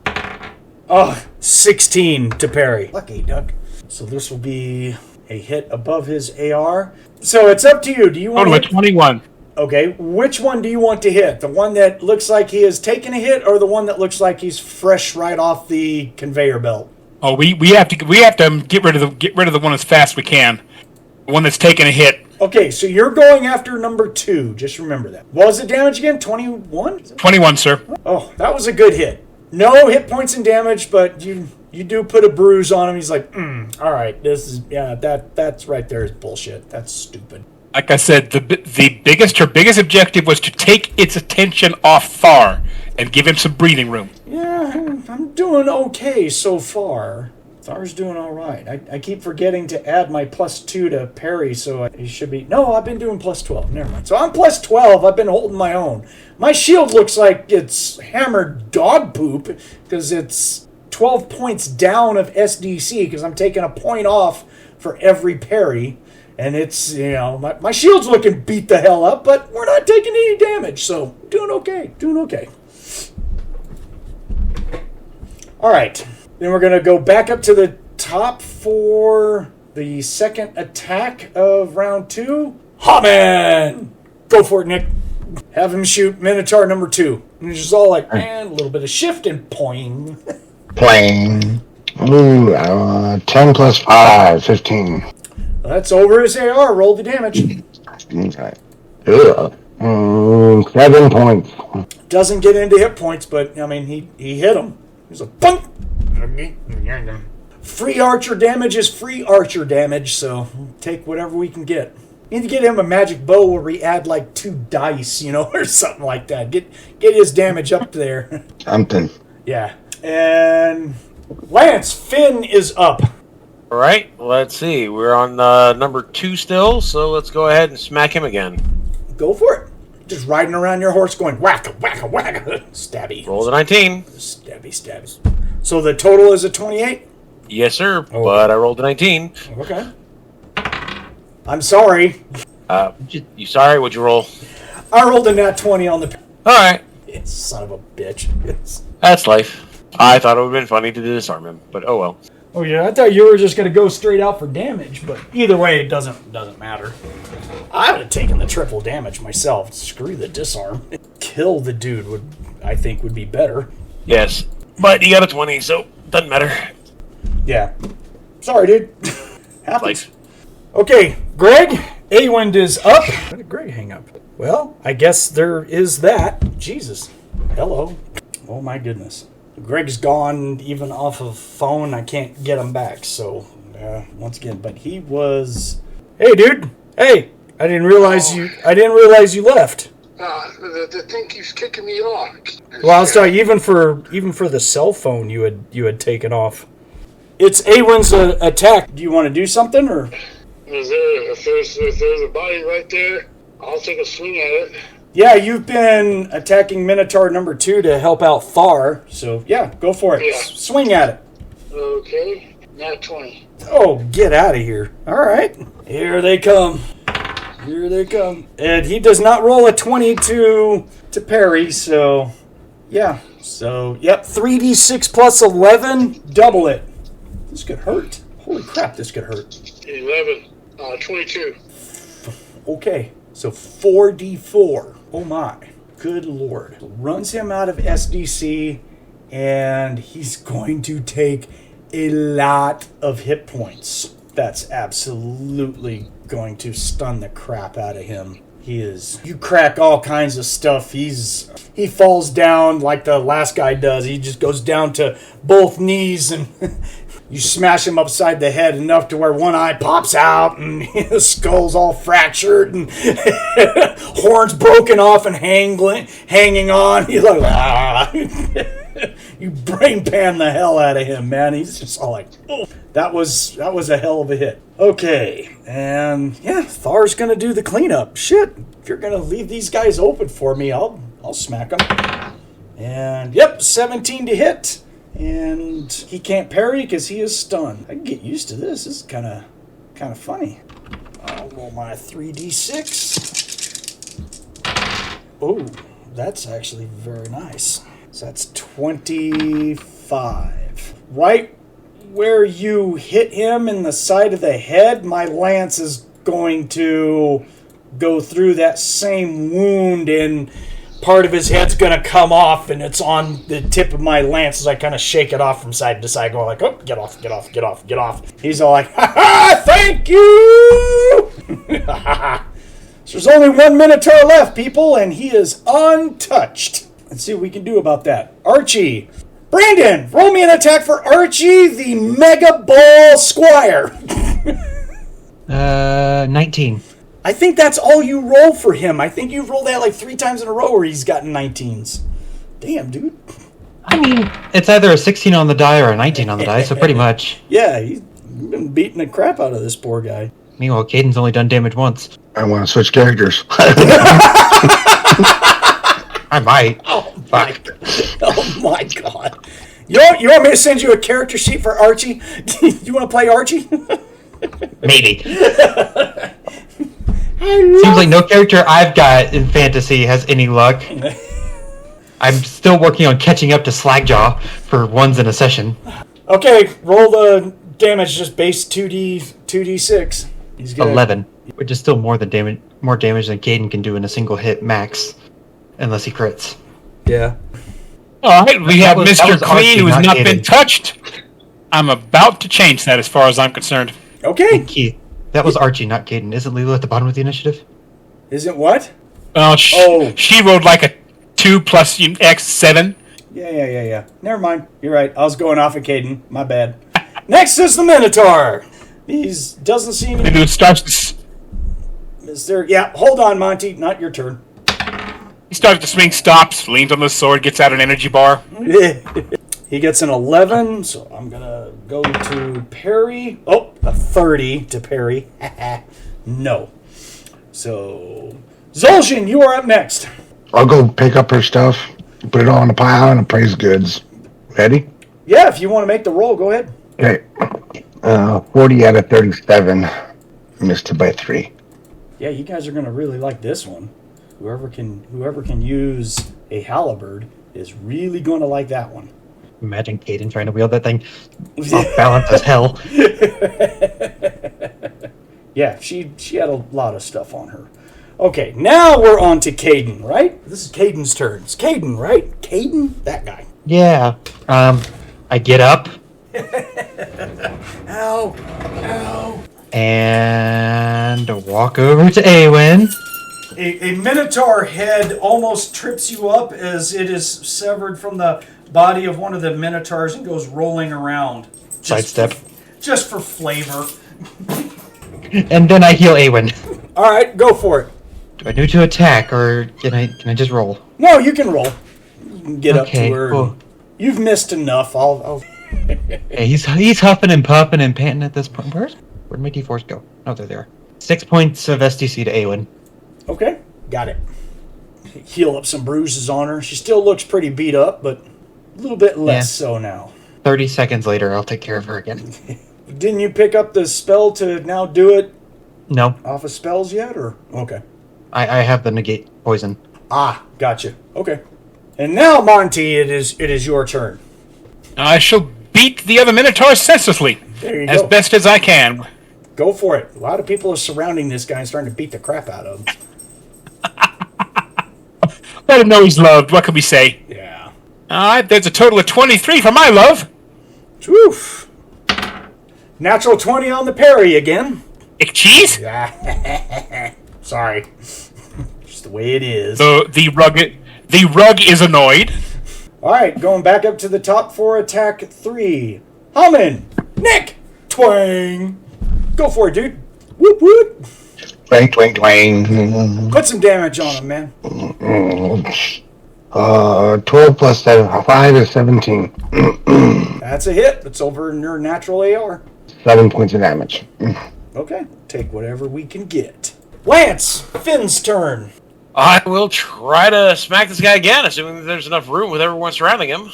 Oh, 16 to parry. Lucky duck. So this will be a hit above his AR. So it's up to you. Do you want Total to of 21. Okay, which one do you want to hit? The one that looks like he has taken a hit, or the one that looks like he's fresh right off the conveyor belt? Oh, we have to get rid of the one as fast as we can. The one that's taken a hit. Okay, so you're going after number 2. Just remember that. What was the damage again? 21? 21, sir. Oh, that was a good hit. No hit points and damage, but you do put a bruise on him. He's like, all right, that's right there is bullshit. That's stupid. Like I said, her biggest objective was to take its attention off Thar and give him some breathing room. Yeah, I'm doing okay so far. Thar's doing all right. I keep forgetting to add my +2 to parry, so he should be... No, I've been doing +12. Never mind. So I'm +12. I've been holding my own. My shield looks like it's hammered dog poop because it's 12 points down of SDC because I'm taking a point off for every parry. And it's, my shield's looking beat the hell up, but we're not taking any damage, so doing okay. All right. Then we're going to go back up to the top for the second attack of round 2. Hamon! Go for it, Nick. Have him shoot Minotaur number 2. And it's just all like, a little bit of shift and poing. Playing. Ooh, 10 plus 5, 15. That's over his AR. Roll the damage. Okay. 7 points. Doesn't get into hit points, but, he hit him. He's like, bunk! Free archer damage is free archer damage, so take whatever we can get. Need to get him a magic bow where we add like 2 dice, or something like that. Get his damage up there. Something. Yeah. And Lance, Finn is up. All right, let's see. We're on number 2 still, so let's go ahead and smack him again. Go for it. Just riding around your horse going whack-a, whack-a, whack-a. Stabby. Roll the 19. Stabby, stabby. So the total is a 28? Yes, sir, Oh. but I rolled a 19. Okay. I'm sorry. You sorry? What'd you roll? I rolled a nat 20 on the... All right. Son of a bitch. That's life. I thought it would have been funny to disarm him, but oh well. Oh yeah, I thought you were just going to go straight out for damage, but either way, it doesn't matter. I would have taken the triple damage myself. Screw the disarm. Kill the dude would be better. Yes, but you got a 20, so doesn't matter. Yeah. Sorry, dude. Happens. Life. Okay, Greg, A-Wynd is up. Why did Greg hang up? Well, I guess there is that. Jesus. Hello. Oh my goodness. Greg's gone even off of phone. I can't get him back, so once again, but he was... Hey, dude. Hey, I didn't realize you left. The thing keeps kicking me off. Well, I was talking even for the cell phone you had taken off. It's A-Wynd's attack. Do you want to do something, or? If there's a body right there, I'll take a swing at it. Yeah, you've been attacking Minotaur number 2 to help out Thar. So, yeah, go for it. Yeah. Swing at it. Okay, nat 20. Oh, get out of here. All right. Here they come. Here they come. And he does not roll a 20 to parry, so, yeah. So, yep, 3d6 plus 11, double it. This could hurt. Holy crap, this could hurt. 11, 22. Okay, so 4d4. Oh my, good lord. Runs him out of SDC, and he's going to take a lot of hit points. That's absolutely going to stun the crap out of him. He is. You crack all kinds of stuff. He falls down like the last guy does. He just goes down to both knees, and you smash him upside the head enough to where one eye pops out, and his skull's all fractured, and horns broken off and hanging on. He's like, ah. You brain pan the hell out of him, man. He's just all like, oh. That was a hell of a hit. Okay, and yeah, Thar's gonna do the cleanup. Shit, if you're gonna leave these guys open for me, I'll smack them. And yep, 17 to hit. And he can't parry because he is stunned. I can get used to this. This is kind of funny. I'll roll my 3d6. Oh, that's actually very nice. So that's 25. Right where you hit him in the side of the head, my lance is going to go through that same wound, and part of his head's going to come off, and it's on the tip of my lance as I kind of shake it off from side to side, going like, oh, get off, get off, get off, get off. He's all like, ha ha, thank you! So there's only one Minotaur left, people, and he is untouched. Let's see what we can do about that. Archie. Brandon, roll me an attack for Archie, the Mega Ball Squire. 19. I think that's all you roll for him. I think you've rolled that like 3 times in a row where he's gotten 19s. Damn, dude. I mean, it's either a 16 on the die or a 19 on the die, so pretty much. Yeah, he's been beating the crap out of this poor guy. Meanwhile, Kayden's only done damage once. I want to switch characters. I might. Oh my god. You want me to send you a character sheet for Archie? You want to play Archie? Maybe. Seems like no character I've got in fantasy has any luck. I'm still working on catching up to Slagjaw for ones in a session. Okay, roll the damage, just base 2d6. He's gonna... 11, which is still more damage than Kayden can do in a single hit max, unless he crits. Yeah. All right, we have Mr. Archie, Clean, who has not been Kayden. touched. I'm about to change that as far as I'm concerned. Okay. Keith, that was Archie, not Kayden. Isn't LeeLuu at the bottom of the initiative? Isn't what? She rolled like a 2 plus X 7. Yeah. Never mind. You're right. I was going off of Kayden. My bad. Next is the Minotaur. He's doesn't see any... LeeLuu starts to... Is there... Yeah, hold on, Monte. Not your turn. He starts to swing, stops, leans on the sword, gets out an energy bar. He gets an 11, so I'm going to go to parry. Oh, a 30 to parry. No. So, Zoljin, you are up next. I'll go pick up her stuff, put it all in a pile, and appraise goods. Ready? Yeah, if you want to make the roll, go ahead. Okay. 40 out of 37. Missed it by 3. Yeah, you guys are going to really like this one. Whoever can use a halberd is really going to like that one. Imagine Kayden trying to wield that thing off balance as hell. Yeah, she had a lot of stuff on her. Okay, now we're on to Kayden, right? This is Kayden's turn. It's Kayden, right? Kayden? That guy. Yeah. I get up. Ow. Ow. And walk over to A-Wynd. A Minotaur head almost trips you up as it is severed from the body of one of the Minotaurs and goes rolling around. Sidestep. Just for flavor. And then I heal A-Wynd. All right, go for it. Do I need to attack, or can I just roll? No, you can roll. You can get up to her. Cool. You've missed enough. I'll Yeah, he's huffing and puffing and panting at this point. Where'd my D4s go? Oh, they're there. 6 points of SDC to A-Wynd. Okay, got it. Heal up some bruises on her. She still looks pretty beat up, but a little bit less so now. 30 seconds later, I'll take care of her again. Didn't you pick up the spell to now do it No, off of spells yet, or? Okay. I have the negate poison. Ah, gotcha. Okay. And now, Monte, it is your turn. I shall beat the other Minotaur senselessly. There you As go. best as I can. Go for it. A lot of people are surrounding this guy and starting to beat the crap out of him. Let him know he's loved. What can we say? Yeah. Alright, there's a total of 23 for my love. Oof. Natural 20 on the parry again. Ich cheese? Sorry. Just the way it is. The rug is annoyed. Alright, going back up to the top for attack 3. Hamon! Nick! Twang! Go for it, dude. Whoop whoop! Twang, twang, twang. Put some damage on him, man. 12 plus 7, 5 is 17. That's a hit. It's over in your natural AR. 7 points of damage. Okay, take whatever we can get. Lance! Finn's turn. I will try to smack this guy again, assuming there's enough room with everyone surrounding him.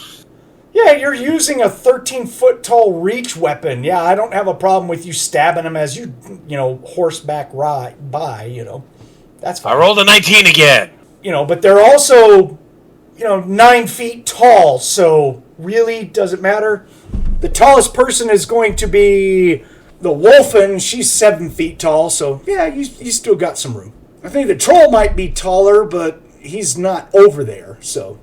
Yeah, you're using a 13-foot tall reach weapon. Yeah, I don't have a problem with you stabbing him as you horseback ride by, That's fine. I rolled a 19 again. But they're also, 9 feet tall, so really, does it matter? The tallest person is going to be the Wolfen. She's 7 feet tall, so yeah, you still got some room. I think the troll might be taller, but he's not over there, so.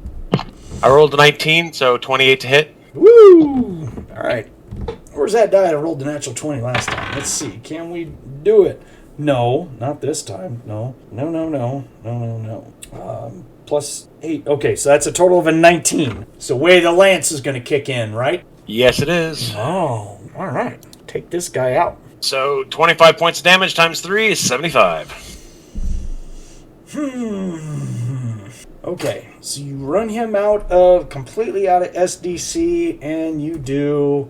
I rolled a 19, so 28 to hit. Woo! All right. Where's that die? I rolled the natural 20 last time. Let's see. Can we do it? No, not this time. No. Plus 8. Okay, so that's a total of a 19. So way the lance is going to kick in, right? Yes, it is. Oh, all right. Take this guy out. So 25 points of damage times 3 is 75. Okay, so you run him completely out of SDC, and you do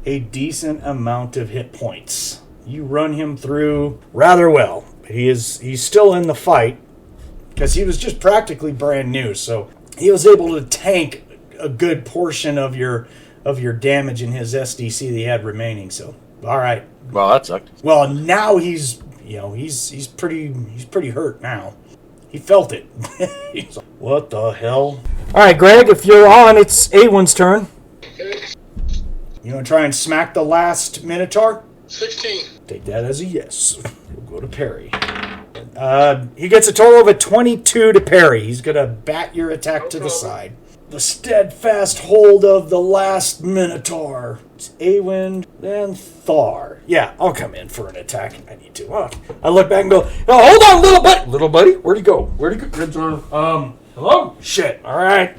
a decent amount of hit points. You run him through rather well. He's still in the fight because he was just practically brand new, so he was able to tank a good portion of your damage in his SDC that he had remaining. So, all right. Well, that sucked. Well, now he's pretty hurt now. He felt it. He's like, what the hell? All right, Greg, if you're on, it's A-Wynd's turn. Okay. You want to try and smack the last Minotaur? 16. Take that as a yes. We'll go to parry. He gets a total of a 22 to parry. He's going to bat your attack to the side. The steadfast hold of the last Minotaur. It's A-Wynd, then Thar. Yeah, I'll come in for an attack if I need to. I look back and go, oh, hold on, little buddy. Little buddy, where'd he go? Hello? Shit, all right.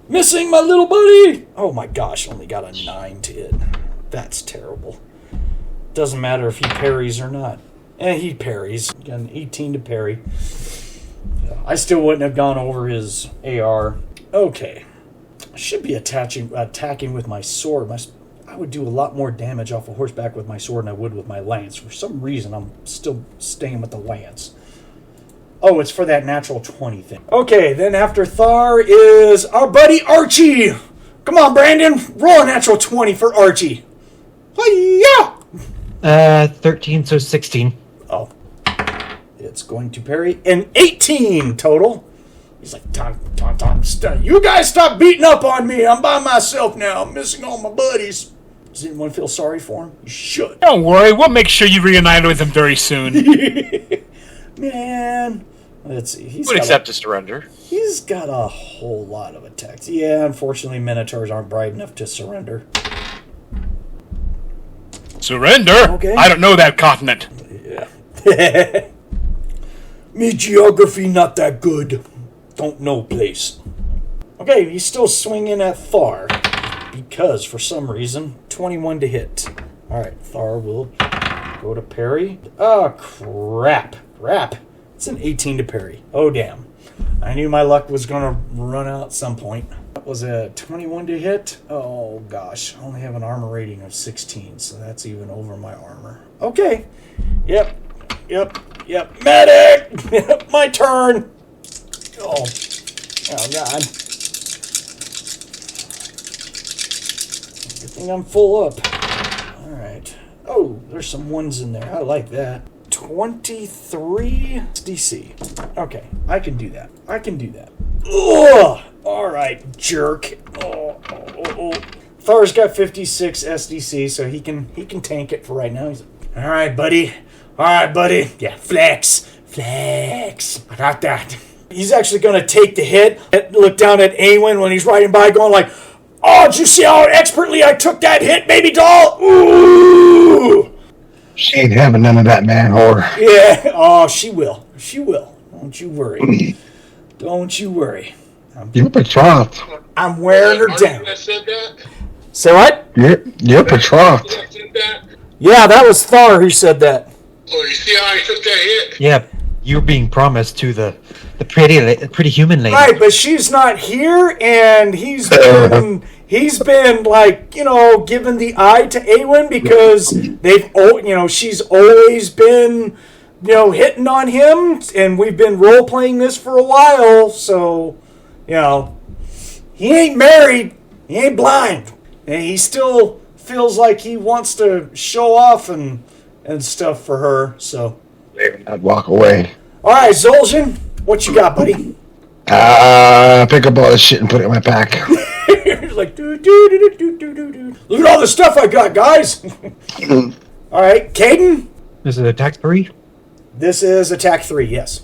Missing my little buddy. Oh my gosh, only got a 9 to hit. That's terrible. Doesn't matter if he parries or not. He parries. Got an 18 to parry. I still wouldn't have gone over his AR. Okay. I should be attacking with my sword. I would do a lot more damage off a horseback with my sword than I would with my lance. For some reason, I'm still staying with the lance. Oh, it's for that natural 20 thing. Okay, then after Thar is our buddy Archie. Come on, Brandon. Roll a natural 20 for Archie. Hi-ya! 13, so 16. Oh. It's going to parry an 18 total. He's like, Tom, you guys stop beating up on me. I'm by myself now. I'm missing all my buddies. Does anyone feel sorry for him? You should. Don't worry, we'll make sure you reunite with him very soon. Man. Let's see. Would accept a surrender. He's got a whole lot of attacks. Yeah, unfortunately, Minotaurs aren't bright enough to surrender. Surrender? Okay. I don't know that continent. Yeah. Me geography not that good. Don't know place. Okay, he's still swinging at Thar. Because, for some reason, 21 to hit. Alright, Thar will go to parry. Oh, crap. It's an 18 to parry. Oh, damn. I knew my luck was going to run out at some point. That was a 21 to hit. Oh, gosh. I only have an armor rating of 16, so that's even over my armor. Okay. Yep. Medic! My turn! Oh, God. Good thing I'm full up. All right. Oh, there's some ones in there. I like that. 23 DC. Okay, I can do that. Ugh! All right, jerk. Oh. Thar's got 56 SDC, so he can tank it for right now. He's like, all right, buddy. Yeah, flex. I got that. He's actually going to take the hit. Look down at A-Wynd when he's riding by, going like, oh, did you see how expertly I took that hit, baby doll? Ooh! She ain't having none of that, man, whore. Yeah. Oh, she will. Don't you worry. You're betrothed. I'm wearing her down. That said that? Say what? You're betrothed. That said that? Yeah, that was Thar who said that. Oh, you see how I took that hit? Yeah, you're being promised to the pretty human lady. Right, but she's not here, and he's been like, giving the eye to A-Wynd because she's always been, hitting on him, and we've been role playing this for a while. So, he ain't married, he ain't blind, and he still feels like he wants to show off and stuff for her. So, I'd walk away. All right, Zoljin, what you got, buddy? Pick up all this shit and put it in my pack. Like, do. Look at all the stuff I got, guys. All right, Kayden. This is attack 3? This is attack 3, yes.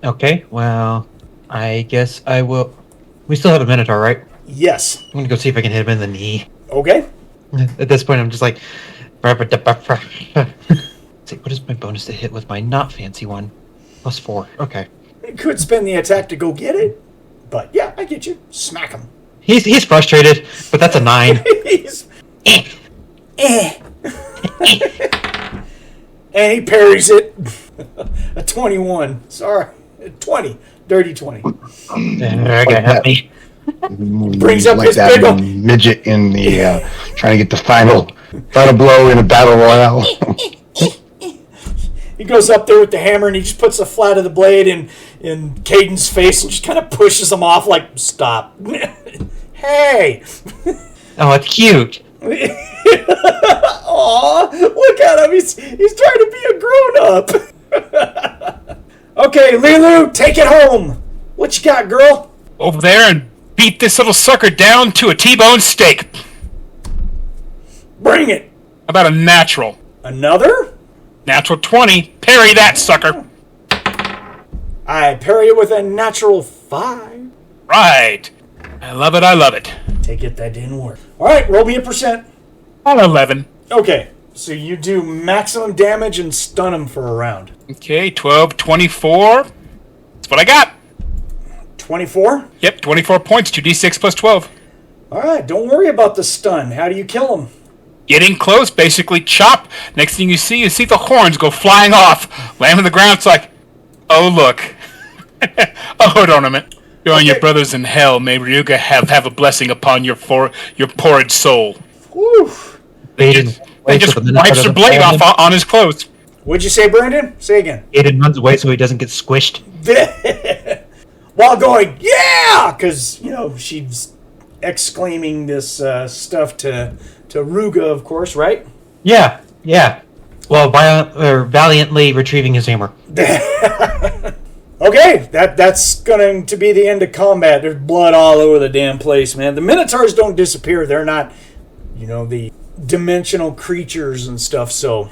Okay, well, I guess I will... We still have a Minotaur, right? Yes. I'm gonna go see if I can hit him in the knee. Okay. At this point, I'm just like... See, what is my bonus to hit with my not fancy one? +4. Okay. You could spend the attack to go get it, but yeah, I get you. Smack him. He's frustrated, but that's a 9. He's... And he parries it. A 21. Sorry. 20. Dirty 20. Okay, help me. Brings up like his that big ol'... midget in the trying to get the final blow in a battle royale. He goes up there with the hammer and he just puts the flat of the blade in Kayden's face and just kind of pushes him off like, stop. Hey! Oh, it's cute. Aw, look at him. He's trying to be a grown-up. Okay, LeeLuu, take it home. What you got, girl? Over there and beat this little sucker down to a T-bone steak. Bring it. About a natural. Another? Natural 20. Parry that sucker. I parry it with a natural 5. Right. I love it. Take it, that didn't work. All right, roll me a percent. On 11. Okay, so you do maximum damage and stun him for a round. Okay, 12, 24. That's what I got. 24? Yep, 24 points, 2d6 plus 12. All right, don't worry about the stun. How do you kill him? Getting close, basically chop. Next thing you see the horns go flying off. Land on the ground, it's like, oh, look. A hood ornament. You and your brothers in hell, may Ryuga have a blessing upon your porrid soul. Whew. They just wipes her blade off on his clothes. What'd you say, Brandon? Say again. Aiden runs away so he doesn't get squished. While going, yeah! Because, she's exclaiming this stuff to Ruga, of course, right? Yeah. Well, valiantly retrieving his hammer. Okay, that's going to be the end of combat. There's blood all over the damn place, man. The Minotaurs don't disappear. They're not, the dimensional creatures and stuff, so...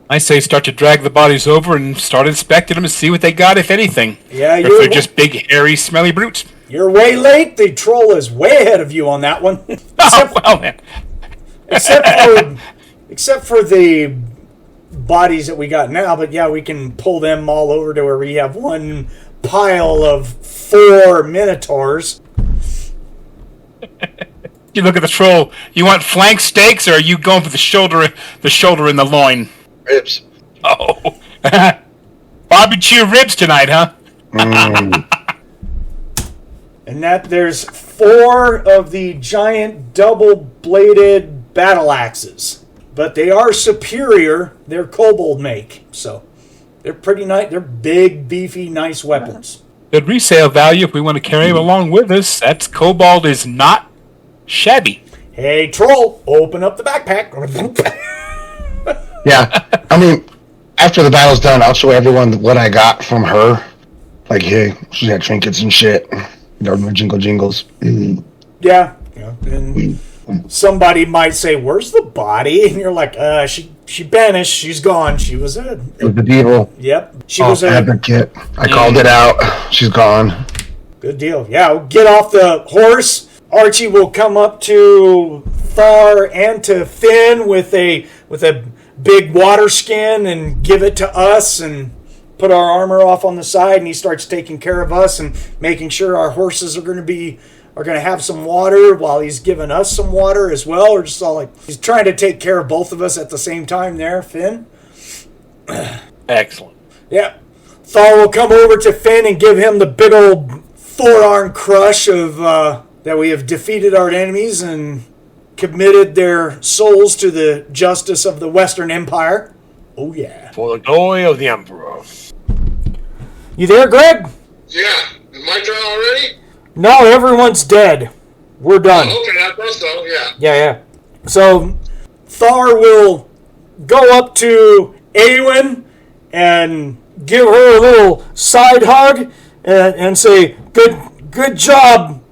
I say start to drag the bodies over and start inspecting them and see what they got, if anything. Yeah, or if they're just big, hairy, smelly brutes. You're way late. The troll is way ahead of you on that one. Man. except for the bodies that we got now, but yeah, we can pull them all over to where we have one pile of 4 Minotaurs. You look at the troll. You want flank steaks, or are you going for the shoulder and the loin? Ribs. Oh, barbecue ribs tonight, huh? And that there's 4 of the giant double-bladed battle axes. But they are superior. They're Kobold make. So they're pretty nice. They're big, beefy, nice weapons. Good resale value if we want to carry him along with us. That's Kobold is not shabby. Hey, troll, open up the backpack. Yeah, I mean, after the battle's done, I'll show everyone what I got from her. Like, hey, she had trinkets and shit. Jingle jingles. Yeah. And somebody might say, "Where's the body?" And you're like, she vanished. She's gone. She was a The devil. Yep. She was a advocate. I called it out. She's gone. good deal. Yeah, we'll get off the horse. Archie will come up to Thar and to Finn with a big water skin and give it to us and put our armor off on the side, and he starts taking care of us and making sure our horses are going to have some water while he's giving us some water as well. Or just all like he's trying to take care of both of us at the same time there, Finn. Excellent. Yeah. Thar will come over to Finn and give him the big old forearm crush of that we have defeated our enemies and committed their souls to the justice of the Western Empire. Oh, yeah. For the glory of the Emperor. You there, Greg? Yeah. My turn already? No, everyone's dead. We're done. Okay, I thought so, yeah. Yeah. So, Thar will go up to A-Wynd and give her a little side hug and say, Good job,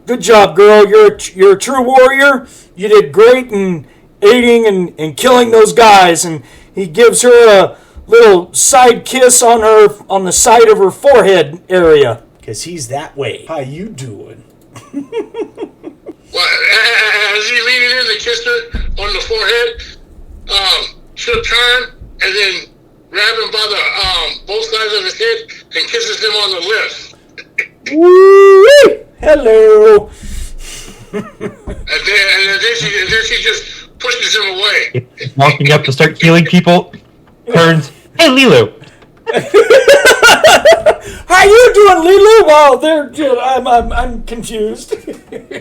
girl. You're a true warrior. You did great in aiding and killing those guys." And he gives her a little side kiss on the side of her forehead area. Because he's that way. How you doing? Well, as he leaning in to kiss her on the forehead, she'll turn and then grab him by the both sides of his head and kisses him on the lips. Woo-wee! Hello. And then she just pushes him away. Walking up to start healing people, turns, "Hey, LeeLuu." How you doing, LeeLuu? Well, I'm confused.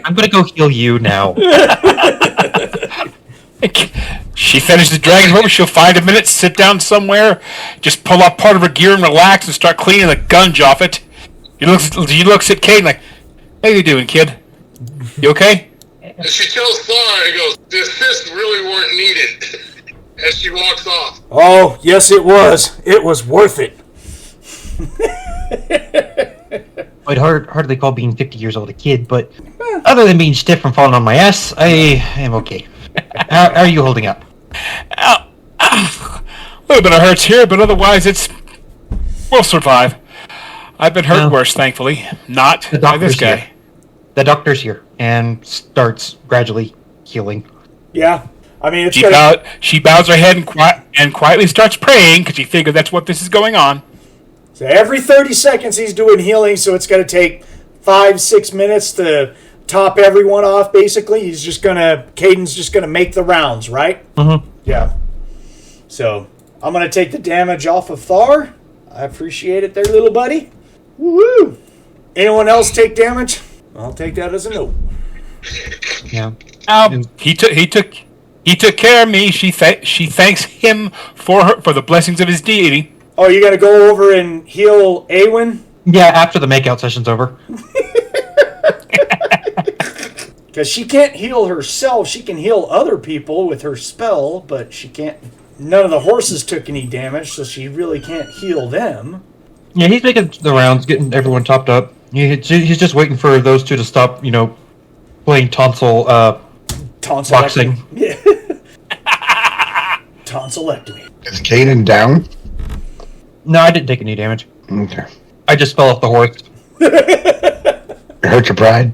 I'm gonna go heal you now. She finishes the dragon rope. She'll find a minute, sit down somewhere, just pull up part of her gear and relax and start cleaning the gunge off it. He looks at Kayden like, "How you doing, kid? You okay?" And she tells Thar and goes, "The assists really weren't needed." As she walks off. Oh, yes, it was. It was worth it. I'd hardly call being 50 years old a kid, but other than being stiff from falling on my ass, I am okay. How are you holding up? A little bit of hurts here, but otherwise we'll survive. I've been hurt worse, thankfully. Not by this guy. Here. The doctor's here and starts gradually healing. Yeah. I mean, she bows her head and quietly starts praying because she figured that's what this is going on. So every 30 seconds he's doing healing, so it's going to take 5-6 minutes to top everyone off, basically. Kayden's just going to make the rounds, right? Mm-hmm. Yeah. So I'm going to take the damage off of Thar. I appreciate it there, little buddy. Woohoo! Anyone else take damage? I'll take that as a no. Yeah. He took care of me. She thanks him for the blessings of his deity. Oh, you got to go over and heal A-Wynd? Yeah, after the makeout session's over. Because she can't heal herself. She can heal other people with her spell, but she can't. None of the horses took any damage, so she really can't heal them. Yeah, he's making the rounds, getting everyone topped up. He's just waiting for those two to stop, playing boxing. Yeah. Tonsillectomy. Is Kayden down? No, I didn't take any damage. Okay. I just fell off the horse. It hurt your pride?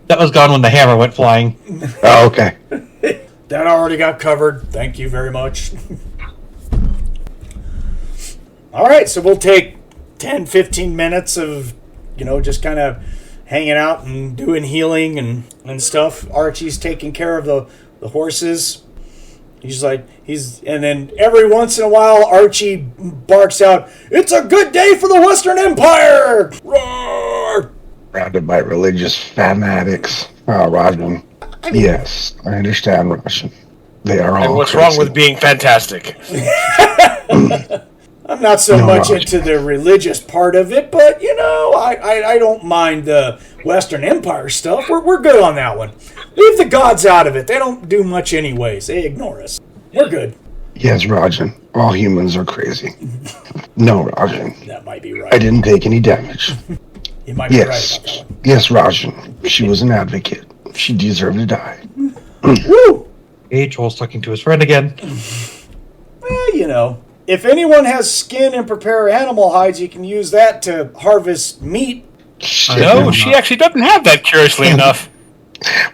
That was gone when the hammer went flying. Oh, okay. That already got covered. Thank you very much. All right, so we'll take 10-15 minutes of, just kind of hanging out and doing healing and stuff. Archie's taking care of the horses. And then every once in a while, Archie barks out, "It's a good day for the Western Empire!" Roar! surrounded by religious fanatics. Rajan. Yes, I understand, Rajan. They are all And what's crazy. wrong with being fantastic? I'm not so much into the religious part of it, but, I don't mind the Western Empire stuff. We're good on that one. Leave the gods out of it. They don't do much anyways. They ignore us. We're good. Yes, Rajan. All humans are crazy. No, Rajan. That might be right. I didn't take any damage. You might be Yes. right about that one. Yes, Rajan. She was an advocate. She deserved to die. Woo! Troll's talking to his friend again. Well, if anyone has skin and prepare animal hides, you can use that to harvest meat. Shit, No, man. she actually doesn't have that, curiously enough.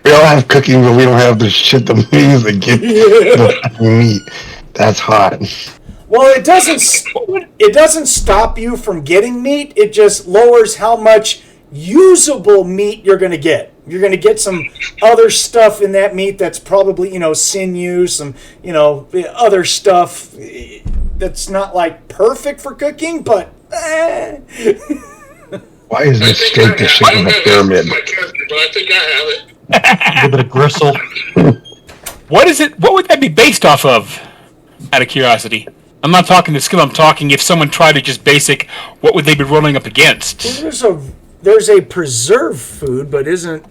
We all have cooking, but we don't have the shit that means that get the fucking meat. That's hot. Well, it doesn't stop you from getting meat. It just lowers how much usable meat you're going to get. You're going to get some other stuff in that meat that's probably, sinew, some, other stuff that's not like perfect for cooking, but Why is this steak the shape of a pyramid? My character, but I think I have it. A little bit of gristle. What is it? What would that be based off of? Out of curiosity. I'm not talking the skill. I'm talking if someone tried to just basic, what would they be rolling up against? there's a preserved food, but isn't.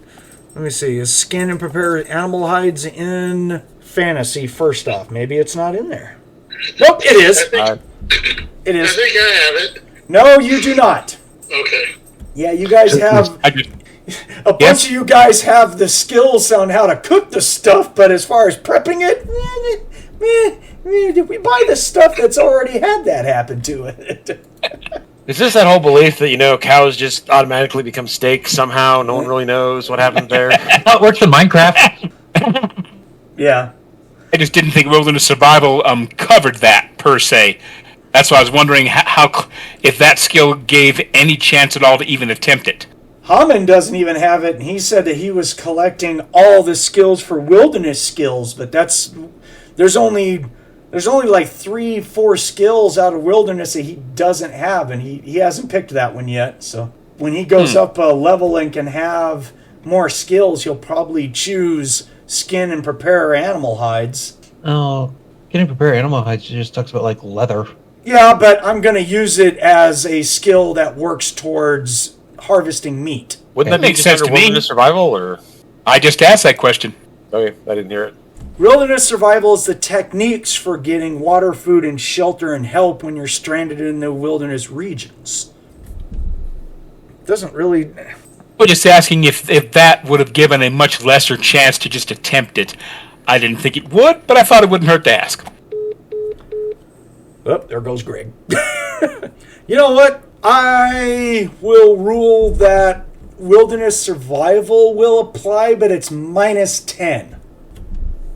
Let me see. Is skin and prepare animal hides in fantasy? First off, maybe it's not in there. Nope, it is. It I is. think I have it. No, you do not. Okay. Yeah, you guys have I just, a bunch of you guys have the skills on how to cook the stuff, but as far as prepping it, we buy the stuff that's already had that happen to it. Is this that whole belief that, cows just automatically become steak somehow? No one really knows what happened there. How it works in Minecraft. Yeah. I just didn't think Wilderness Survival covered that per se. That's why I was wondering how if that skill gave any chance at all to even attempt it. Hamon doesn't even have it, and he said that he was collecting all the skills for wilderness skills, but there's only like 3-4 skills out of wilderness that he doesn't have, and he hasn't picked that one yet. So when he goes up a level and can have more skills, he'll probably choose skin and prepare animal hides. Oh, getting prepare animal hides just talks about like leather. Yeah, but I'm going to use it as a skill that works towards harvesting meat. Wouldn't that Makes be sense just to under me. wilderness survival, or? I just asked that question. Okay, I didn't hear it. Wilderness survival is the techniques for getting water, food, and shelter and help when you're stranded in the wilderness regions. Doesn't really... We're just asking if that would have given a much lesser chance to just attempt it. I didn't think it would, but I thought it wouldn't hurt to ask. Oh, there goes Greg. You know what? I will rule that wilderness survival will apply, but it's -10.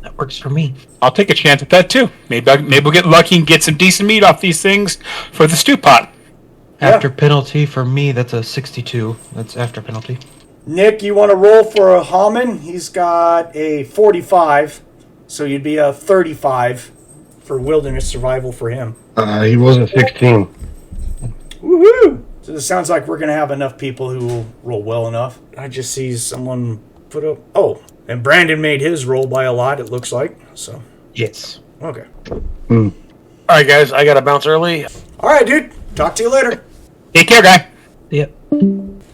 That works for me. I'll take a chance at that too. Maybe we'll get lucky and get some decent meat off these things for the stew pot. After penalty for me, that's a 62. That's after penalty. Nick, you want to roll for a Hamon? He's got a 45, so you'd be a 35 for wilderness survival for him. He was a 16. Woohoo! So it sounds like we're going to have enough people who will roll well enough. I just see someone put up... Oh, and Brandon made his roll by a lot, it looks like. So, Yes. okay. All right, guys, I got to bounce early. All right, dude. Talk to you later. Take care, guy. Yep.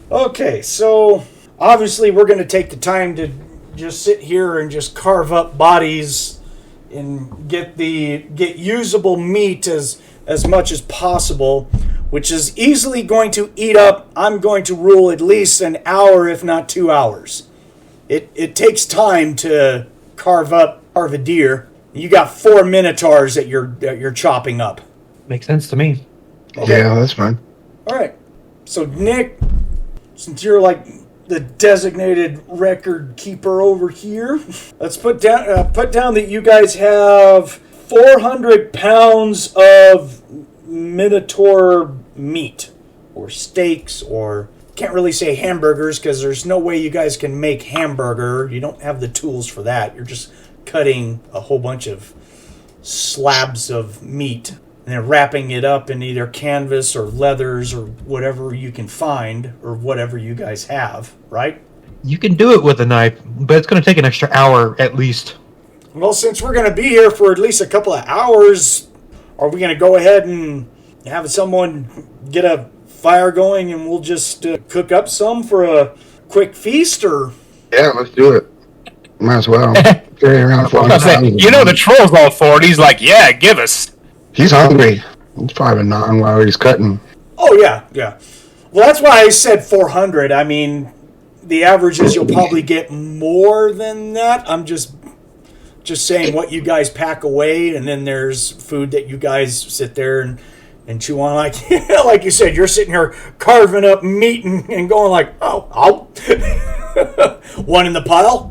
Okay, so obviously we're going to take the time to just sit here and just carve up bodies and get usable meat as much as possible, which is easily going to eat up, I'm going to rule at least an hour, if not 2 hours. It takes time to carve a deer. You got 4 minotaurs that you're chopping up. Makes sense to me. Okay. Yeah, that's fine. All right. So Nick, since you're like the designated record keeper over here, let's put down that you guys have 400 pounds of minotaur meat, or steaks, or can't really say hamburgers because there's no way you guys can make hamburger. You don't have the tools for that. You're just cutting a whole bunch of slabs of meat. and then wrapping it up in either canvas or leathers or whatever you can find or whatever you guys have, right? You can do it with a knife, but it's going to take an extra hour at least. Well, since we're going to be here for at least a couple of hours, are we going to go ahead and have someone get a fire going and we'll just cook up some for a quick feast, or? Yeah, let's do it. Might as well. Carry around for the troll's all for it. He's like, yeah, give us. He's hungry. He's probably gnawing while he's cutting. Oh, yeah. Well, that's why I said 400. I mean, the average is you'll probably get more than that. I'm just saying what you guys pack away, and then there's food that you guys sit there and chew on. Like you said, you're sitting here carving up meat and going like, oh. One in the pile,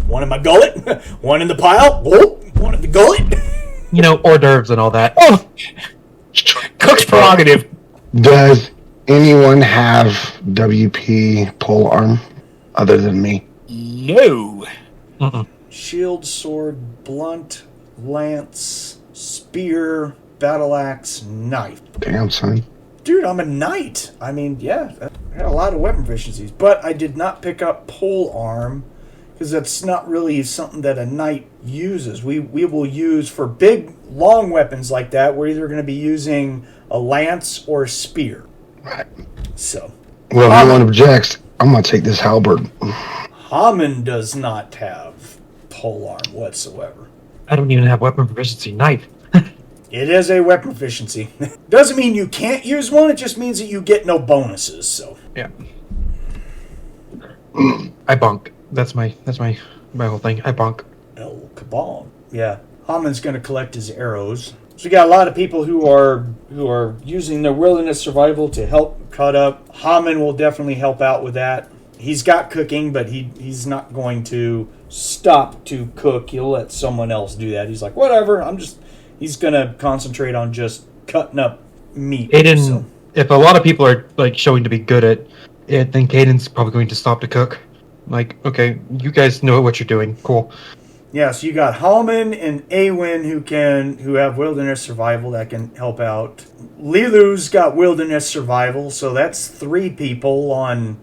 one in my gullet. One in the pile, one in the gullet. Hors d'oeuvres and all that. Oh, cook's prerogative. Does anyone have WP polearm other than me? No. Shield, sword, blunt, lance, spear, battle axe, knife. Damn, son. Dude, I'm a knight. I mean, yeah, I had a lot of weapon proficiencies, but I did not pick up polearm because that's not really something that a knight uses. We will use for big, long weapons like that. We're either going to be using a lance or a spear. Right. So. Well, if no one objects, I'm going to take this halberd. Hamon does not have polearm whatsoever. I don't even have weapon proficiency knife. It is a weapon proficiency. Doesn't mean you can't use one, it just means that you get no bonuses, so. Yeah. I bonk. That's my whole thing. I bonk. Oh, Kobold. Yeah. Hamon's gonna collect his arrows. So we got a lot of people who are using their wilderness survival to help cut up. Hamon will definitely help out with that. He's got cooking, but he's not going to stop to cook. He'll let someone else do that. He's like, whatever, he's going to concentrate on just cutting up meat. Kayden, so. If a lot of people are showing to be good at it, then Kayden's probably going to stop to cook. Okay, you guys know what you're doing. Cool. Yeah, so you got Hamon and A-Wynd who have wilderness survival that can help out. LeeLuu's got wilderness survival, so that's 3 people on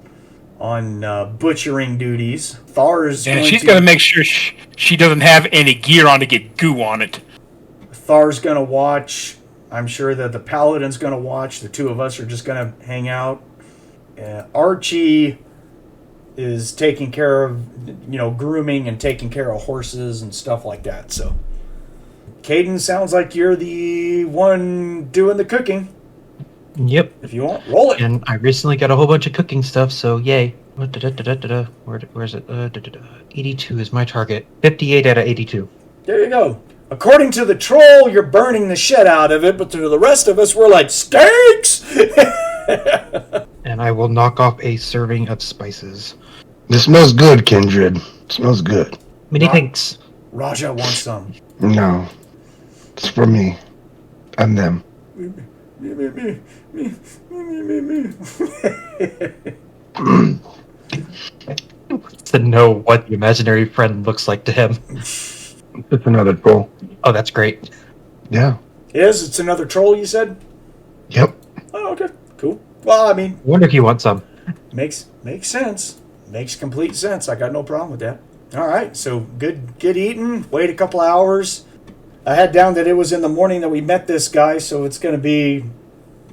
butchering duties. Thar is she's got to make sure she doesn't have any gear on to get goo on it. Thar's going to watch. I'm sure that the Paladin's going to watch. The 2 of us are just going to hang out. Archie is taking care of, grooming and taking care of horses and stuff like that. So, Kayden, sounds like you're the one doing the cooking. Yep. If you want, roll it. And I recently got a whole bunch of cooking stuff, so yay. Where's it? 82 is my target. 58 out of 82. There you go. According to the troll, you're burning the shit out of it, but to the rest of us, we're like, steaks! And I will knock off a serving of spices. This smells good, Kindred. It smells good. Many thanks. Raja wants some. No. It's for me. And them. Me. To know what the imaginary friend looks like to him. It's another troll. Oh, that's great. Yeah. It's another troll, you said? Yep. Oh, okay. Cool. Well, I mean... I wonder if you want some. Makes sense. Makes complete sense. I got no problem with that. All right, so good eating. Wait a couple hours. I had down that it was in the morning that we met this guy, so it's going to be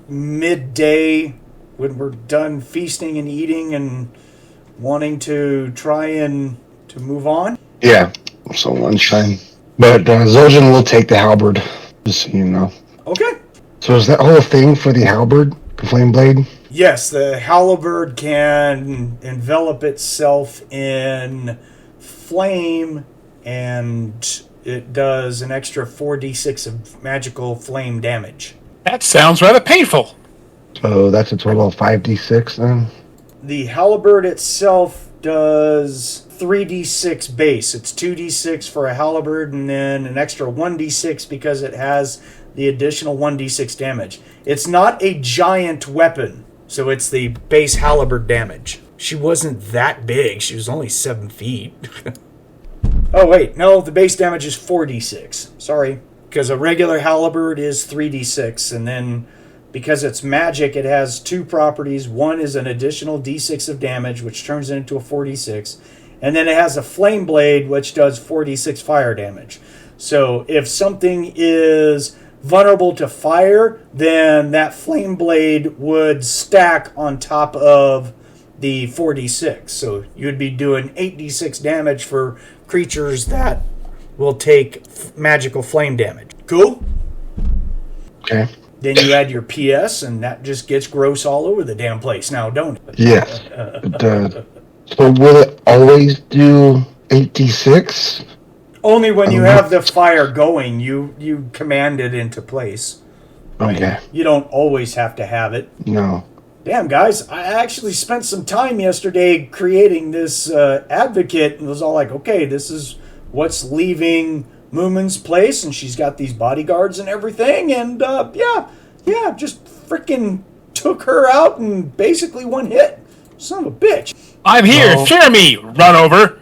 midday when we're done feasting and eating and wanting to try and to move on. Yeah, so lunchtime. But Zoljin will take the halberd, just so you know. Okay. So is that whole thing for the halberd, the flame blade? Yes, the halberd can envelop itself in flame, and it does an extra 4d6 of magical flame damage. That sounds rather painful. So that's a total of 5d6 then? The halberd itself does 3d6 base. It's 2d6 for a halberd, and then an extra 1d6 because it has the additional 1d6 damage. It's not a giant weapon, so it's the base halberd damage. She wasn't that big. She was only 7 feet. Oh, wait. No, the base damage is 4d6. Sorry. because a regular halberd is 3d6, and then because it's magic, it has two properties. One is an additional d6 of damage, which turns it into a 4d6, and then it has a flame blade, which does 4d6 fire damage. So if something is vulnerable to fire, then that flame blade would stack on top of the 4d6. So you'd be doing 8d6 damage for creatures that will take magical flame damage. Cool? Okay. Then you add your PS, and that just gets gross all over the damn place now, don't it? Yes. So will it always do 8d6? Only when you have the fire going, you command it into place. Okay. You don't always have to have it. No. Damn, guys, I actually spent some time yesterday creating this advocate, and was all like, okay, this is what's leaving Moomin's place, and she's got these bodyguards and everything, and just freaking took her out in basically one hit. Son of a bitch. I'm here. Well, Fear me. Run over.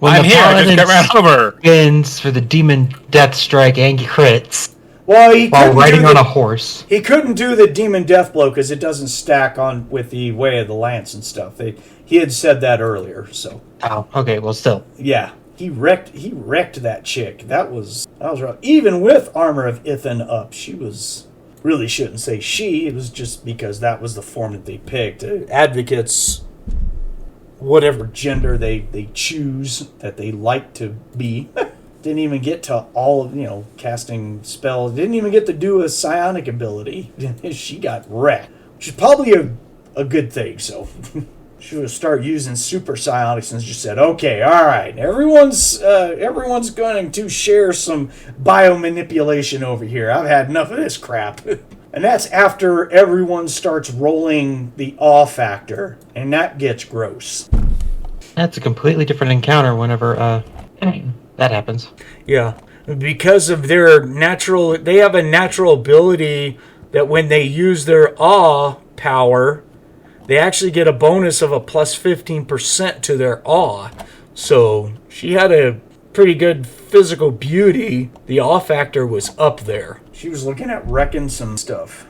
I'm here. I just got ran over. Wins for the demon death strike and crits Well, while riding on a horse. He couldn't do the demon death blow because it doesn't stack on with the way of the lance and stuff. He had said that earlier, so. Oh, okay. Well, still. Yeah, he wrecked that chick. That was rough. Even with Armor of Ithan up, she was. Really shouldn't say she. It was just because that was the form that they picked. Advocates, whatever gender they choose that they like to be, didn't even get to all of, casting spells. Didn't even get to do a psionic ability. She got wrecked, which is probably a good thing. So she would start using super psionics and just said, okay, all right, everyone's going to share some biomanipulation over here. I've had enough of this crap. And that's after everyone starts rolling the awe factor, and that gets gross. That's a completely different encounter whenever that happens. Yeah, because of their they have a natural ability that when they use their awe power, they actually get a bonus of a plus 15% to their awe. So she had a pretty good physical beauty. The awe factor was up there. She was looking at wrecking some stuff.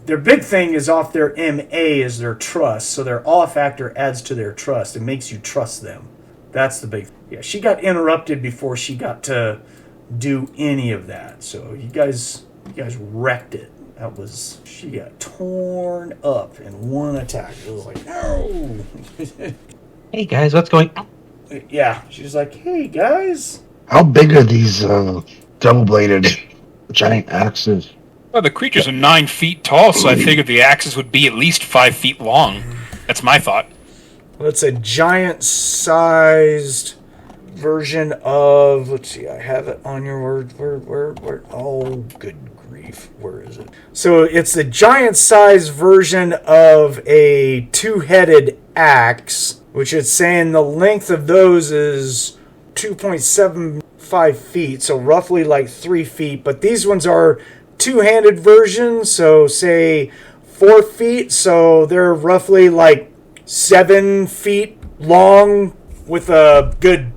Their big thing is off their MA is their trust. So their awe factor adds to their trust. It makes you trust them. That's the big. Yeah, she got interrupted before she got to do any of that. So you guys wrecked it. She got torn up in one attack. It was like, no. Hey guys, what's going on? Yeah, she was like, hey guys. How big are these double-bladed giant axes? Well, the creatures are 9 feet tall, so I figured the axes would be at least 5 feet long. That's my thought. Well, it's a giant-sized version of. Let's see, I have it on your word. Where? Oh, good grief! Where is it? So it's the giant-sized version of a two-headed axe, which it's saying the length of those is 2.75 feet, so roughly like 3 feet. But these ones are two-handed versions, so say 4 feet, so they're roughly like 7 feet long with a good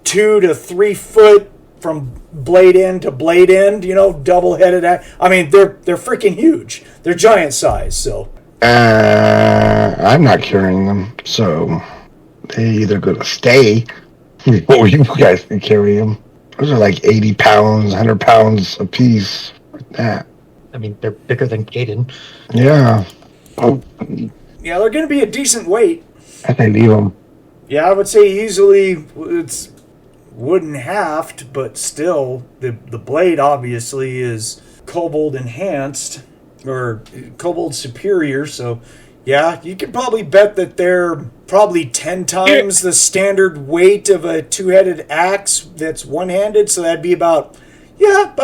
2 to 3 foot from blade end to blade end, double-headed. I mean, they're freaking huge. They're giant size, so. I'm not carrying them, so they either going to stay or you guys can carry them. Those are like 80 pounds, 100 pounds a piece. Like that. I mean, they're bigger than Kayden. Yeah. Oh. Yeah, they're going to be a decent weight. I can leave them. Yeah, I would say easily it's wooden haft, but still, the blade obviously is Kobold enhanced, or Kobold superior, so yeah, you could probably bet that they're probably 10 times the standard weight of a two-headed axe that's one-handed, so that'd be about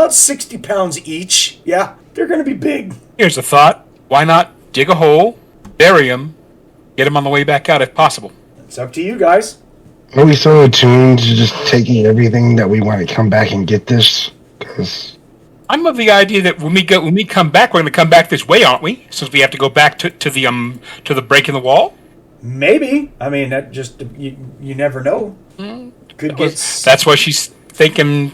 60 pounds each. Yeah, they're going to be big. Here's a thought. Why not dig a hole, bury him, get him on the way back out if possible? It's up to you guys. Are we so attuned to just taking everything that we want to come back and get this? Because I'm of the idea that when we come back, we're going to come back this way, aren't we? Since we have to go back to the break in the wall. Maybe. I mean, that just you never know. Could get. That's why she's thinking.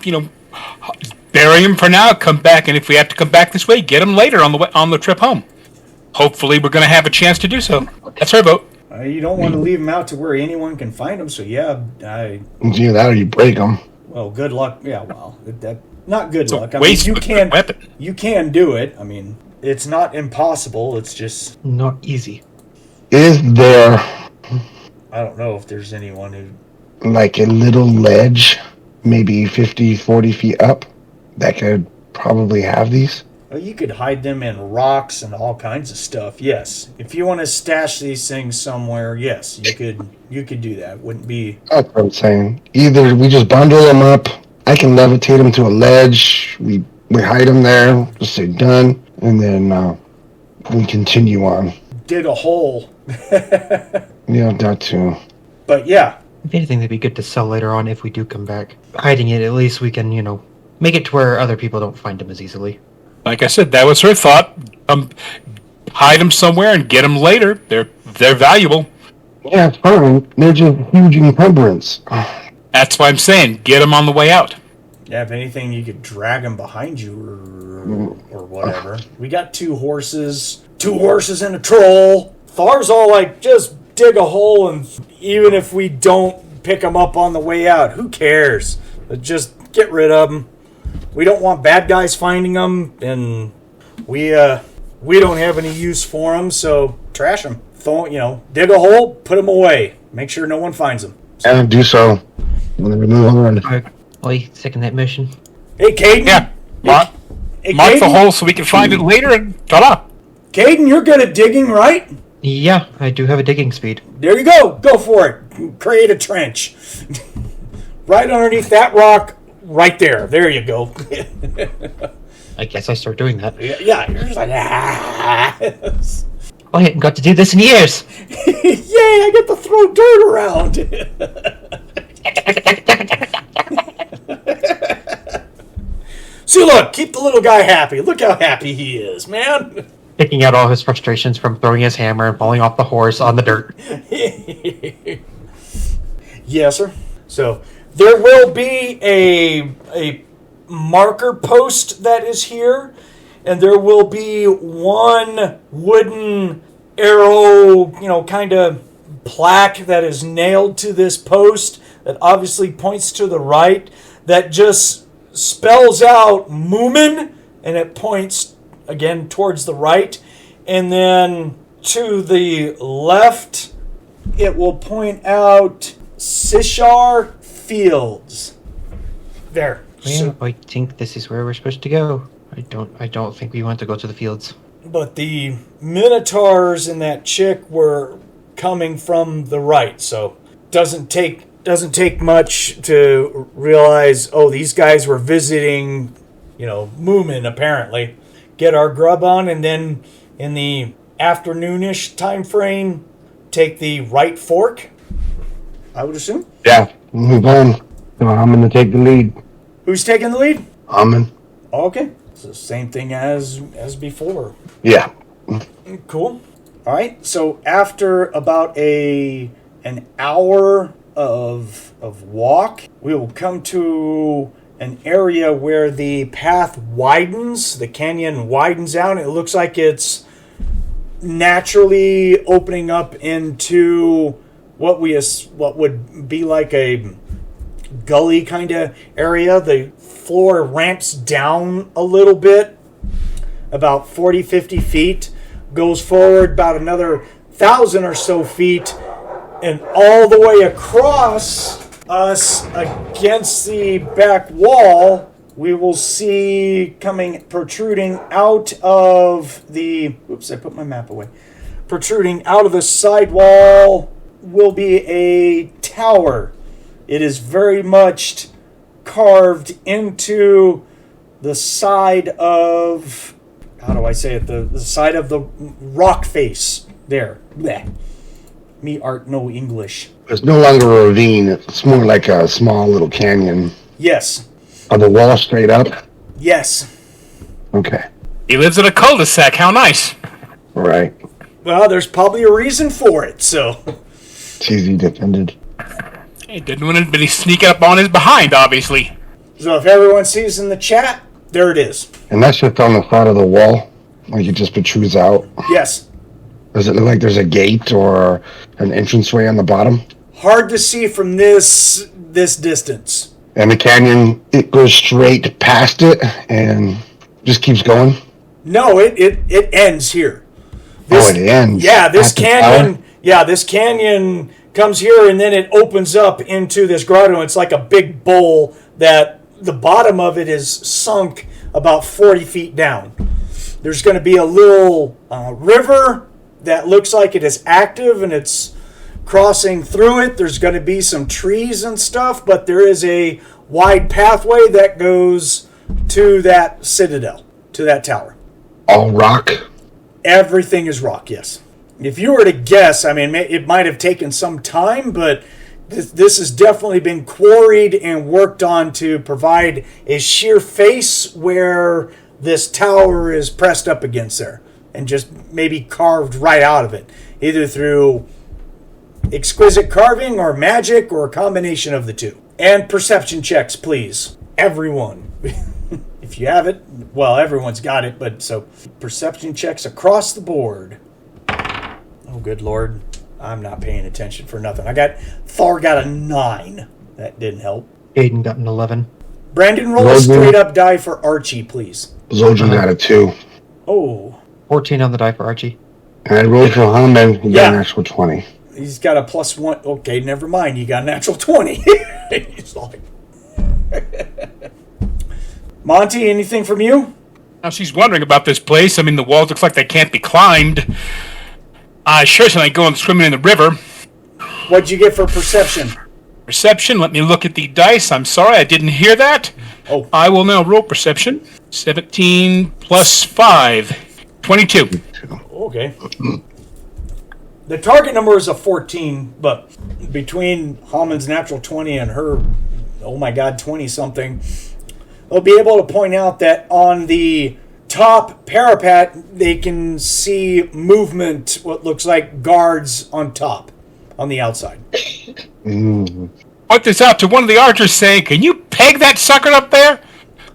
bury him for now. Come back, and if we have to come back this way, get him later on the trip home. Hopefully, we're going to have a chance to do so. That's our vote. You don't want to leave him out to where anyone can find him. So yeah, Either that or you break them. Well, good luck. Yeah, well, not good luck. I mean, Waste of a good weapon. You can do it. I mean, it's not impossible. It's just Not easy. Is there I don't know if there's anyone who. like a little ledge, maybe 50, 40 feet up, that could probably have these? Well, you could hide them in rocks and all kinds of stuff. Yes, if you want to stash these things somewhere, yes, you could do that. Wouldn't be. That's what I'm saying. Either we just bundle them up, I can levitate them to a ledge, we hide them there, just say done, and then we continue on. Dig a hole. Yeah, that too. But yeah, If anything, that'd be good to sell later on if we do come back. Hiding it, at least we can, make it to where other people don't find them as easily. Like I said, that was her thought. Hide them somewhere and get them later. They're valuable. Yeah, it's fine. They're just a huge encumbrance. That's why I'm saying get them on the way out. yeah. If anything, you could drag them behind you or whatever. We got 2 horses and a troll. Thar's all like, just dig a hole, and even if we don't pick them up on the way out, who cares? Just get rid of them. We don't want bad guys finding them, and we don't have any use for them, so trash them. Dig a hole, put them away. Make sure no one finds them. And do so. When we move on. I second that motion. Hey, Kayden. Yeah. Mark the Kayden? hole so we can find it later, and ta-da. Kayden, you're good at digging, right? Yeah, I do have a digging speed. There you go. Go for it. Create a trench. Right underneath that rock, right there. There you go. I guess I start doing that. Yeah, you're just like, I hadn't got to do this in years. Yay, I get to throw dirt around. See, look, keep the little guy happy. Look how happy he is, man. Taking out all his frustrations from throwing his hammer and falling off the horse on the dirt. Yes, sir. So there will be a marker post that is here, and there will be one wooden arrow, kind of plaque that is nailed to this post that obviously points to the right, that just spells out Moomin, and it points again towards the right, and then to the left it will point out Sishar Fields. There. Yeah, I think this is where we're supposed to go. I don't think we want to go to the fields. But the Minotaurs and that chick were coming from the right, so doesn't take much to realize, these guys were visiting, Moomin apparently. Get our grub on, and then in the afternoonish time frame, take the right fork, I would assume. Yeah, move on. So I'm going to take the lead. Who's taking the lead? Amen. Okay. It's the same thing as before. Yeah. Cool. All right. So after about an hour of walk, we will come to an area where the path widens, the canyon widens out. It looks like it's naturally opening up into what would be like a gully kind of area. The floor ramps down a little bit, about 40-50 feet, goes forward about another 1,000 or so feet, and all the way across us against the back wall, we will see protruding out of the... Oops, I put my map away. Protruding out of the side wall will be a tower. It is very much carved into the side of... How do I say it? The side of the rock face. There. Blech. Me art no English. It's no longer a ravine. It's more like a small little canyon. Yes. Are the walls straight up? Yes. Okay. He lives in a cul-de-sac. How nice. All right. Well, there's probably a reason for it, so... It's easy defended. He didn't want anybody sneaking up on his behind, obviously. So if everyone sees in the chat, there it is. And that's just on the side of the wall, like it just protrudes out. Yes. Does it look like there's a gate or an entranceway on the bottom? Hard to see from this distance. And the canyon, it goes straight past it and just keeps going? No, it ends here. It ends? Yeah, this at the canyon. tower? Yeah, this canyon comes here and then it opens up into this grotto. It's like a big bowl that the bottom of it is sunk about 40 feet down. There's going to be a little river that looks like it is active and it's crossing through it. There's going to be some trees and stuff, but there is a wide pathway that goes to that citadel, to that tower. All rock? Everything is rock, yes. If you were to guess, I mean, it might have taken some time, but this has definitely been quarried and worked on to provide a sheer face where this tower is pressed up against there and just maybe carved right out of it, either through exquisite carving or magic or a combination of the two. And perception checks, please. Everyone. If you have it, well, everyone's got it, but so perception checks across the board. Oh, good Lord. I'm not paying attention for nothing. Thar got a 9. That didn't help. Kayden got an 11. Brandon, roll a straight up die for Archie, please. Zoljin got a 2. Oh. 14 on the die for Archie. And I rolled for Hamon, he got an actual 20. He's got a +1. Okay, never mind. You got a natural 20. He's like... Monte, anything from you? Now she's wondering about this place. I mean, the walls looks like they can't be climbed. Sure, so I go and swimming in the river. What'd you get for perception? Perception, let me look at the dice. I'm sorry, I didn't hear that. Oh. I will now roll perception. 17 plus 5. 22. Okay. The target number is a 14, but between Hamon's natural 20 and her, oh my god, 20-something, they'll be able to point out that on the top parapet, they can see movement, what looks like guards on top, on the outside. Point this out to one of the archers saying, can you peg that sucker up there?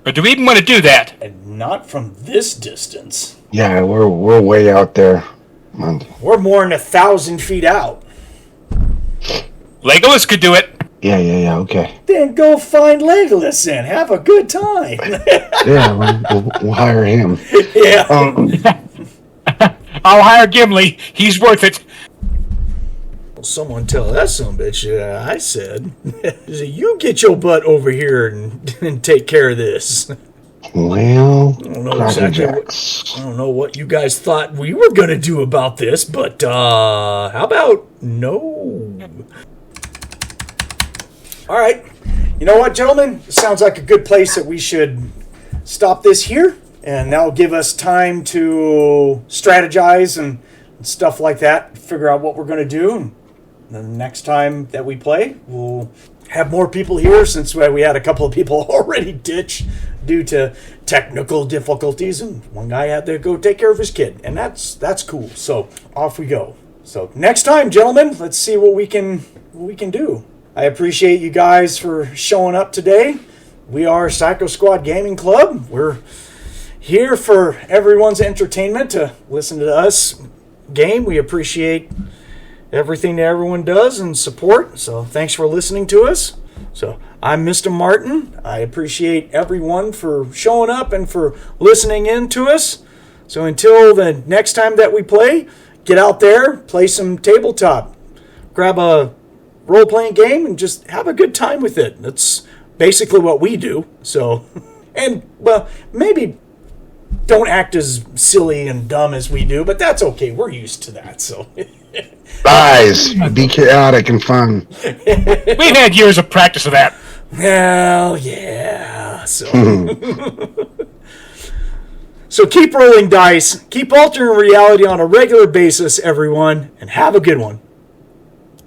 Or do we even want to do that? And not from this distance. Yeah, we're way out there. We're more than 1,000 feet out. Legolas could do it. Yeah, okay. Then go find Legolas and have a good time. Yeah, we'll hire him. Yeah. I'll hire Gimli. He's worth it. Someone tell that son of a bitch, I said, you get your butt over here and take care of this. Well, I don't know what you guys thought we were going to do about this, but how about no? All right. You know what, gentlemen? It sounds like a good place that we should stop this here, and that'll give us time to strategize and stuff like that, figure out what we're going to do. And the next time that we play, we'll have more people here, since we had a couple of people already ditch due to technical difficulties, and one guy had to go take care of his kid, and that's cool. So off we go. So next time, gentlemen, let's see what we can do. I appreciate you guys for showing up today. We are Psycho Squad Gaming Club. We're here for everyone's entertainment to listen to us game. We appreciate everything that everyone does and support. So thanks for listening to us. So I'm MrMartin. I appreciate everyone for showing up and for listening in to us. So until the next time that we play, get out there, play some tabletop, grab a role-playing game, and just have a good time with it. That's basically what we do. So, and well, maybe don't act as silly and dumb as we do, but that's okay. We're used to that. So. Guys, be chaotic and fun. We've had years of practice of that. Well, yeah. So, so keep rolling dice, keep altering reality on a regular basis, everyone, and have a good one.